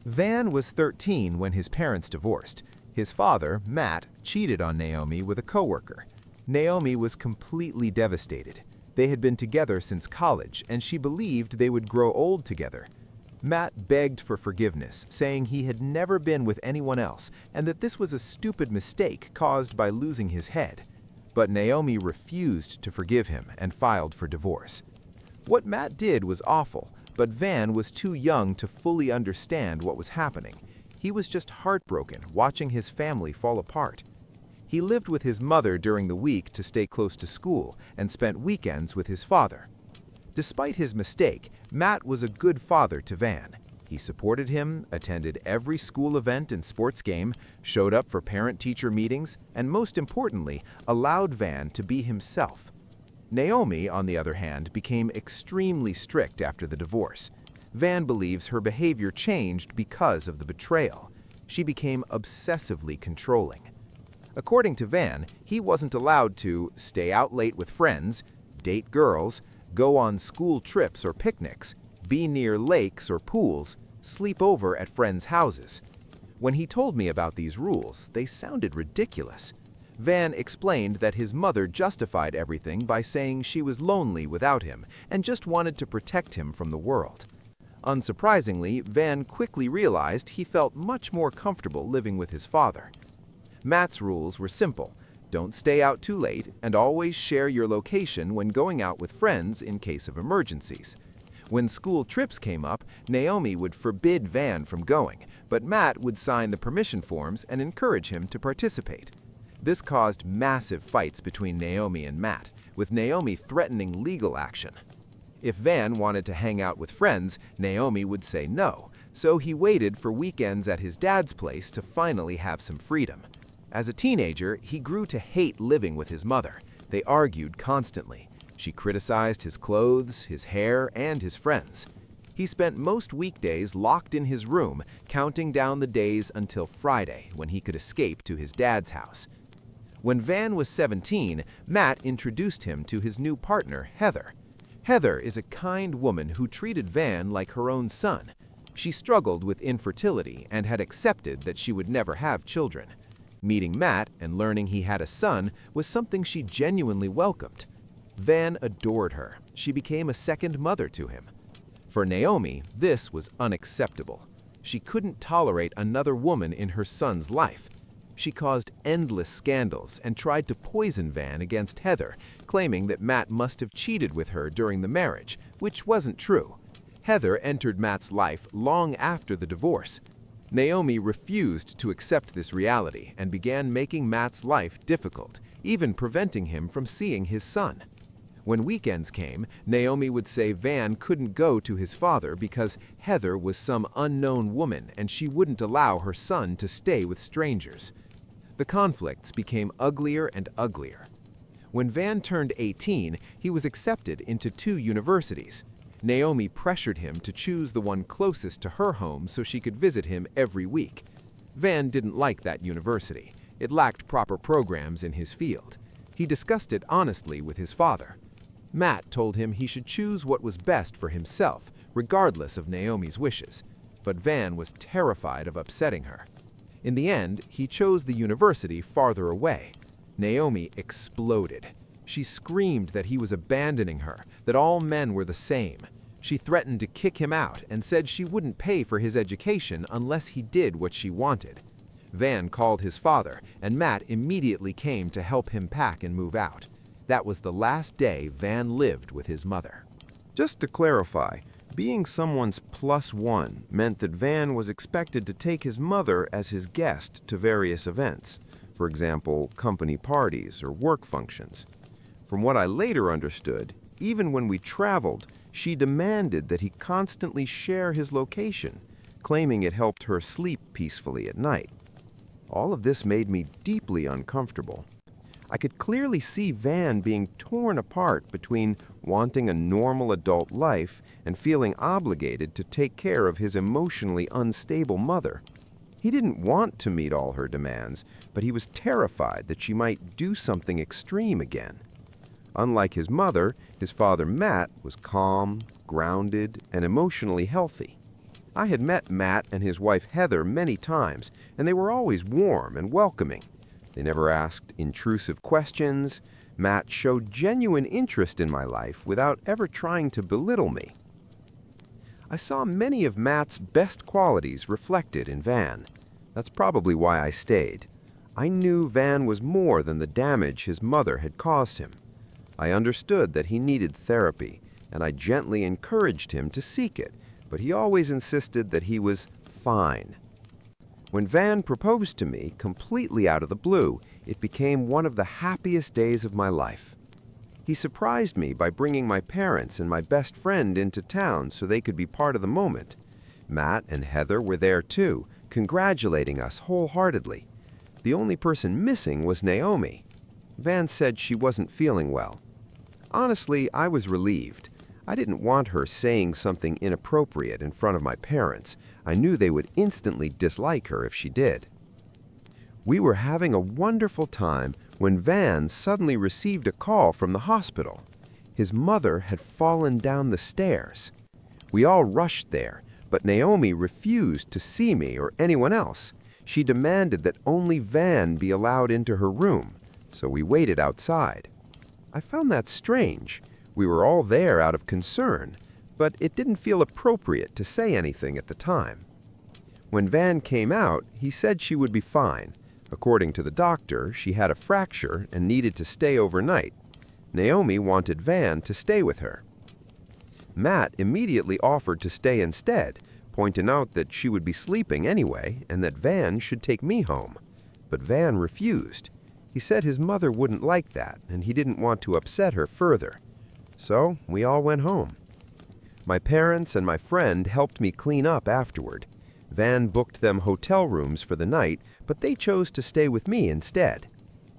Van was 13 when his parents divorced. His father, Matt, cheated on Naomi with a coworker. Naomi was completely devastated. They had been together since college, and she believed they would grow old together. Matt begged for forgiveness, saying he had never been with anyone else and that this was a stupid mistake caused by losing his head. But Naomi refused to forgive him and filed for divorce. What Matt did was awful, but Van was too young to fully understand what was happening. He was just heartbroken watching his family fall apart. He lived with his mother during the week to stay close to school and spent weekends with his father. Despite his mistake, Matt was a good father to Van. He supported him, attended every school event and sports game, showed up for parent-teacher meetings, and most importantly, allowed Van to be himself. Naomi, on the other hand, became extremely strict after the divorce. Van believes her behavior changed because of the betrayal. She became obsessively controlling. According to Van, he wasn't allowed to stay out late with friends, date girls, go on school trips or picnics, be near lakes or pools, sleep over at friends' houses. When he told me about these rules, they sounded ridiculous. Van explained that his mother justified everything by saying she was lonely without him and just wanted to protect him from the world. Unsurprisingly, Van quickly realized he felt much more comfortable living with his father. Matt's rules were simple. Don't stay out too late, and always share your location when going out with friends in case of emergencies. When school trips came up, Naomi would forbid Van from going, but Matt would sign the permission forms and encourage him to participate. This caused massive fights between Naomi and Matt, with Naomi threatening legal action. If Van wanted to hang out with friends, Naomi would say no, so he waited for weekends at his dad's place to finally have some freedom. As a teenager, he grew to hate living with his mother. They argued constantly. She criticized his clothes, his hair, and his friends. He spent most weekdays locked in his room, counting down the days until Friday, when he could escape to his dad's house. When Van was 17, Matt introduced him to his new partner, Heather. Heather is a kind woman who treated Van like her own son. She struggled with infertility and had accepted that she would never have children. Meeting Matt and learning he had a son was something she genuinely welcomed. Van adored her. She became a second mother to him. For Naomi, this was unacceptable. She couldn't tolerate another woman in her son's life. She caused endless scandals and tried to poison Van against Heather, claiming that Matt must have cheated with her during the marriage, which wasn't true. Heather entered Matt's life long after the divorce. Naomi refused to accept this reality and began making Matt's life difficult, even preventing him from seeing his son. When weekends came, Naomi would say Van couldn't go to his father because Heather was some unknown woman and she wouldn't allow her son to stay with strangers. The conflicts became uglier and uglier. When Van turned 18, he was accepted into 2 universities. Naomi pressured him to choose the one closest to her home so she could visit him every week. Van didn't like that university. It lacked proper programs in his field. He discussed it honestly with his father. Matt told him he should choose what was best for himself, regardless of Naomi's wishes, but Van was terrified of upsetting her. In the end, he chose the university farther away. Naomi exploded. She screamed that he was abandoning her, that all men were the same. She threatened to kick him out and said she wouldn't pay for his education unless he did what she wanted. Van called his father, and Matt immediately came to help him pack and move out. That was the last day Van lived with his mother. Just to clarify, being someone's +1 meant that Van was expected to take his mother as his guest to various events, for example, company parties or work functions. From what I later understood, even when we traveled, she demanded that he constantly share his location, claiming it helped her sleep peacefully at night. All of this made me deeply uncomfortable. I could clearly see Van being torn apart between wanting a normal adult life and feeling obligated to take care of his emotionally unstable mother. He didn't want to meet all her demands, but he was terrified that she might do something extreme again. Unlike his mother, his father Matt was calm, grounded, and emotionally healthy. I had met Matt and his wife Heather many times, and they were always warm and welcoming. They never asked intrusive questions. Matt showed genuine interest in my life without ever trying to belittle me. I saw many of Matt's best qualities reflected in Van. That's probably why I stayed. I knew Van was more than the damage his mother had caused him. I understood that he needed therapy, and I gently encouraged him to seek it, but he always insisted that he was fine. When Van proposed to me, completely out of the blue, it became one of the happiest days of my life. He surprised me by bringing my parents and my best friend into town so they could be part of the moment. Matt and Heather were there too, congratulating us wholeheartedly. The only person missing was Naomi. Van said she wasn't feeling well. Honestly, I was relieved. I didn't want her saying something inappropriate in front of my parents. I knew they would instantly dislike her if she did. We were having a wonderful time when Van suddenly received a call from the hospital. His mother had fallen down the stairs. We all rushed there, but Naomi refused to see me or anyone else. She demanded that only Van be allowed into her room, so we waited outside. I found that strange. We were all there out of concern, but it didn't feel appropriate to say anything at the time. When Van came out, he said she would be fine. According to the doctor, she had a fracture and needed to stay overnight. Naomi wanted Van to stay with her. Matt immediately offered to stay instead, pointing out that she would be sleeping anyway and that Van should take me home. But Van refused. He said his mother wouldn't like that and he didn't want to upset her further. So we all went home. My parents and my friend helped me clean up afterward. Van booked them hotel rooms for the night, but they chose to stay with me instead.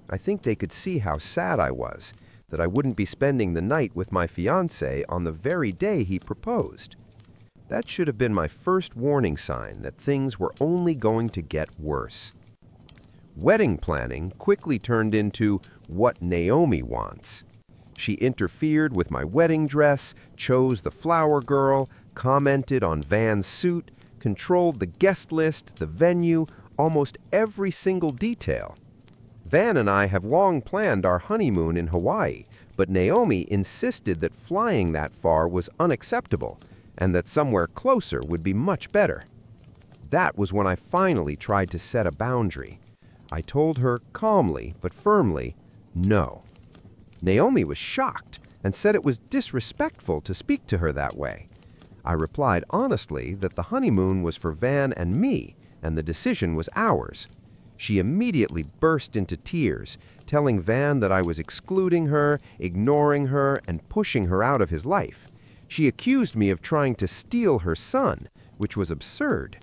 I think they could see how sad I was, that I wouldn't be spending the night with my fiancé on the very day he proposed. That should have been my first warning sign that things were only going to get worse. Wedding planning quickly turned into what Naomi wants. She interfered with my wedding dress, chose the flower girl, commented on Van's suit, controlled the guest list, the venue, almost every single detail. Van and I have long planned our honeymoon in Hawaii, but Naomi insisted that flying that far was unacceptable and that somewhere closer would be much better. That was when I finally tried to set a boundary. I told her calmly but firmly, no. Naomi was shocked and said it was disrespectful to speak to her that way. I replied honestly that the honeymoon was for Van and me, and the decision was ours. She immediately burst into tears, telling Van that I was excluding her, ignoring her, and pushing her out of his life. She accused me of trying to steal her son, which was absurd.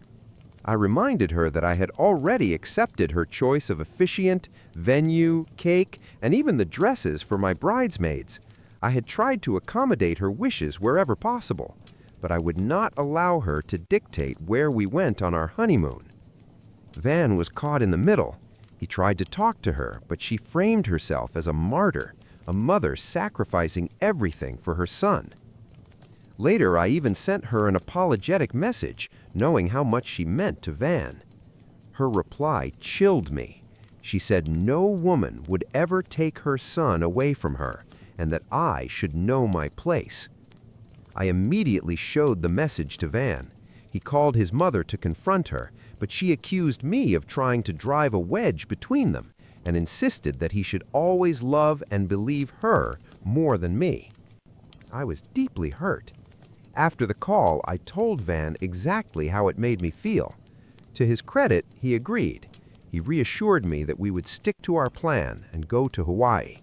I reminded her that I had already accepted her choice of officiant, venue, cake, and even the dresses for my bridesmaids. I had tried to accommodate her wishes wherever possible, but I would not allow her to dictate where we went on our honeymoon. Van was caught in the middle. He tried to talk to her, but she framed herself as a martyr, a mother sacrificing everything for her son. Later, I even sent her an apologetic message, knowing how much she meant to Van. Her reply chilled me. She said no woman would ever take her son away from her, and that I should know my place. I immediately showed the message to Van. He called his mother to confront her, but she accused me of trying to drive a wedge between them and insisted that he should always love and believe her more than me. I was deeply hurt. After the call, I told Van exactly how it made me feel. To his credit, he agreed. He reassured me that we would stick to our plan and go to Hawaii.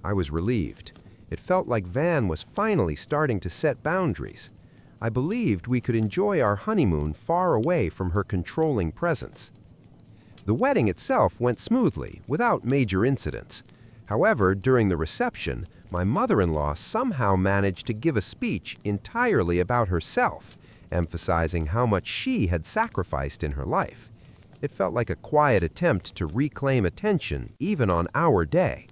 I was relieved. It felt like Van was finally starting to set boundaries. I believed we could enjoy our honeymoon far away from her controlling presence. The wedding itself went smoothly, without major incidents. However, during the reception, my mother-in-law somehow managed to give a speech entirely about herself, emphasizing how much she had sacrificed in her life. It felt like a quiet attempt to reclaim attention even on our day.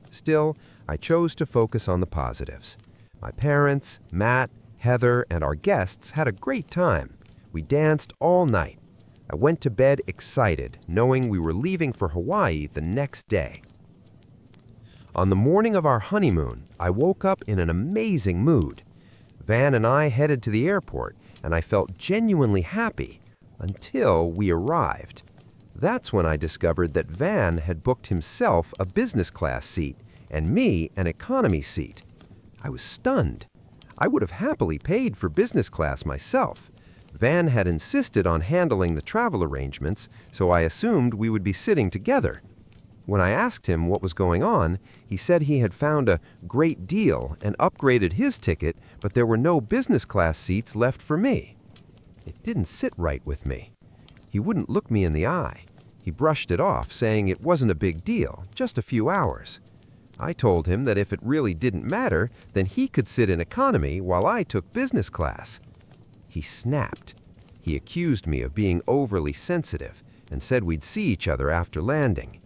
Still, I chose to focus on the positives. My parents, Matt, Heather, and our guests had a great time. We danced all night. I went to bed excited, knowing we were leaving for Hawaii the next day. On the morning of our honeymoon, I woke up in an amazing mood. Van and I headed to the airport, and I felt genuinely happy until we arrived. That's when I discovered that Van had booked himself a business class seat and me an economy seat. I was stunned. I would have happily paid for business class myself. Van had insisted on handling the travel arrangements, so I assumed we would be sitting together. When I asked him what was going on, he said he had found a great deal and upgraded his ticket, but there were no business class seats left for me. It didn't sit right with me. He wouldn't look me in the eye. He brushed it off, saying it wasn't a big deal, just a few hours. I told him that if it really didn't matter, then he could sit in economy while I took business class. He snapped. He accused me of being overly sensitive and said we'd see each other after landing.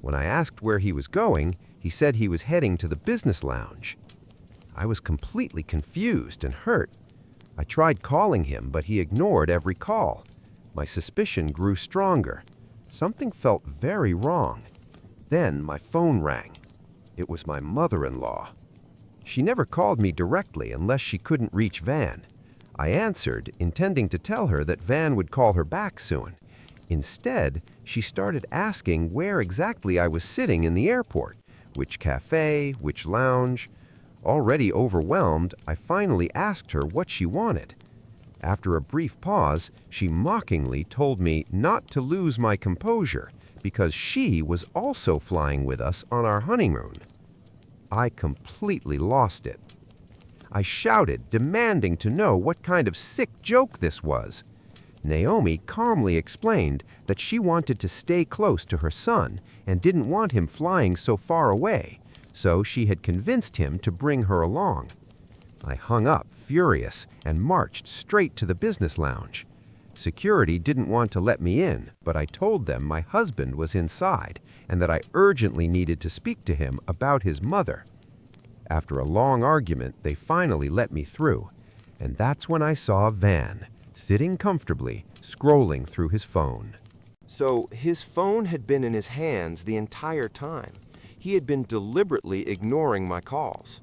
When I asked where he was going, he said he was heading to the business lounge. I was completely confused and hurt. I tried calling him, but he ignored every call. My suspicion grew stronger. Something felt very wrong. Then my phone rang. It was my mother-in-law. She never called me directly unless she couldn't reach Van. I answered, intending to tell her that Van would call her back soon. Instead, she started asking where exactly I was sitting in the airport, which cafe, which lounge. Already overwhelmed, I finally asked her what she wanted. After a brief pause, she mockingly told me not to lose my composure because she was also flying with us on our honeymoon. I completely lost it. I shouted, demanding to know what kind of sick joke this was. Naomi calmly explained that she wanted to stay close to her son and didn't want him flying so far away, so she had convinced him to bring her along. I hung up, furious, and marched straight to the business lounge. Security didn't want to let me in, but I told them my husband was inside and that I urgently needed to speak to him about his mother. After a long argument, they finally let me through, and that's when I saw Van, sitting comfortably, scrolling through his phone. So his phone had been in his hands the entire time. He had been deliberately ignoring my calls.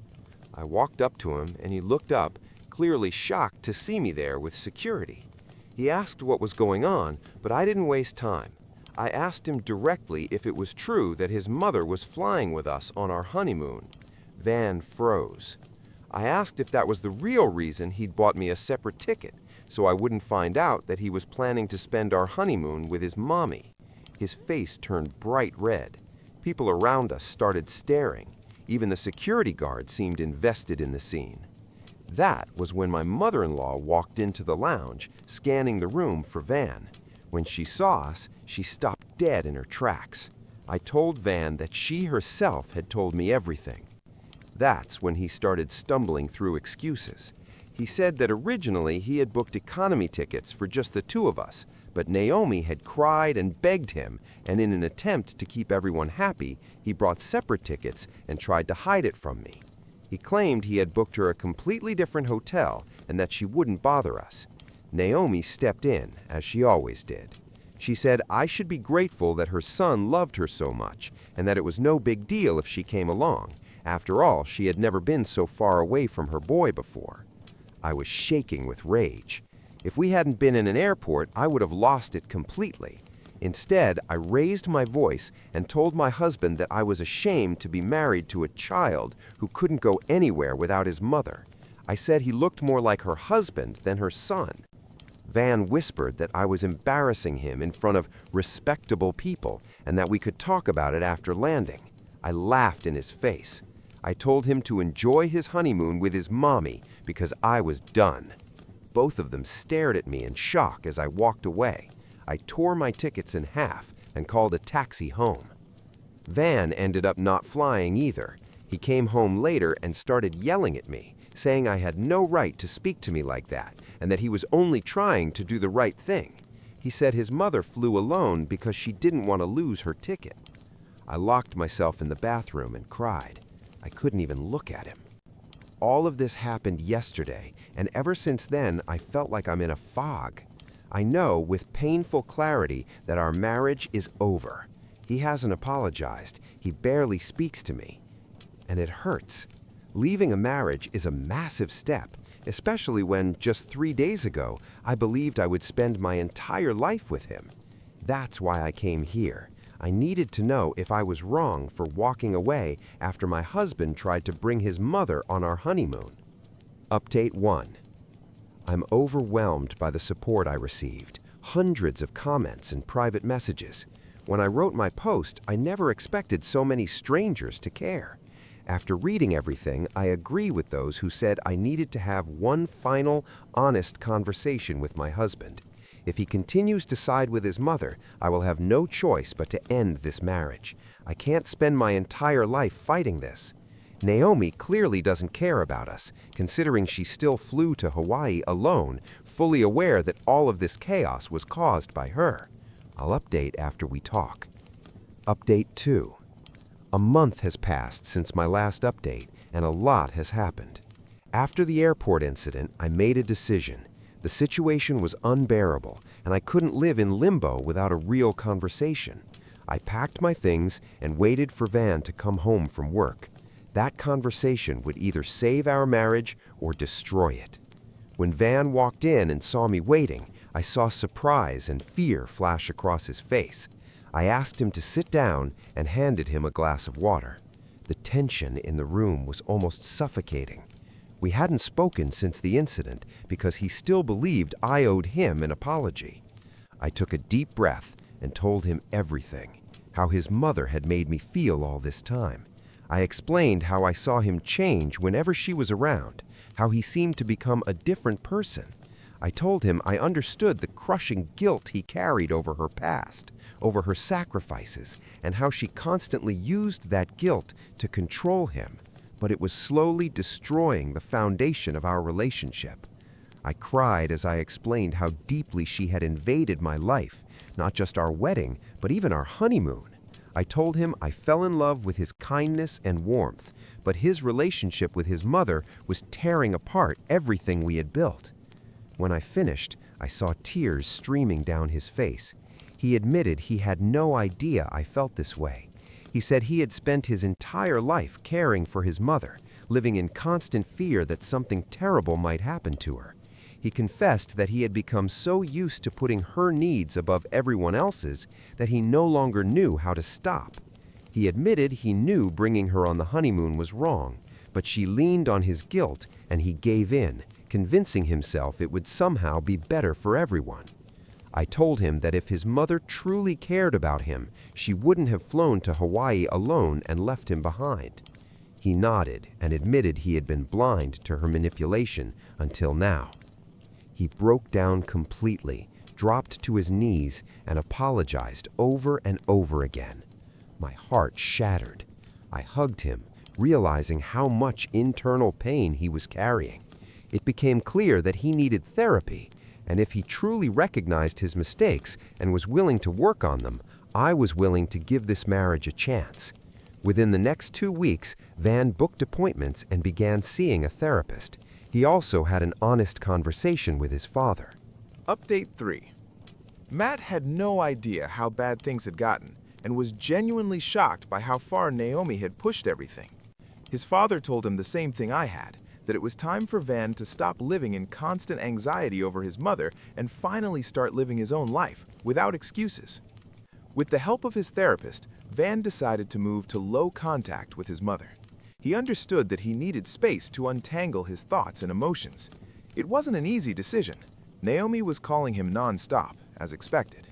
I walked up to him and he looked up, clearly shocked to see me there with security. He asked what was going on, but I didn't waste time. I asked him directly if it was true that his mother was flying with us on our honeymoon. Van froze. I asked if that was the real reason he'd bought me a separate ticket, so I wouldn't find out that he was planning to spend our honeymoon with his mommy. His face turned bright red. People around us started staring. Even the security guard seemed invested in the scene. That was when my mother-in-law walked into the lounge, scanning the room for Van. When she saw us, she stopped dead in her tracks. I told Van that she herself had told me everything. That's when he started stumbling through excuses. He said that originally he had booked economy tickets for just the two of us, but Naomi had cried and begged him, and in an attempt to keep everyone happy, he brought separate tickets and tried to hide it from me. He claimed he had booked her a completely different hotel and that she wouldn't bother us. Naomi stepped in, as she always did. She said I should be grateful that her son loved her so much and that it was no big deal if she came along. After all, she had never been so far away from her boy before. I was shaking with rage. If we hadn't been in an airport, I would have lost it completely. Instead, I raised my voice and told my husband that I was ashamed to be married to a child who couldn't go anywhere without his mother. I said he looked more like her husband than her son. Van whispered that I was embarrassing him in front of respectable people and that we could talk about it after landing. I laughed in his face. I told him to enjoy his honeymoon with his mommy because I was done. Both of them stared at me in shock as I walked away. I tore my tickets in half and called a taxi home. Van ended up not flying either. He came home later and started yelling at me, saying I had no right to speak to me like that and that he was only trying to do the right thing. He said his mother flew alone because she didn't want to lose her ticket. I locked myself in the bathroom and cried. I couldn't even look at him. All of this happened yesterday, and ever since then, I felt like I'm in a fog. I know with painful clarity that our marriage is over. He hasn't apologized. He barely speaks to me. And it hurts. Leaving a marriage is a massive step, especially when just 3 days ago, I believed I would spend my entire life with him. That's why I came here. I needed to know if I was wrong for walking away after my husband tried to bring his mother on our honeymoon. Update 1. I'm overwhelmed by the support I received, hundreds of comments and private messages. When I wrote my post, I never expected so many strangers to care. After reading everything, I agree with those who said I needed to have one final, honest conversation with my husband. If he continues to side with his mother, I will have no choice but to end this marriage. I can't spend my entire life fighting this. Naomi clearly doesn't care about us, considering she still flew to Hawaii alone, fully aware that all of this chaos was caused by her. I'll update after we talk. Update 2. A month has passed since my last update, and a lot has happened. After the airport incident, I made a decision. The situation was unbearable, and I couldn't live in limbo without a real conversation. I packed my things and waited for Van to come home from work. That conversation would either save our marriage or destroy it. When Van walked in and saw me waiting, I saw surprise and fear flash across his face. I asked him to sit down and handed him a glass of water. The tension in the room was almost suffocating. We hadn't spoken since the incident because he still believed I owed him an apology. I took a deep breath and told him everything, how his mother had made me feel all this time. I explained how I saw him change whenever she was around, how he seemed to become a different person. I told him I understood the crushing guilt he carried over her past, over her sacrifices, and how she constantly used that guilt to control him, but it was slowly destroying the foundation of our relationship. I cried as I explained how deeply she had invaded my life, not just our wedding, but even our honeymoon. I told him I fell in love with his kindness and warmth, but his relationship with his mother was tearing apart everything we had built. When I finished, I saw tears streaming down his face. He admitted he had no idea I felt this way. He said he had spent his entire life caring for his mother, living in constant fear that something terrible might happen to her. He confessed that he had become so used to putting her needs above everyone else's that he no longer knew how to stop. He admitted he knew bringing her on the honeymoon was wrong, but she leaned on his guilt and he gave in, convincing himself it would somehow be better for everyone. I told him that if his mother truly cared about him, she wouldn't have flown to Hawaii alone and left him behind. He nodded and admitted he had been blind to her manipulation until now. He broke down completely, dropped to his knees, and apologized over and over again. My heart shattered. I hugged him, realizing how much internal pain he was carrying. It became clear that he needed therapy, and if he truly recognized his mistakes and was willing to work on them, I was willing to give this marriage a chance. Within the next 2 weeks, Van booked appointments and began seeing a therapist. He also had an honest conversation with his father. Update 3. Matt had no idea how bad things had gotten and was genuinely shocked by how far Naomi had pushed everything. His father told him the same thing I had, that it was time for Van to stop living in constant anxiety over his mother and finally start living his own life, without excuses. With the help of his therapist, Van decided to move to low contact with his mother. He understood that he needed space to untangle his thoughts and emotions. It wasn't an easy decision. Naomi was calling him non-stop, as expected.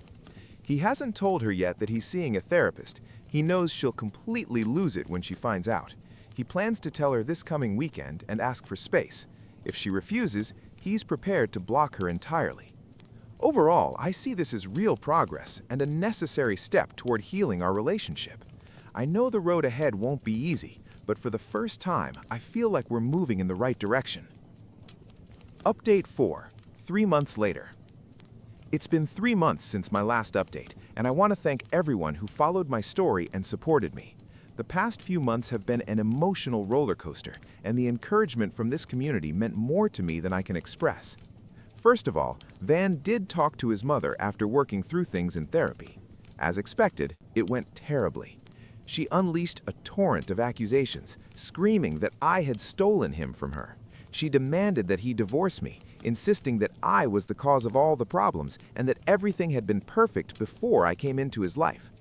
He hasn't told her yet that he's seeing a therapist. He knows she'll completely lose it when she finds out. He plans to tell her this coming weekend and ask for space. If she refuses, he's prepared to block her entirely. Overall, I see this as real progress and a necessary step toward healing our relationship. I know the road ahead won't be easy, but for the first time, I feel like we're moving in the right direction. Update 4, 3 months later. It's been 3 months since my last update, and I want to thank everyone who followed my story and supported me. The past few months have been an emotional roller coaster, and the encouragement from this community meant more to me than I can express. First of all, Van did talk to his mother after working through things in therapy. As expected, it went terribly. She unleashed a torrent of accusations, screaming that I had stolen him from her. She demanded that he divorce me, insisting that I was the cause of all the problems and that everything had been perfect before I came into his life.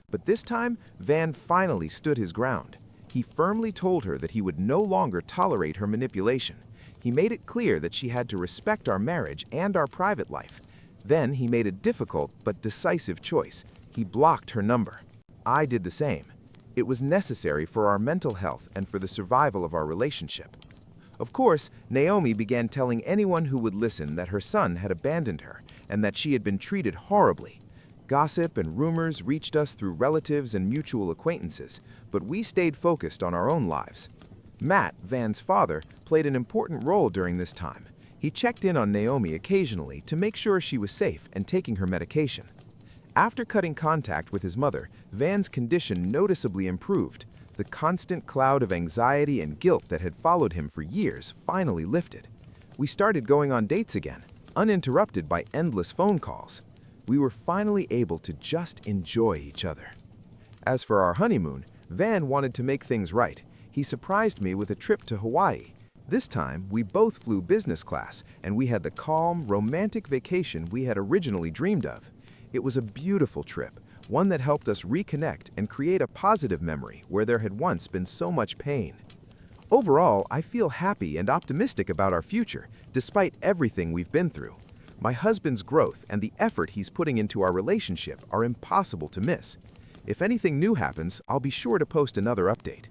But this time, Van finally stood his ground. He firmly told her that he would no longer tolerate her manipulation. He made it clear that she had to respect our marriage and our private life. Then he made a difficult but decisive choice. He blocked her number. I did the same. It was necessary for our mental health and for the survival of our relationship. Of course, Naomi began telling anyone who would listen that her son had abandoned her and that she had been treated horribly. Gossip and rumors reached us through relatives and mutual acquaintances, but we stayed focused on our own lives. Matt, Van's father, played an important role during this time. He checked in on Naomi occasionally to make sure she was safe and taking her medication. After cutting contact with his mother, Van's condition noticeably improved. The constant cloud of anxiety and guilt that had followed him for years finally lifted. We started going on dates again, uninterrupted by endless phone calls. We were finally able to just enjoy each other. As for our honeymoon, Van wanted to make things right. He surprised me with a trip to Hawaii. This time, we both flew business class, and we had the calm, romantic vacation we had originally dreamed of. It was a beautiful trip, one that helped us reconnect and create a positive memory where there had once been so much pain. Overall, I feel happy and optimistic about our future, despite everything we've been through. My husband's growth and the effort he's putting into our relationship are impossible to miss. If anything new happens, I'll be sure to post another update.